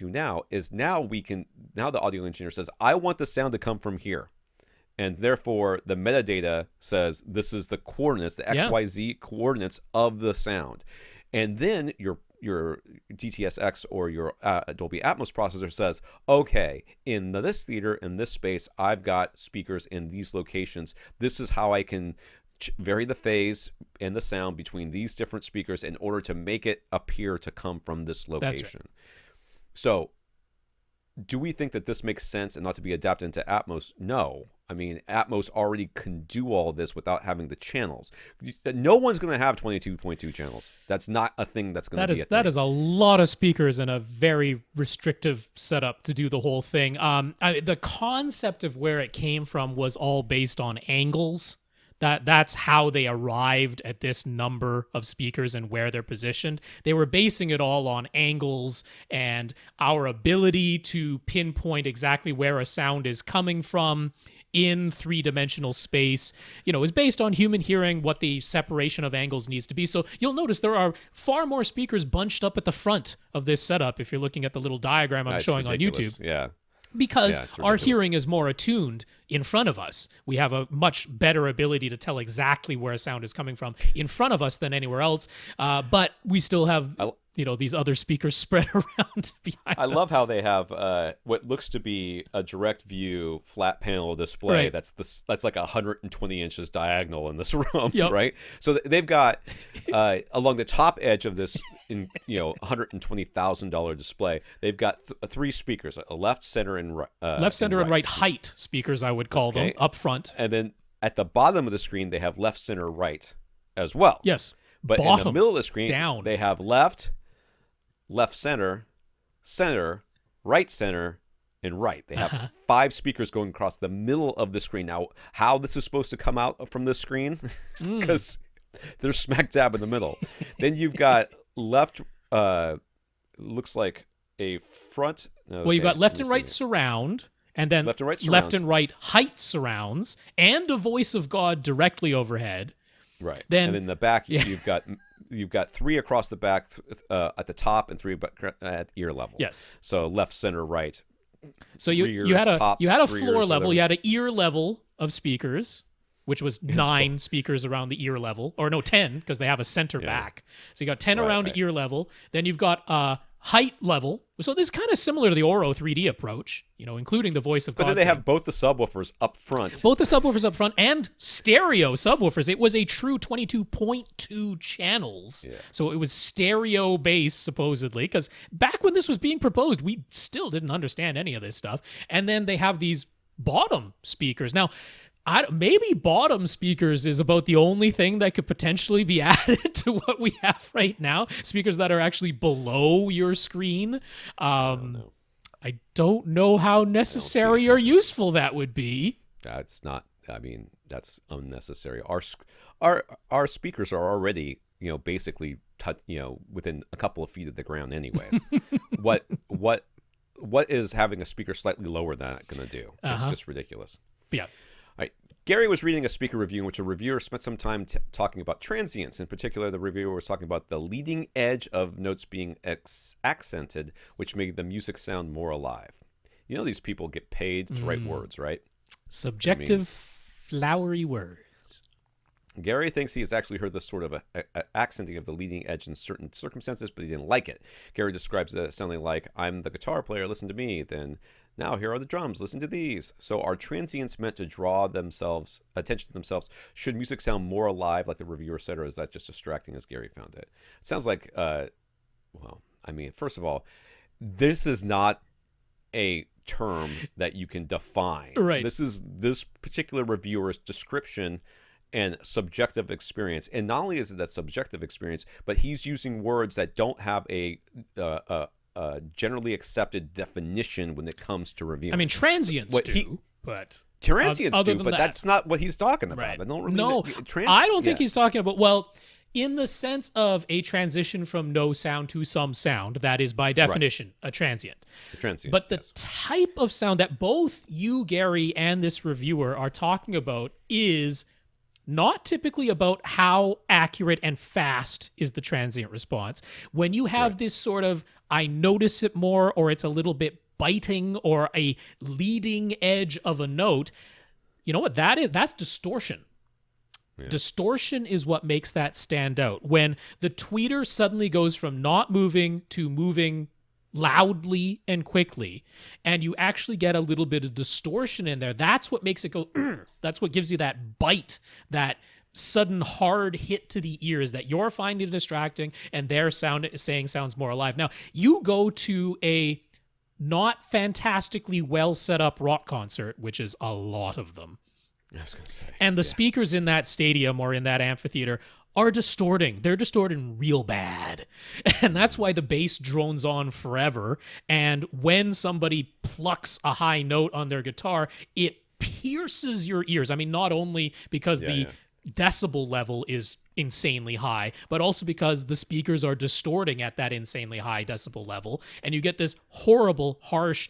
now is now the audio engineer says, I want the sound to come from here. And therefore, the metadata says this is the coordinates, the XYZ coordinates of the sound. And then your DTS:X or your Dolby Atmos processor says, okay, in this theater, in this space, I've got speakers in these locations. This is how I can vary the phase and the sound between these different speakers in order to make it appear to come from this location. That's right. So do we think that this makes sense and not to be adapted into Atmos? No. I mean, Atmos already can do all this without having the channels. No one's going to have 22.2 channels. That's not a thing that's going to be a thing. That is a lot of speakers in a very restrictive setup to do the whole thing. The concept of where it came from was all based on angles. That's how they arrived at this number of speakers and where they're positioned. They were basing it all on angles and our ability to pinpoint exactly where a sound is coming from in three-dimensional space, is based on human hearing, what the separation of angles needs to be. So you'll notice there are far more speakers bunched up at the front of this setup if you're looking at the little diagram I'm showing ridiculous. On YouTube. Yeah. Because our hearing is more attuned in front of us. We have a much better ability to tell exactly where a sound is coming from in front of us than anywhere else. But we still have, these other speakers spread around behind us. I love how they have what looks to be a direct view flat panel display. Right. That's like 120 inches diagonal in this room, right? So they've got along the top edge of this, $120,000 display, they've got three speakers: a left, center, and right. Left, center, and right height speakers, I would call them, up front. And then at the bottom of the screen, they have left, center, right as well. Yes. But bottom, in the middle of the screen, down. They have left, center, right center, and right. They have 5 speakers going across the middle of the screen. Now, how this is supposed to come out from this screen? Because they're smack dab in the middle. Then you've got left, looks like a front. Okay, well, you've got left and right surround, and then left and right height surrounds, and a voice of God directly overhead. Right. And in the back, you've got 3 across the back at the top and 3 at ear level. Yes. So left, center, right. So you had a floor level, you had an ear level of speakers, which was 9 speakers around the ear level, or no, 10 because they have a center back. So you got 10 around ear level. Then you've got height level. So this is kind of similar to the Oro 3D approach, including the voice of God. But then they have both the subwoofers up front. Both the subwoofers up front and stereo subwoofers. It was a true 22.2 channels. Yeah. So it was stereo bass, supposedly, because back when this was being proposed, we still didn't understand any of this stuff. And then they have these bottom speakers. Now, maybe bottom speakers is about the only thing that could potentially be added to what we have right now. Speakers that are actually below your screen. I don't know how necessary or useful that would be. That's not. I mean, that's unnecessary. Our speakers are already, basically, within a couple of feet of the ground, anyways. What is having a speaker slightly lower than that going to do? It's just ridiculous. Yeah. All right. Gary was reading a speaker review in which a reviewer spent some time talking about transients. In particular, the reviewer was talking about the leading edge of notes being accented, which made the music sound more alive. These people get paid to write words, right? Subjective, flowery words. Gary thinks he has actually heard this sort of a accenting of the leading edge in certain circumstances, but he didn't like it. Gary describes it sounding like, I'm the guitar player, listen to me, then now here are the drums, listen to these. So are transients meant to draw attention to themselves? Should music sound more alive, like the reviewer said, or is that just distracting as Gary found it? It sounds like, first of all, this is not a term that you can define. Right. This is this particular reviewer's description and subjective experience. And not only is it that subjective experience, but he's using words that don't have a generally accepted definition when it comes to reviewing. I mean, transients but transients but that's not what he's talking about. Right. I don't really know. I don't think he's talking about, well, in the sense of a transition from no sound to some sound, that is by definition a transient. But the type of sound that both you, Gary, and this reviewer are talking about is not typically about how accurate and fast is the transient response. When you have this sort of, I notice it more, or it's a little bit biting, or a leading edge of a note, you know what that is? That's distortion. Yeah. Distortion is what makes that stand out. When the tweeter suddenly goes from not moving to moving loudly and quickly, and you actually get a little bit of distortion in there, that's what makes it go, that's what gives you that bite, that sudden hard hit to the ears that you're finding distracting and they're saying sounds more alive. Now, you go to a not fantastically well set up rock concert, which is a lot of them. I was going to say. And the speakers in that stadium or in that amphitheater are distorting. They're distorting real bad. And that's why the bass drones on forever. And when somebody plucks a high note on their guitar, it pierces your ears. I mean, not only because the decibel level is insanely high, but also because the speakers are distorting at that insanely high decibel level. And you get this horrible, harsh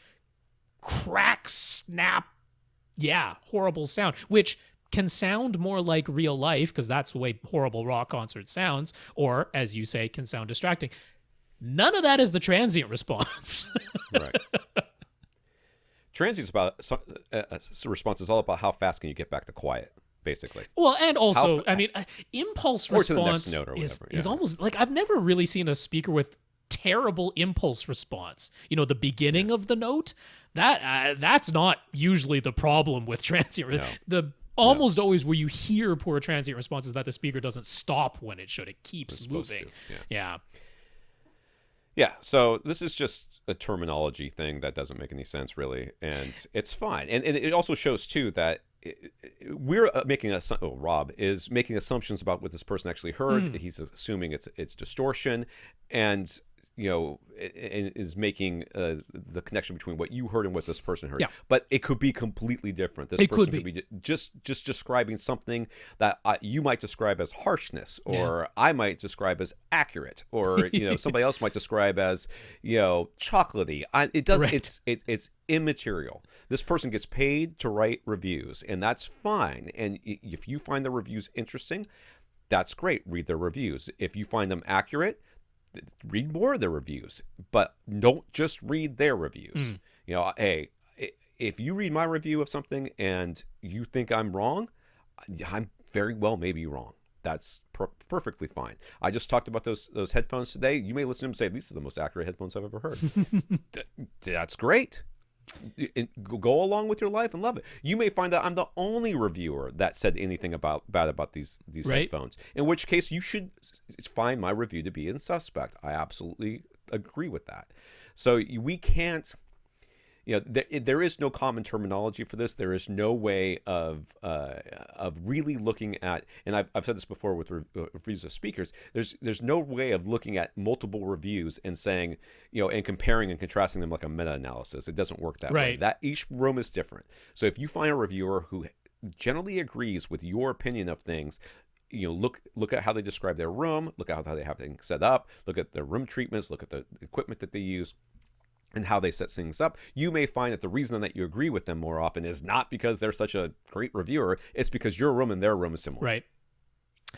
crack, snap, horrible sound, which can sound more like real life because that's the way horrible rock concert sounds, or, as you say, can sound distracting. None of that is the transient response. Right. Transient response is all about how fast can you get back to quiet, basically. Well, and also, I mean, impulse response to the next note or whatever, is almost like, I've never really seen a speaker with terrible impulse response. You know, the beginning of the note, that's not usually the problem with transient. No. Almost always where you hear poor transient response is that the speaker doesn't stop when it should. It keeps moving. Yeah, so this is just a terminology thing that doesn't make any sense, really, and it's fine. And it also shows, too, that we're making Rob is making assumptions about what this person actually heard. He's assuming it's distortion, and is making the connection between what you heard and what this person heard. Yeah. But it could be completely different. This person could be just describing something that you might describe as harshness, or I might describe as accurate, or somebody else might describe as chocolatey. It doesn't. Right. It's immaterial. This person gets paid to write reviews, and that's fine. And if you find the reviews interesting, that's great. Read their reviews. If you find them accurate, read more of their reviews, but don't just read their reviews. Hey, if you read my review of something and you think I'm wrong, I'm very well maybe wrong. That's perfectly fine. I just talked about those headphones today. You may listen to them and say, these are the most accurate headphones I've ever heard. That's great. Go along with your life and love it. You may find that I'm the only reviewer that said anything bad about these headphones, in which case you should find my review to be insuspect. I absolutely agree with that. So we can't, there is no common terminology for this. There is no way of really looking at, and I've said this before with reviews of speakers, there's no way of looking at multiple reviews and saying, and comparing and contrasting them like a meta-analysis. It doesn't work that way. That each room is different. So if you find a reviewer who generally agrees with your opinion of things, look at how they describe their room, look at how they have things set up, look at their room treatments, look at the equipment that they use, and how they set things up. You may find that the reason that you agree with them more often is not because they're such a great reviewer. It's because your room and their room is similar. Right.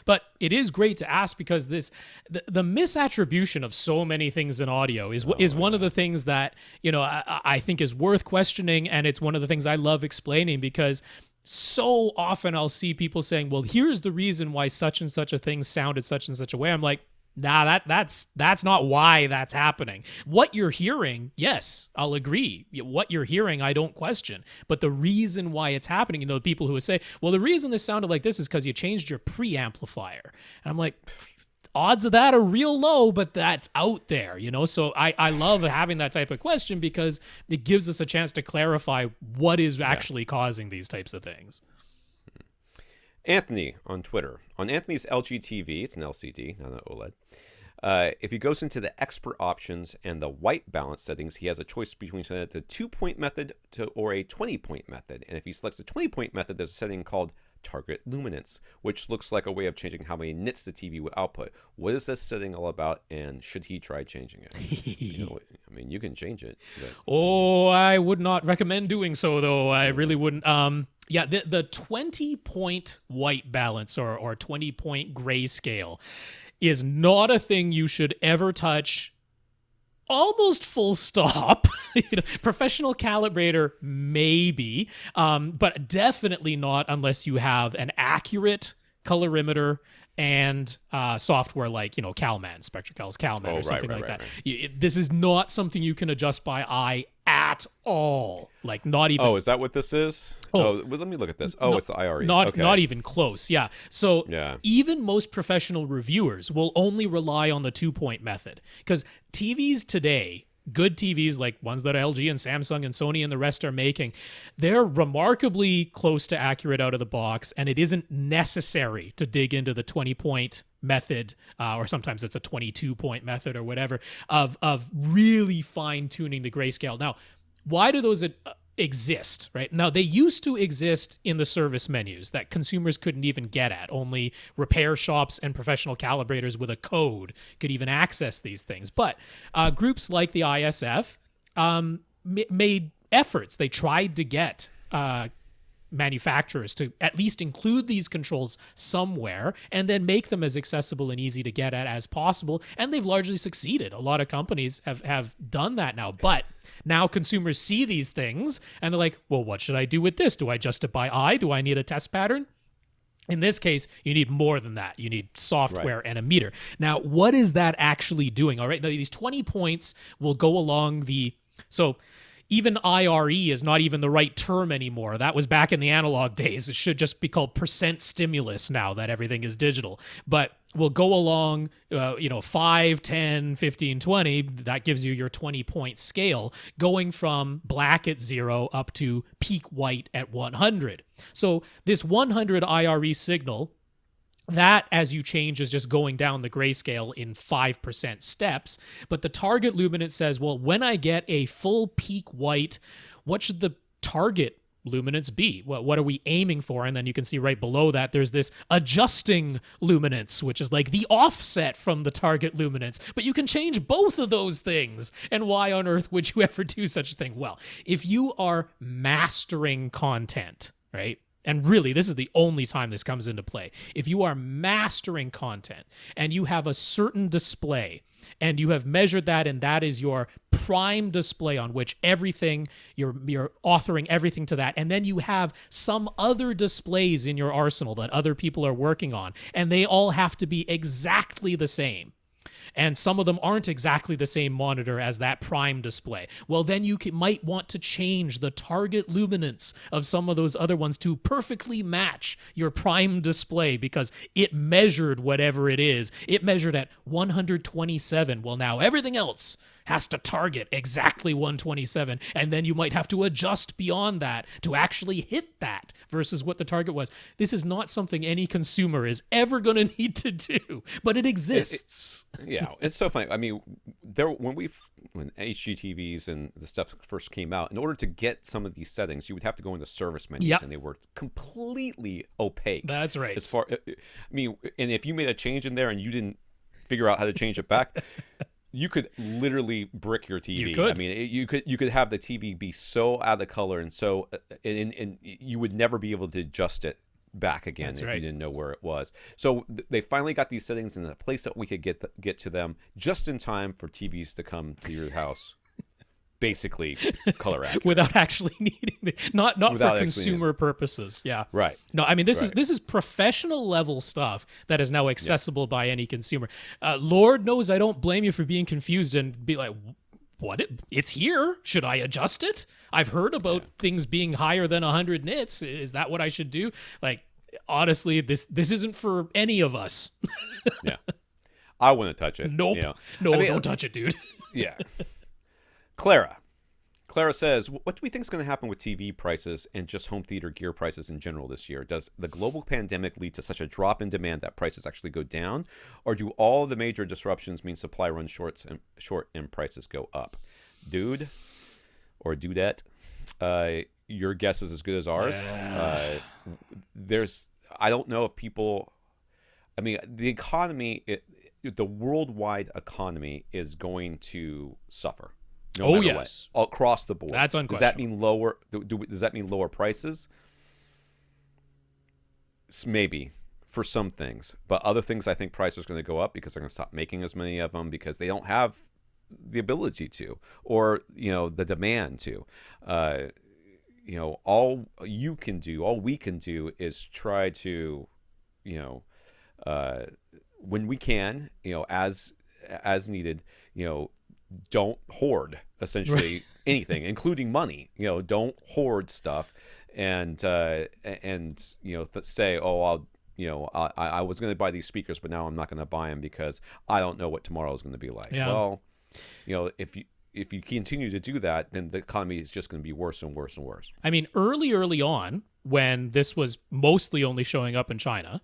But it is great to ask because the misattribution of so many things in audio is one of the things that, I think is worth questioning. And it's one of the things I love explaining, because so often I'll see people saying, well, here's the reason why such and such a thing sounded such and such a way. I'm like, nah, that's not why that's happening. What you're hearing, yes, I'll agree. What you're hearing, I don't question. But the reason why it's happening, people who would say, well, the reason this sounded like this is because you changed your preamplifier. And I'm like, odds of that are real low, but that's out there, So I love having that type of question because it gives us a chance to clarify what is actually causing these types of things. Anthony on Twitter. On Anthony's LG TV, it's an LCD, not an OLED. If he goes into the expert options and the white balance settings, he has a choice between the 2-point method or a 20-point method. And if he selects the 20-point method, there's a setting called Target Luminance, which looks like a way of changing how many nits the TV will output. What is this setting all about, and should he try changing it? I mean, you can change it. But... Oh, I would not recommend doing so, though. I really wouldn't. Yeah, the 20-point white balance or 20-point grayscale is not a thing you should ever touch. Almost full stop. Professional calibrator, maybe, but definitely not unless you have an accurate colorimeter and software like, Calman, SpectraCal's Calman or something like that. Right. This is not something you can adjust by eye at all. Like, not even. Oh, is that what this is? Oh, well, let me look at this. Oh, it's the IRE. Not even close. Yeah. So even most professional reviewers will only rely on the 2-point method, because TVs today, good TVs like ones that LG and Samsung and Sony and the rest are making, they're remarkably close to accurate out of the box, and it isn't necessary to dig into the 20-point method, or sometimes it's a 22-point method or whatever, of really fine-tuning the grayscale. Now, why do those exist, right? Now, they used to exist in the service menus that consumers couldn't even get at. Only repair shops and professional calibrators with a code could even access these things. But groups like the ISF made efforts. They tried to get manufacturers to at least include these controls somewhere and then make them as accessible and easy to get at as possible. And they've largely succeeded. A lot of companies have done that now. But now consumers see these things and they're like, well, what should I do with this? Do I adjust it by eye? Do I need a test pattern? In this case, you need more than that. You need software and a meter. Now, what is that actually doing? All right, now, these 20 points will go along the... So even IRE is not even the right term anymore. That was back in the analog days. It should just be called percent stimulus now that everything is digital. But we'll go along, 5, 10, 15, 20. That gives you your 20-point scale, going from black at 0 up to peak white at 100. So this 100 IRE signal, that, as you change, is just going down the grayscale in 5% steps. But the Target Luminance says, well, when I get a full peak white, what should the target luminance be? What are we aiming for? And then you can see right below that there's this adjusting luminance, which is like the offset from the target luminance. But you can change both of those things. And why on earth would you ever do such a thing? Well, if you are mastering content, right? And really, this is the only time this comes into play. If you are mastering content and you have a certain display and you have measured that, and that is your prime display on which everything, you're authoring everything to that, and then you have some other displays in your arsenal that other people are working on, and they all have to be exactly the same. And some of them aren't exactly the same monitor as that prime display. Well, then you might want to change the target luminance of some of those other ones to perfectly match your prime display, because it measured whatever it is. It measured at 127. Well, now everything else has to target exactly 127, and then you might have to adjust beyond that to actually hit that versus what the target was. This is not something any consumer is ever going to need to do, but it exists. It's so funny. I mean, when HGTVs and the stuff first came out, in order to get some of these settings, you would have to go into service menus, and they were completely opaque. That's right. And if you made a change in there and you didn't figure out how to change it back, you could literally brick your TV. You could. I mean, you could have the TV be so out of color and so, and you would never be able to adjust it back again you didn't know where it was. So they finally got these settings in a place that we could get to them just in time for TVs to come to your house. Basically, color accurate without actually needing it, not for consumer purposes. Yeah, right. No, I mean this is professional level stuff that is now accessible by any consumer. Lord knows I don't blame you for being confused and be like, what? It's here. Should I adjust it? I've heard about things being higher than 100 nits. Is that what I should do? Like, honestly, this isn't for any of us. Yeah, I wouldn't touch it. Nope. No, don't touch it, dude. Yeah. Clara Clara says, what do we think is going to happen with TV prices and just home theater gear prices in general this year? Does the global pandemic lead to such a drop in demand that prices actually go down? Or do all the major disruptions mean supply runs short and prices go up? Dude or dudette, your guess is as good as ours. I don't know if people... I mean, the economy, the worldwide economy is going to suffer. No matter what, across the board. That's unquestionable. Does that mean lower? Does that mean lower prices? Maybe for some things, but other things, I think prices are going to go up because they're going to stop making as many of them because they don't have the ability to, or the demand to. All we can do is try to, when we can, as needed, don't hoard essentially anything, including money. Don't hoard stuff, and say, oh, I was going to buy these speakers, but now I'm not going to buy them because I don't know what tomorrow is going to be like. Yeah. Well, if you continue to do that, then the economy is just going to be worse and worse and worse. I mean, early on, when this was mostly only showing up in China,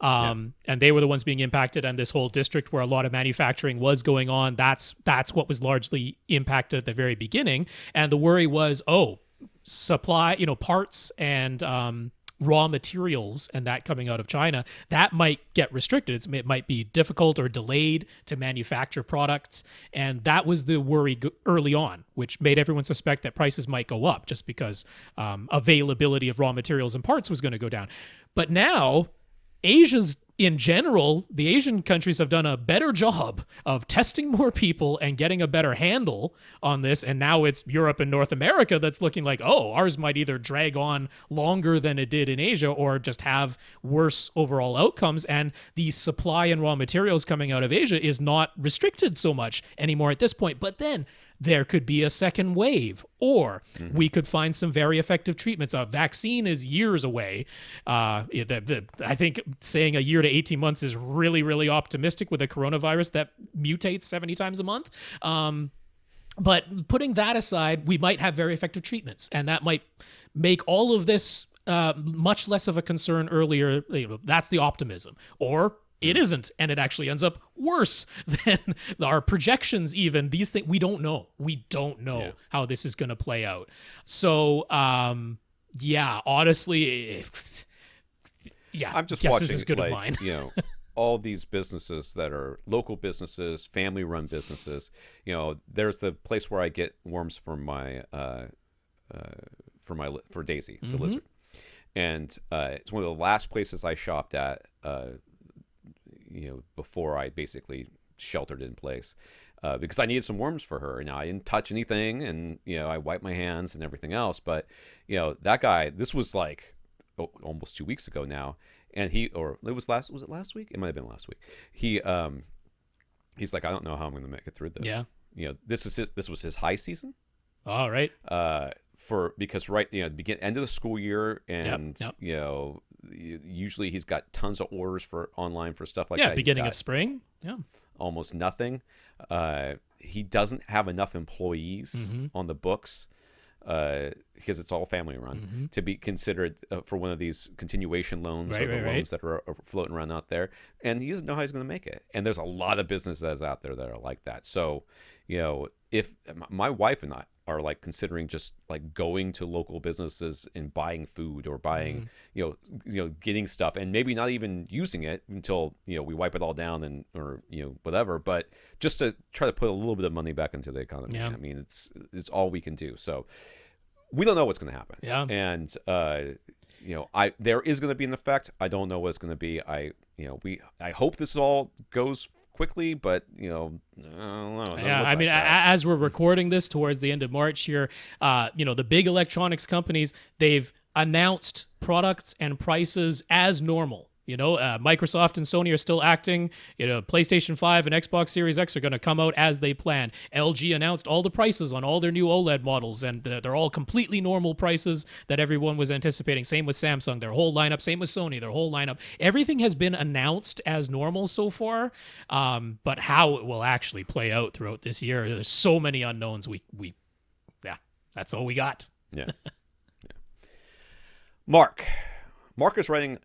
and they were the ones being impacted, and this whole district where a lot of manufacturing was going on, that's what was largely impacted at the very beginning. And the worry was, supply, parts and raw materials and that coming out of China, that might get restricted. It might be difficult or delayed to manufacture products. And that was the worry early on, which made everyone suspect that prices might go up just because availability of raw materials and parts was going to go down. But now, Asia's in general, the Asian countries have done a better job of testing more people and getting a better handle on this. And now it's Europe and North America that's looking like, ours might either drag on longer than it did in Asia or just have worse overall outcomes. And the supply and raw materials coming out of Asia is not restricted so much anymore at this point. But then there could be a second wave, or we could find some very effective treatments. A vaccine is years away. I think saying a year to 18 months is really, really optimistic with a coronavirus that mutates 70 times a month. But putting that aside, we might have very effective treatments, and that might make all of this much less of a concern earlier. That's the optimism. Or it isn't, and it actually ends up worse than our projections even. These things, we don't know. We don't know how this is going to play out. So, honestly, I'm just watching, is as good as mine. all these businesses that are local businesses, family-run businesses. There's the place where I get worms for my for Daisy, the lizard, and it's one of the last places I shopped at. Before I basically sheltered in place, because I needed some worms for her, and I didn't touch anything, and I wiped my hands and everything else. But that guy, this was like almost 2 weeks ago now, and was it last week? It might have been last week. He's like, I don't know how I'm going to make it through this. Yeah. This was his high season. All right. Because end of the school year, and usually he's got tons of orders for online for stuff like that. Beginning of spring. Almost nothing. He doesn't have enough employees on the books because it's all family run to be considered for one of these continuation loans or the loans that are floating around out there, and he doesn't know how he's going to make it. And there's a lot of businesses out there that are like that. So if my wife and I are like considering just like going to local businesses and buying food or buying getting stuff, and maybe not even using it until we wipe it all down and or whatever, but just to try to put a little bit of money back into the economy. I mean, it's all we can do. So we don't know what's going to happen. And there is going to be an effect. I don't know what it's going to be. I hope this all goes quickly, but I don't know. I mean, as we're recording this towards the end of March here, the big electronics companies, they've announced products and prices as normal. Microsoft and Sony are still acting. PlayStation 5 and Xbox Series X are going to come out as they plan. LG announced all the prices on all their new OLED models, and they're all completely normal prices that everyone was anticipating. Same with Samsung, their whole lineup. Same with Sony, their whole lineup. Everything has been announced as normal so far, but how it will actually play out throughout this year, there's so many unknowns. That's all we got. Yeah. Mark is writing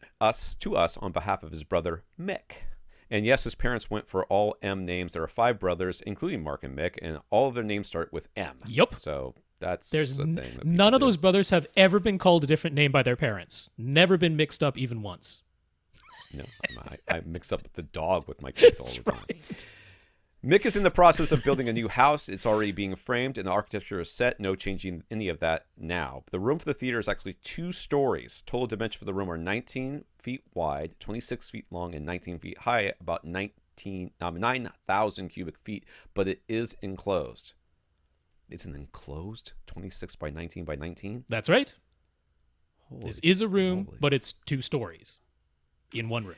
to us on behalf of his brother Mick. And yes, his parents went for all M names. There are 5 brothers, including Mark and Mick, and all of their names start with M. Yep. So that's There's the thing. That none of do. those brothers have ever been called a different name by their parents. Never been mixed up even once. No, I mix up the dog with my kids all the time. Right. Mick is in the process of building a new house. It's already being framed, and the architecture is set. No changing any of that now. The room for the theater is actually 2 stories. Total dimensions for the room are 19 feet wide, 26 feet long, and 19 feet high, about 9,000 cubic feet, but it is enclosed. It's an enclosed 26 by 19 by 19? That's right. This is a room, moly. but it's 2 stories in one room.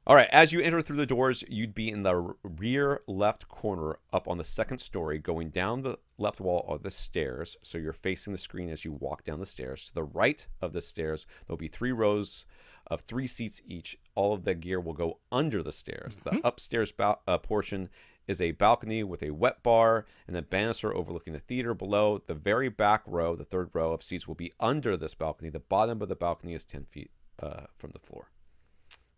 All right, as you enter through the doors, you'd be in the rear left corner up on the 2nd story. Going down the left wall are the stairs, so you're facing the screen as you walk down the stairs. To the right of the stairs, there'll be 3 rows of 3 seats each. All of the gear will go under the stairs. Mm-hmm. The upstairs portion is a balcony with a wet bar and a banister overlooking the theater. Below, the very back row, the 3rd row of seats will be under this balcony. The bottom of the balcony is 10 feet from the floor.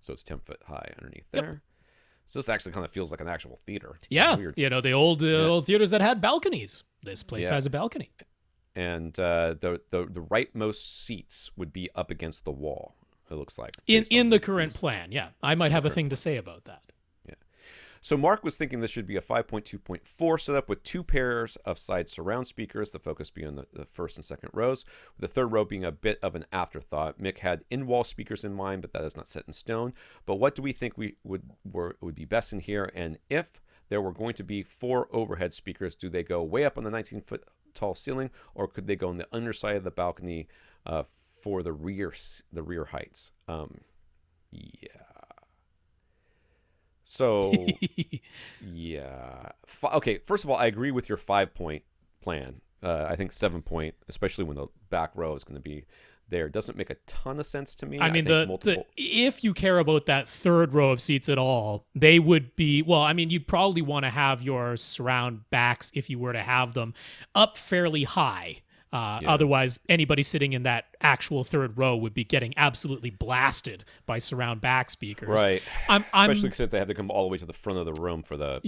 So it's 10 foot high underneath there. Yep. So this actually kind of feels like an actual theater. Yeah. Weird. You know, the old theaters that had balconies. This place has a balcony. And the rightmost seats would be up against the wall, it looks like. In the current plan, yeah. I might have a thing to say about that. Yeah. So Mark was thinking this should be a 5.2.4 setup with 2 pairs of side surround speakers, the focus being on the 1st and 2nd rows, with the 3rd row being a bit of an afterthought. Mick had in-wall speakers in mind, but that is not set in stone. But what do we think would be best in here? And if there were going to be 4 overhead speakers, do they go way up on the 19-foot tall ceiling, or could they go on the underside of the balcony for the rear heights? Yeah. So, yeah. Okay, first of all, I agree with your 5-point plan. I think 7-point, especially when the back row is going to be there, doesn't make a ton of sense to me. I mean, if you care about that 3rd row of seats at all, they would be, well, I mean, you'd probably want to have your surround backs, if you were to have them, up fairly high. Otherwise, anybody sitting in that actual 3rd row would be getting absolutely blasted by surround back speakers. Right. Especially because they have to come all the way to the front of the room for the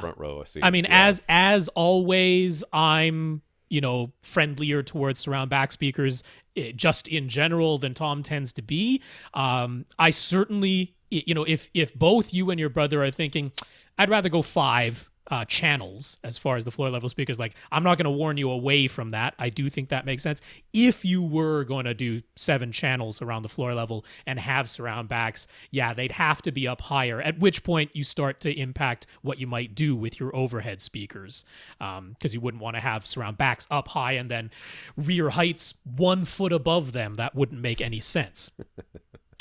front row of seats. I mean, as always, I'm friendlier towards surround back speakers just in general than Tom tends to be. I certainly, if both you and your brother are thinking, I'd rather go 5 channels as far as the floor level speakers, like, I'm not going to warn you away from that. I do think that makes sense. If you were going to do 7 channels around the floor level and have surround backs, yeah, they'd have to be up higher, at which point you start to impact what you might do with your overhead speakers, because you wouldn't want to have surround backs up high and then rear heights 1 foot above them. That wouldn't make any sense.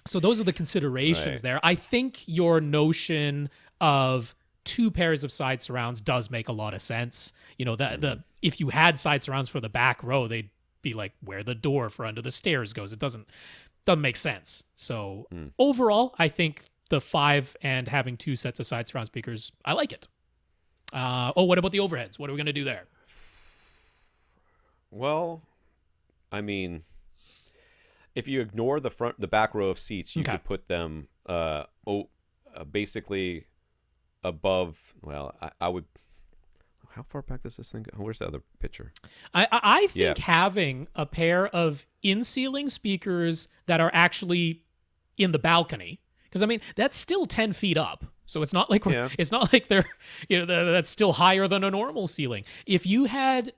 So those are the considerations there. I think your notion of 2 pairs of side surrounds does make a lot of sense. If you had side surrounds for the back row, they'd be like where the door for under the stairs goes. It doesn't make sense. So overall, I think the 5 and having 2 sets of side surround speakers, I like it. What about the overheads? What are we going to do there? Well, I mean, if you ignore the back row of seats, you could put them basically above. Well, I would. How far back does this thing go? Where's the other picture? I think having a pair of in-ceiling speakers that are actually in the balcony, because I mean that's still 10 feet up, so it's not like it's not like they're that's still higher than a normal ceiling. If you had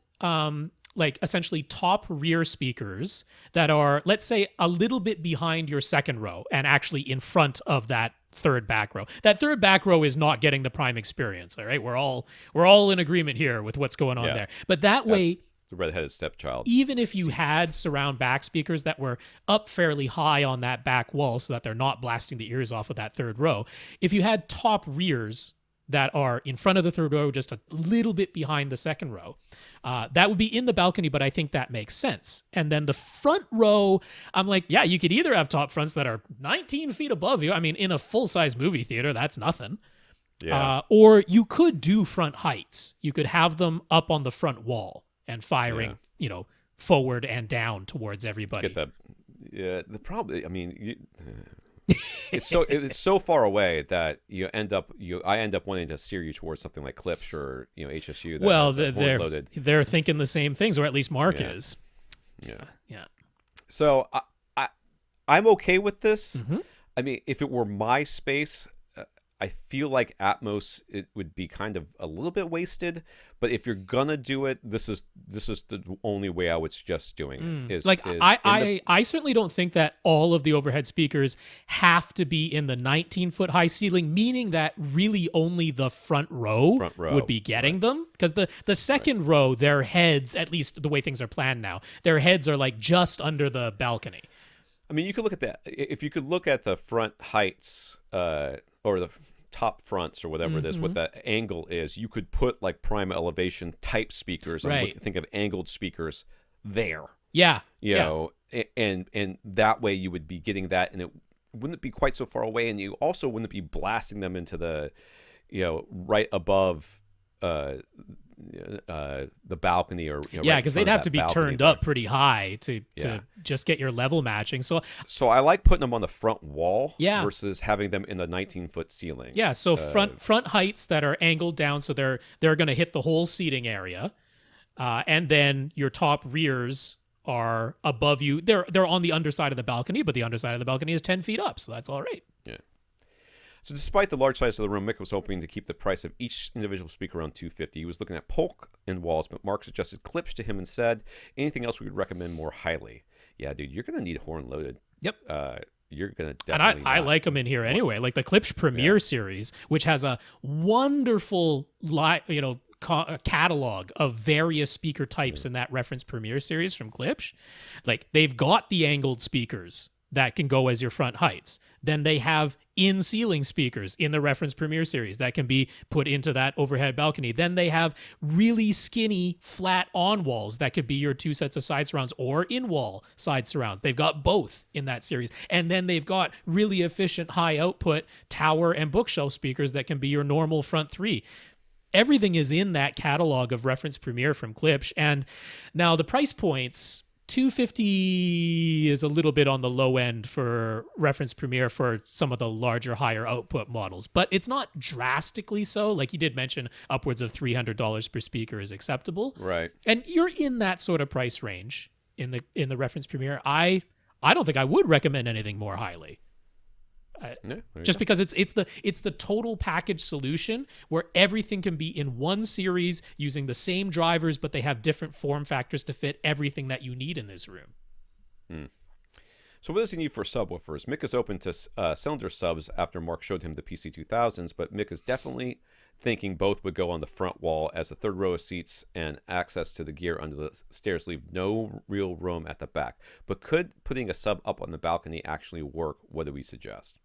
like essentially top rear speakers that are, let's say, a little bit behind your 2nd row and actually in front of that 3rd back row. That 3rd back row is not getting the prime experience, all right? We're all in agreement here with what's going on there. But that's way, the redheaded stepchild. Even if you had surround back speakers that were up fairly high on that back wall so that they're not blasting the ears off of that 3rd row, if you had top rears that are in front of the 3rd row, just a little bit behind the 2nd row, that would be in the balcony, but I think that makes sense. And then the front row, I'm like, yeah, you could either have top fronts that are 19 feet above you. I mean, in a full-size movie theater, that's nothing. Yeah. Or you could do front heights. You could have them up on the front wall and firing forward and down towards everybody. The problem, I mean, it's so far away that I end up wanting to steer you towards something like Klipsch or HSU. That they're thinking the same things, or at least Mark is. Yeah. So I'm okay with this. I mean, if it were my space, I feel like Atmos, it would be kind of a little bit wasted. But if you're gonna do it, this is the only way I would suggest doing it. I certainly don't think that all of the overhead speakers have to be in the 19-foot high ceiling, meaning that really only the front row would be getting them. Because the second row, their heads, at least the way things are planned now, their heads are like just under the balcony. I mean, you could look at that. If you could look at the front heights, or the top fronts or whatever it is, what that angle is, you could put like prime elevation type speakers, and think of angled speakers there. You know, and that way you would be getting that, and it wouldn't be quite so far away, and you also wouldn't be blasting them into the, right above the balcony, or because they'd have to be turned up pretty high to just get your level matching. So I like putting them on the front wall versus having them in the 19-foot ceiling. So front heights that are angled down, so they're going to hit the whole seating area, and then your top rears are above you. They're on the underside of the balcony, but the underside of the balcony is 10 feet up, so that's all right. So despite the large size of the room, Mick was hoping to keep the price of each individual speaker around $250. He was looking at Polk and walls, but Mark suggested Klipsch to him and said, anything else we would recommend more highly? Yeah, dude, you're going to need horn loaded. Yep. You're going to definitely. And I like them in here anyway. Like the Klipsch Premier series, which has a wonderful catalog of various speaker types in that reference Premier series from Klipsch. Like they've got the angled speakers that can go as your front heights. Then they have in-ceiling speakers in the reference Premier series that can be put into that overhead balcony. Then they have really skinny flat on walls that could be your two sets of side surrounds, or in-wall side surrounds. They've got both in that series. And then they've got really efficient high output tower and bookshelf speakers that can be your normal front three. Everything is in that catalog of reference Premier from Klipsch. And now the price points, $250 is a little bit on the low end for reference Premier for some of the larger, higher output models, but it's not drastically so. Like you did mention, upwards of $300 per speaker is acceptable, right? And you're in that sort of price range in the reference Premier. I don't think I would recommend anything more highly. Just because it's the total package solution where everything can be in one series using the same drivers, but they have different form factors to fit everything that you need in this room. So what does he need for subwoofers? Mick is open to cylinder subs after Mark showed him the PC2000s, but Mick is definitely thinking both would go on the front wall, as the third row of seats and access to the gear under the stairs leave no real room at the back. But could putting a sub up on the balcony actually work? What do we suggest?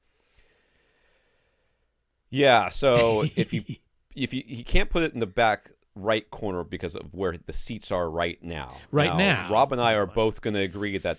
Yeah, so if he can't put it in the back right corner because of where the seats are right now. Now, Rob and I are both going to agree that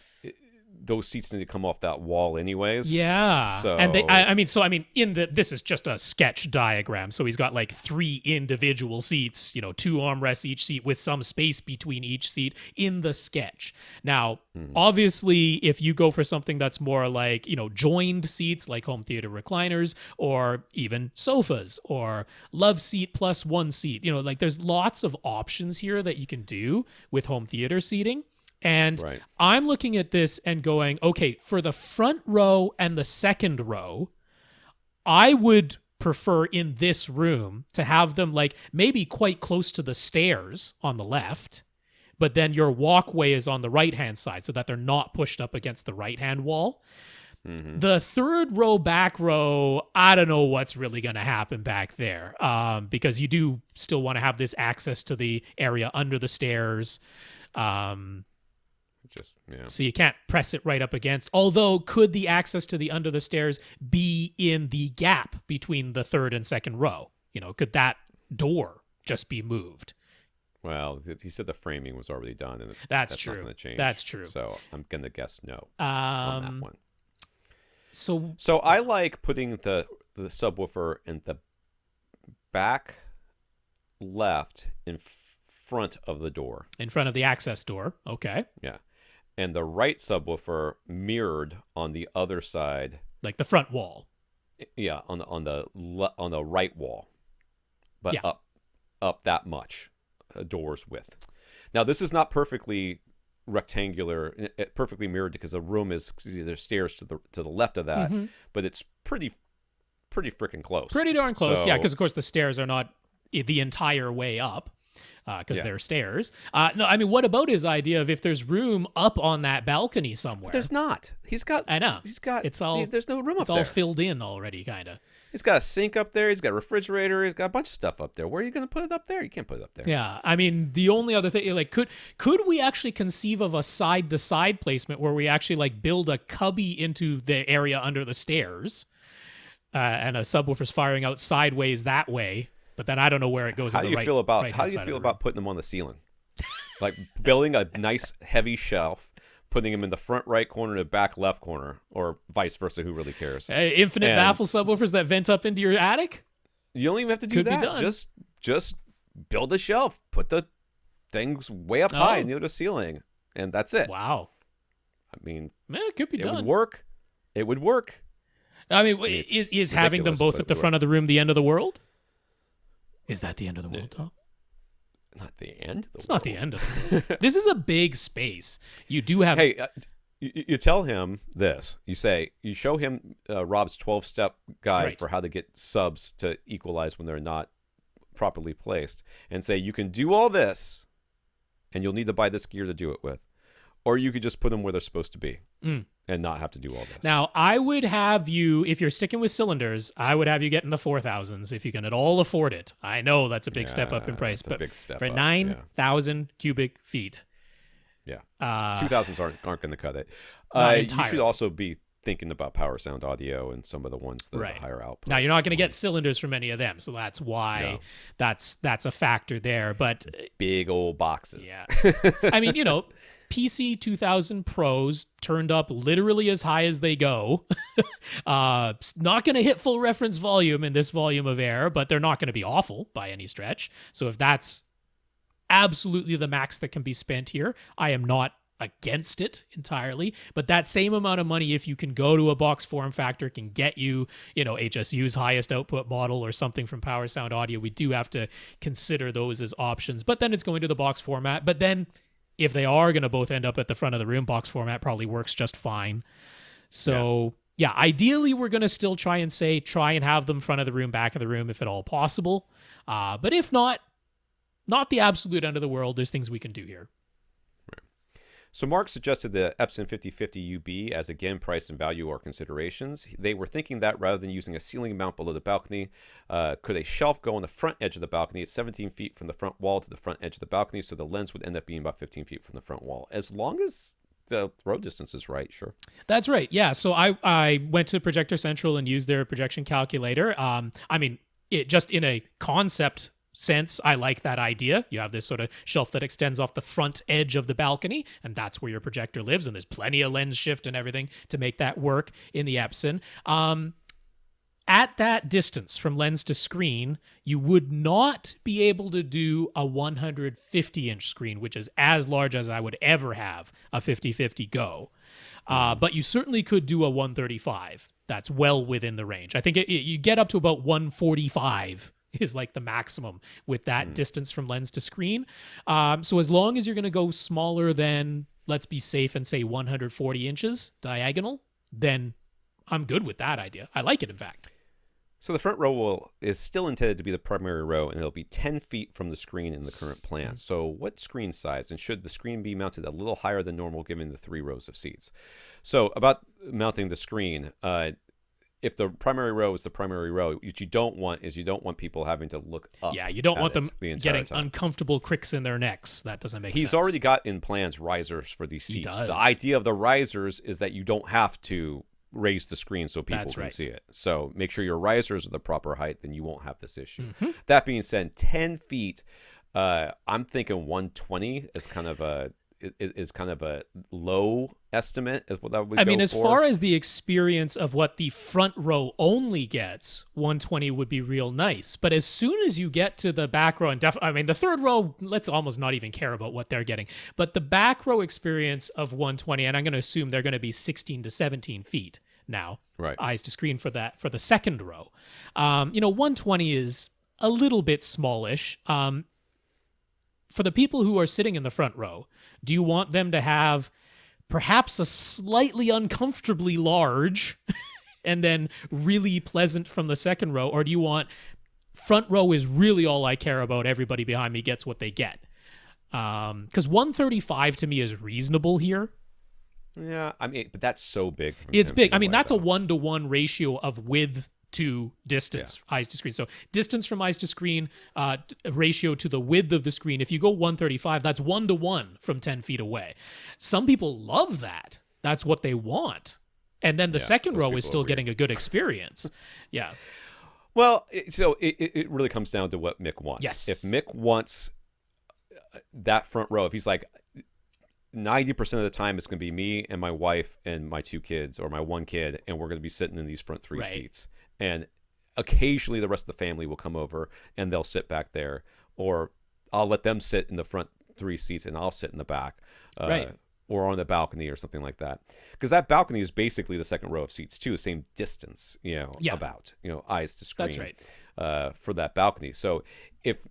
those seats need to come off that wall anyways. Yeah. So, and this is just a sketch diagram. So he's got like 3 individual seats, 2 armrests each seat with some space between each seat in the sketch. Now, obviously, if you go for something that's more like, joined seats like home theater recliners, or even sofas, or love seat plus 1 seat, like there's lots of options here that you can do with home theater seating. And I'm looking at this and going, okay, for the front row and the second row, I would prefer in this room to have them like maybe quite close to the stairs on the left, but then your walkway is on the right-hand side so that they're not pushed up against the right-hand wall. The third row, back row, I don't know what's really going to happen back there, because you do still want to have this access to the area under the stairs. So you can't press it right up against. Although, could the access to the under the stairs be in the gap between the third and second row? Could that door just be moved? Well, he said the framing was already done, and that's true. Not going to change. That's true. So I'm going to guess no on that one. So I like putting the subwoofer in the back left in front of the door. In front of the access door. Okay. Yeah. And the right subwoofer mirrored on the other side. Like the front wall. Yeah, on the right wall. But up that much, a door's width. Now, this is not perfectly rectangular, perfectly mirrored, because the room is, there's stairs to the left of that, but it's pretty freaking close. Pretty darn close, yeah, because of course the stairs are not the entire way up, because they're stairs. No, I mean, what about his idea of if there's room up on that balcony somewhere? But there's not. I know. It's all. There's no room up there. It's all filled in already, kind of. He's got a sink up there. He's got a refrigerator. He's got a bunch of stuff up there. Where are you going to put it up there? You can't put it up there. Yeah, I mean, the only other thing, like, could we actually conceive of a side-to-side placement where we actually like build a cubby into the area under the stairs, and a subwoofer's firing out sideways that way? But then I don't know where it goes. How do you feel about putting them on the ceiling? Like building a nice heavy shelf, putting them in the front right corner to back left corner, or vice versa. Who really cares? Infinite baffle subwoofers that vent up into your attic? You don't even have to do that. Just build a shelf. Put the things way up high near the ceiling, and that's it. Wow. I mean, it could be done. It would work. It would work. I mean, is having them both at the front of the room the end of the world? Is that the end of the world, Tom? Not the end of the world. It's not the end of the world. This is a big space. You do have... Hey, you tell him this. You show him Rob's 12-step guide for how to get subs to equalize when they're not properly placed, and say, you can do all this, and you'll need to buy this gear to do it with. Or you could just put them where they're supposed to be and not have to do all this. Now, I would have you, if you're sticking with cylinders, I would have you get in the 4,000s if you can at all afford it. I know that's a big step up in price, but for 9,000 cubic feet. Yeah. 2,000s aren't going to cut it. You should also be thinking about power sound audio and some of the ones that are higher output. Now, you're not going to get cylinders from any of them, so that's why that's a factor there. But big old boxes. Yeah. I mean, PC 2000 Pros turned up literally as high as they go. Not going to hit full reference volume in this volume of air, but they're not going to be awful by any stretch. So if that's absolutely the max that can be spent here, I am not against it entirely. But that same amount of money, if you can go to a box form factor, can get you, HSU's highest output model or something from Power Sound Audio, we do have to consider those as options. But then it's going to the box format. But then if they are going to both end up at the front of the room, box format probably works just fine. So ideally we're going to still try and have them front of the room, back of the room if at all possible. But if not the absolute end of the world. There's things we can do here. So Mark suggested the Epson 5050 UB as, again, price and value are considerations. They were thinking that rather than using a ceiling mount below the balcony, could a shelf go on the front edge of the balcony? It's 17 feet from the front wall to the front edge of the balcony, so the lens would end up being about 15 feet from the front wall. As long as the throw distance is right, sure. That's right, yeah. So I went to Projector Central and used their projection calculator. I mean, it just in a concept sense, I like that idea. You have this sort of shelf that extends off the front edge of the balcony, and that's where your projector lives, and there's plenty of lens shift and everything to make that work in the Epson. At that distance from lens to screen, you would not be able to do a 150-inch screen, which is as large as I would ever have a 50-50 Go. But you certainly could do a 135. That's well within the range. I think you get up to about 145 is like the maximum with that distance from lens to screen. So as long as you're going to go smaller than, let's be safe and say 140 inches diagonal, then I'm good with that idea. I like it, in fact. So the front row is still intended to be the primary row, and it'll be 10 feet from the screen in the current plan. So what screen size, and should the screen be mounted a little higher than normal given the 3 rows of seats? So about mounting the screen, if the primary row is the primary row, what you don't want is people having to look up. Yeah, you don't want them getting time. Uncomfortable cricks in their necks. That doesn't make sense. He's already got in plans risers for these seats. The idea of the risers is that you don't have to raise the screen so people can see it. So make sure your risers are the proper height, then you won't have this issue. That being said, 10 feet, I'm thinking 120 is kind of a is kind of a low estimate is what I would I mean, as for. far as the experience of what the front row only gets, 120 would be real nice. But as soon as you get to the back row, and I mean, the third row, let's almost not even care about what they're getting. But the back row experience of 120, and I'm going to assume they're going to be 16 to 17 feet now, right, eyes to screen for the second row. 120 is a little bit smallish. For the people who are sitting in the front row, do you want them to have perhaps a slightly uncomfortably large and then really pleasant from the second row? Or do you want front row is really all I care about, everybody behind me gets what they get? Because 135 to me is reasonable here. Yeah, I mean, but that's so big. It's big. I mean, that's a 1-to-1 ratio of width to distance, eyes to screen. So distance from eyes to screen, ratio to the width of the screen. If you go 135, that's 1-to-1 from 10 feet away. Some people love that. That's what they want. And then the second row is still getting a good experience. Yeah. Well, it really comes down to what Mick wants. Yes. If Mick wants that front row, if he's like 90% of the time it's going to be me and my wife and my 2 kids or my 1 kid, and we're going to be sitting in these front 3 seats. And occasionally the rest of the family will come over and they'll sit back there, or I'll let them sit in the front 3 seats and I'll sit in the back, or on the balcony or something like that. Because that balcony is basically the second row of seats too, the same distance, about, eyes to screen. That's right. For that balcony. So if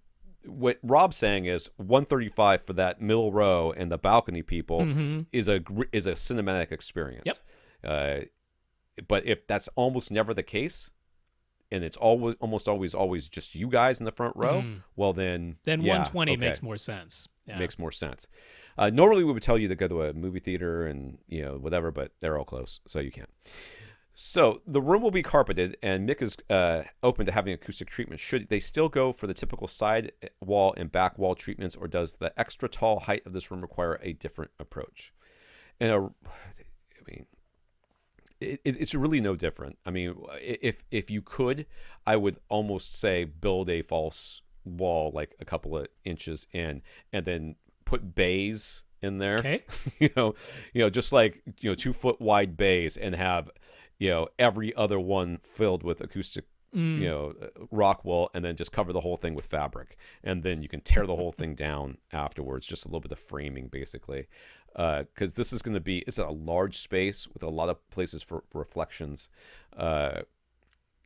what Rob's saying is 135 for that middle row and the balcony people is a cinematic experience. Yep. But if that's almost never the case, and it's almost always just you guys in the front row, well then 120 makes more sense. Yeah. Makes more sense. Normally we would tell you to go to a movie theater and whatever, but they're all close, so you can't. So the room will be carpeted, and Mick is open to having acoustic treatment. Should they still go for the typical side wall and back wall treatments, or does the extra tall height of this room require a different approach? And it's really no different. I mean, if you could, I would almost say build a false wall like a couple of inches in, and then put bays in there. Okay. Just like 2 foot wide bays, and have every other one filled with acoustic rockwool, and then just cover the whole thing with fabric, and then you can tear the whole thing down afterwards. Just a little bit of framing, basically, because this is going to be it's a large space with a lot of places for reflections, and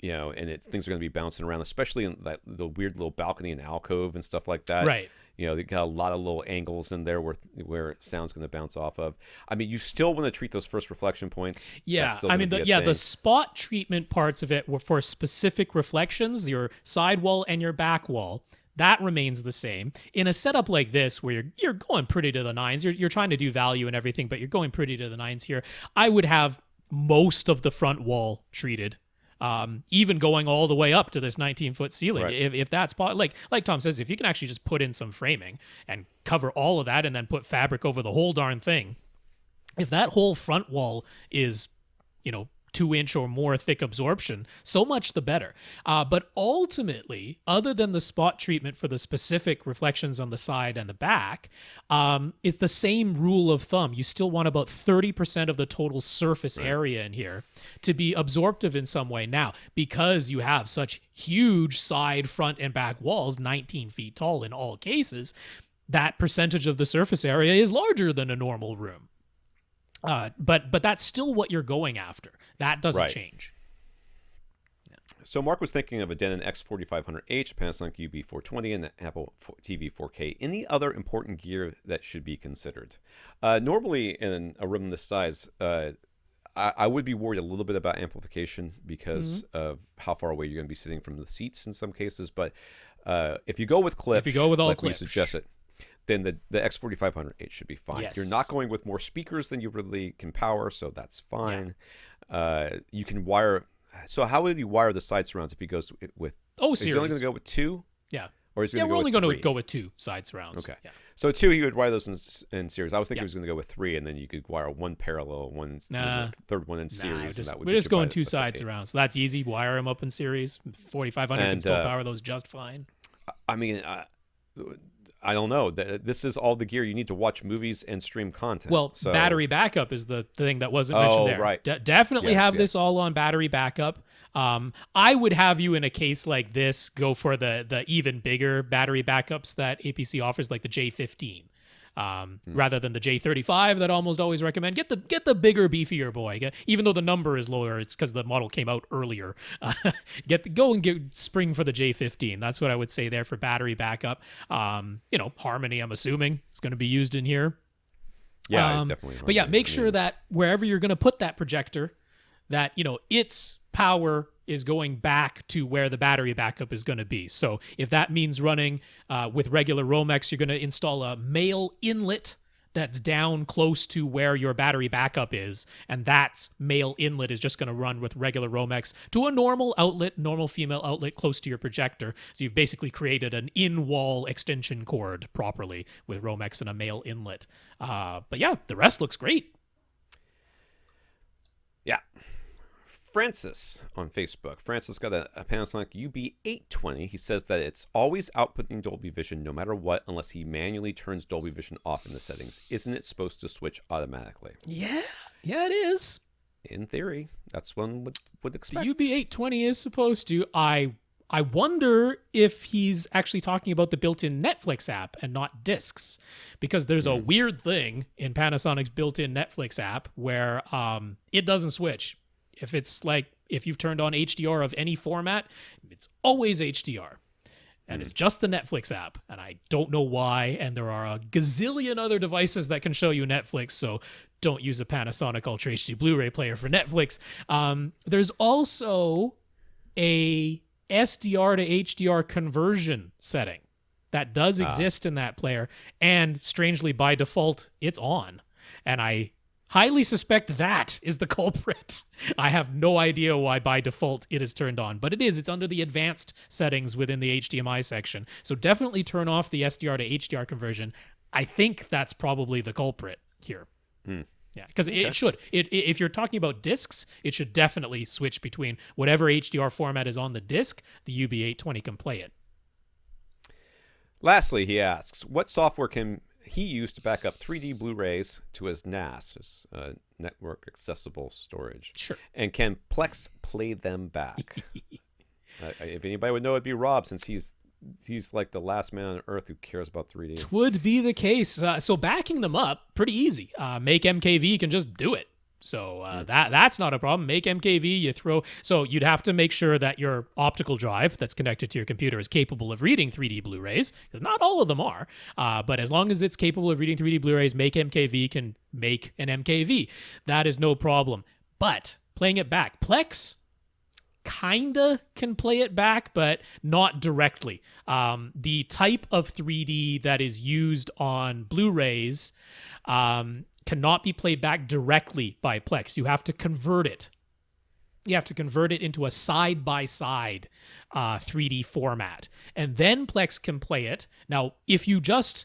things are going to be bouncing around, especially in the weird little balcony and alcove and stuff like that. Right. They got a lot of little angles in there where sound's going to bounce off of. I mean, you still want to treat those first reflection points. Yeah, I mean, the spot treatment parts of it were for specific reflections, your side wall and your back wall. That remains the same. In a setup like this, where you're going pretty to the nines, you're trying to do value and everything, but you're going pretty to the nines here. I would have most of the front wall treated. Even going all the way up to this 19-foot ceiling, right. if that's like Tom says, if you can actually just put in some framing and cover all of that, and then put fabric over the whole darn thing, if that whole front wall is 2-inch or more thick absorption, so much the better. But ultimately, other than the spot treatment for the specific reflections on the side and the back, it's the same rule of thumb. You still want about 30% of the total surface area in here to be absorptive in some way. Now, because you have such huge side, front, and back walls, 19 feet tall in all cases, that percentage of the surface area is larger than a normal room. But that's still what you're going after. That doesn't change. Yeah. So Mark was thinking of a Denon X4500H, Panasonic UB420, and the Apple TV 4K. Any other important gear that should be considered? Normally in a room this size, I would be worried a little bit about amplification because of how far away you're going to be sitting from the seats in some cases. But if you go with clips, like we suggested, then the X4500H should be fine. Yes. You're not going with more speakers than you really can power, so that's fine. Yeah. You can wire. So how would you wire the side surrounds if he goes with? Series. Is he only going to go with 2? Yeah. Or is he we're only going to go with 2 side surrounds. Okay. Yeah. So 2, he would wire those in series. I was thinking he was going to go with 3, and then you could wire one parallel, the third one in series. We're just going 2 side surrounds. So that's easy. Wire them up in series. 4500 can still power those just fine. I mean, I don't know. This is all the gear you need to watch movies and stream content. Well, so, battery backup is the thing that wasn't mentioned there. Right. Definitely have this all on battery backup. I would have you in a case like this go for the even bigger battery backups that APC offers, like the J15. Rather than the J35 that I almost always recommend. Get the bigger, beefier boy. Even though the number is lower, it's because the model came out earlier. Go and spring for the J15. That's what I would say there for battery backup. Harmony, I'm assuming, is going to be used in here. Yeah, definitely. But yeah, make sure that wherever you're going to put that projector, that its power is going back to where the battery backup is going to be. So if that means running with regular Romex, you're going to install a male inlet that's down close to where your battery backup is, and that male inlet is just going to run with regular Romex to a normal female outlet close to your projector. So you've basically created an in-wall extension cord properly with Romex and a male inlet. But yeah, the rest looks great. Yeah. Francis on Facebook. Francis got a Panasonic UB820. He says that it's always outputting Dolby Vision no matter what, unless he manually turns Dolby Vision off in the settings. Isn't it supposed to switch automatically? Yeah, it is. In theory, that's one would expect. The UB820 is supposed to. I wonder if he's actually talking about the built-in Netflix app and not discs, because there's a weird thing in Panasonic's built-in Netflix app where it doesn't switch. If you've turned on HDR of any format, it's always HDR. And it's just the Netflix app. And I don't know why. And there are a gazillion other devices that can show you Netflix. So don't use a Panasonic Ultra HD Blu-ray player for Netflix. There's also a SDR to HDR conversion setting that does exist in that player. And strangely, by default, it's on. And I highly suspect that is the culprit. I have no idea why by default it is turned on, but it is. It's under the advanced settings within the HDMI section. So definitely turn off the SDR to HDR conversion. I think that's probably the culprit here. Yeah, because it should. If you're talking about discs, it should definitely switch between whatever HDR format is on the disc. The UB820 can play it. Lastly, he asks, what software can he used to back up 3D Blu-rays to his NAS, his network accessible storage. Sure. And can Plex play them back? If anybody would know, it'd be Rob, since he's like the last man on earth who cares about 3D. It would be the case. So backing them up, pretty easy. Make MKV can just do it. So that's not a problem. Make MKV, so you'd have to make sure that your optical drive that's connected to your computer is capable of reading 3D Blu-rays, because not all of them are. But as long as it's capable of reading 3D Blu-rays, Make MKV can make an MKV. That is no problem. But playing it back, Plex kinda can play it back, but not directly. The type of 3D that is used on Blu-rays cannot be played back directly by Plex. You have to convert it. You have to convert it into a side-by-side 3D format. And then Plex can play it. Now, if you just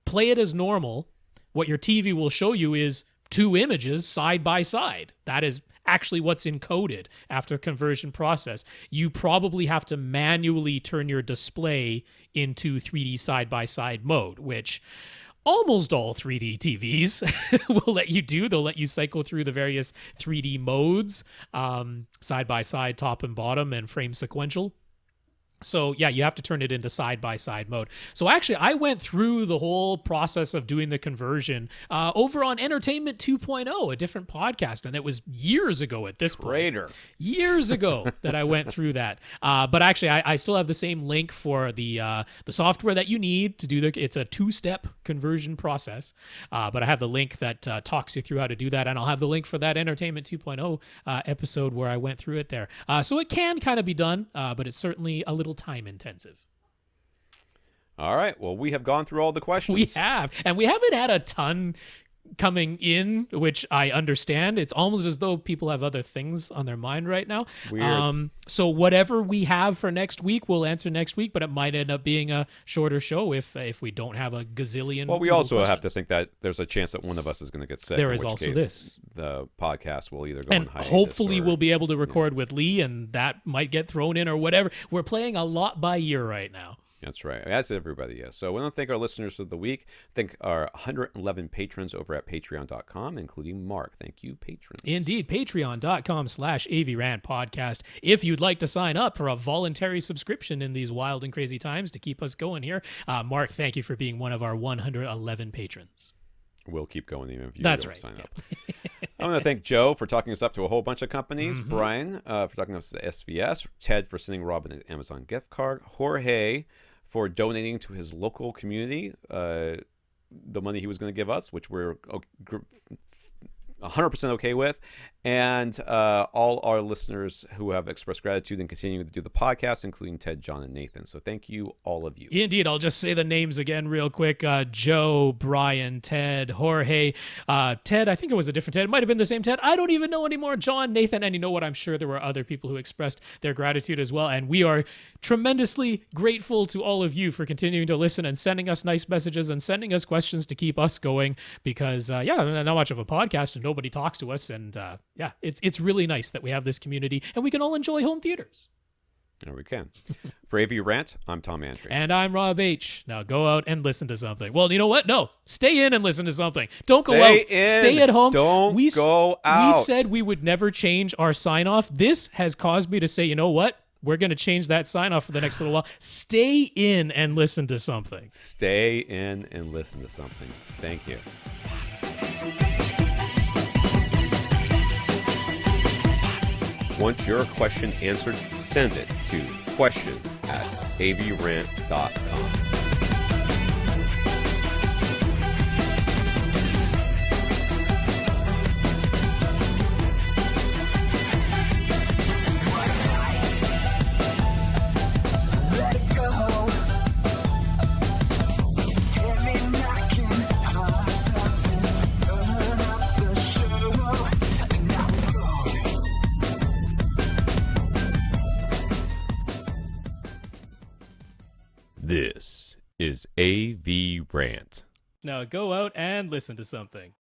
play it as normal, what your TV will show you is two images side by side. That is actually what's encoded after the conversion process. You probably have to manually turn your display into 3D side-by-side mode, which almost all 3D TVs will let you do. They'll let you cycle through the various 3D modes, side-by-side, top and bottom, and frame sequential. So yeah, you have to turn it into side-by-side mode. So actually, I went through the whole process of doing the conversion over on Entertainment 2.0, a different podcast, and it was years ago at this point. Years ago that I went through that. But actually, I still have the same link for the software that you need to do it's a two-step conversion process. But I have the link that talks you through how to do that, and I'll have the link for that Entertainment 2.0 episode where I went through it there. So it can kind of be done, but it's certainly a little time intensive. All right. Well, we have gone through all the questions. We have. And we haven't had a ton coming in, which I understand. It's almost as though people have other things on their mind right now. Weird. So whatever we have for next week, we'll answer next week, but it might end up being a shorter show if we don't have a gazillion. Well, we also have to think that there's a chance that one of us is going to get sick. There is also this. The podcast will either go on hiatus, hopefully we'll be able to record with Lee, and that might get thrown in or whatever. We're playing a lot by ear right now. That's right. That's everybody, yes. So we want to thank our listeners of the week. Thank our 111 patrons over at patreon.com, including Mark. Thank you, patrons. Indeed, patreon.com/AVRant podcast. If you'd like to sign up for a voluntary subscription in these wild and crazy times to keep us going here, Mark, thank you for being one of our 111 patrons. We'll keep going even if you don't sign up. I want to thank Joe for talking us up to a whole bunch of companies, Brian for talking us to SVS, Ted for sending Robin an Amazon gift card, Jorge for donating to his local community the money he was going to give us, which we're 100% okay with, and all our listeners who have expressed gratitude and continuing to do the podcast, including Ted, John, and Nathan. So thank you, all of you. Indeed. I'll just say the names again real quick. Joe, Brian, Ted, Jorge. Ted, I think it was a different Ted. It might have been the same Ted. I don't even know anymore. John, Nathan, and you know what? I'm sure there were other people who expressed their gratitude as well, and we are tremendously grateful to all of you for continuing to listen and sending us nice messages and sending us questions to keep us going because, not much of a podcast and nobody talks to us, and it's really nice that we have this community and we can all enjoy home theaters. There we can. For AVRant, I'm Tom Antry. And I'm Rob H. Now go out and listen to something. Well, you know what? No, stay in and listen to something. Don't go out. Stay at home. Don't go out. We said we would never change our sign-off. This has caused me to say, you know what? We're going to change that sign-off for the next little while. Stay in and listen to something. Stay in and listen to something. Thank you. Want your question answered? Send it to question@avrant.com. This is AVRant. Now go out and listen to something.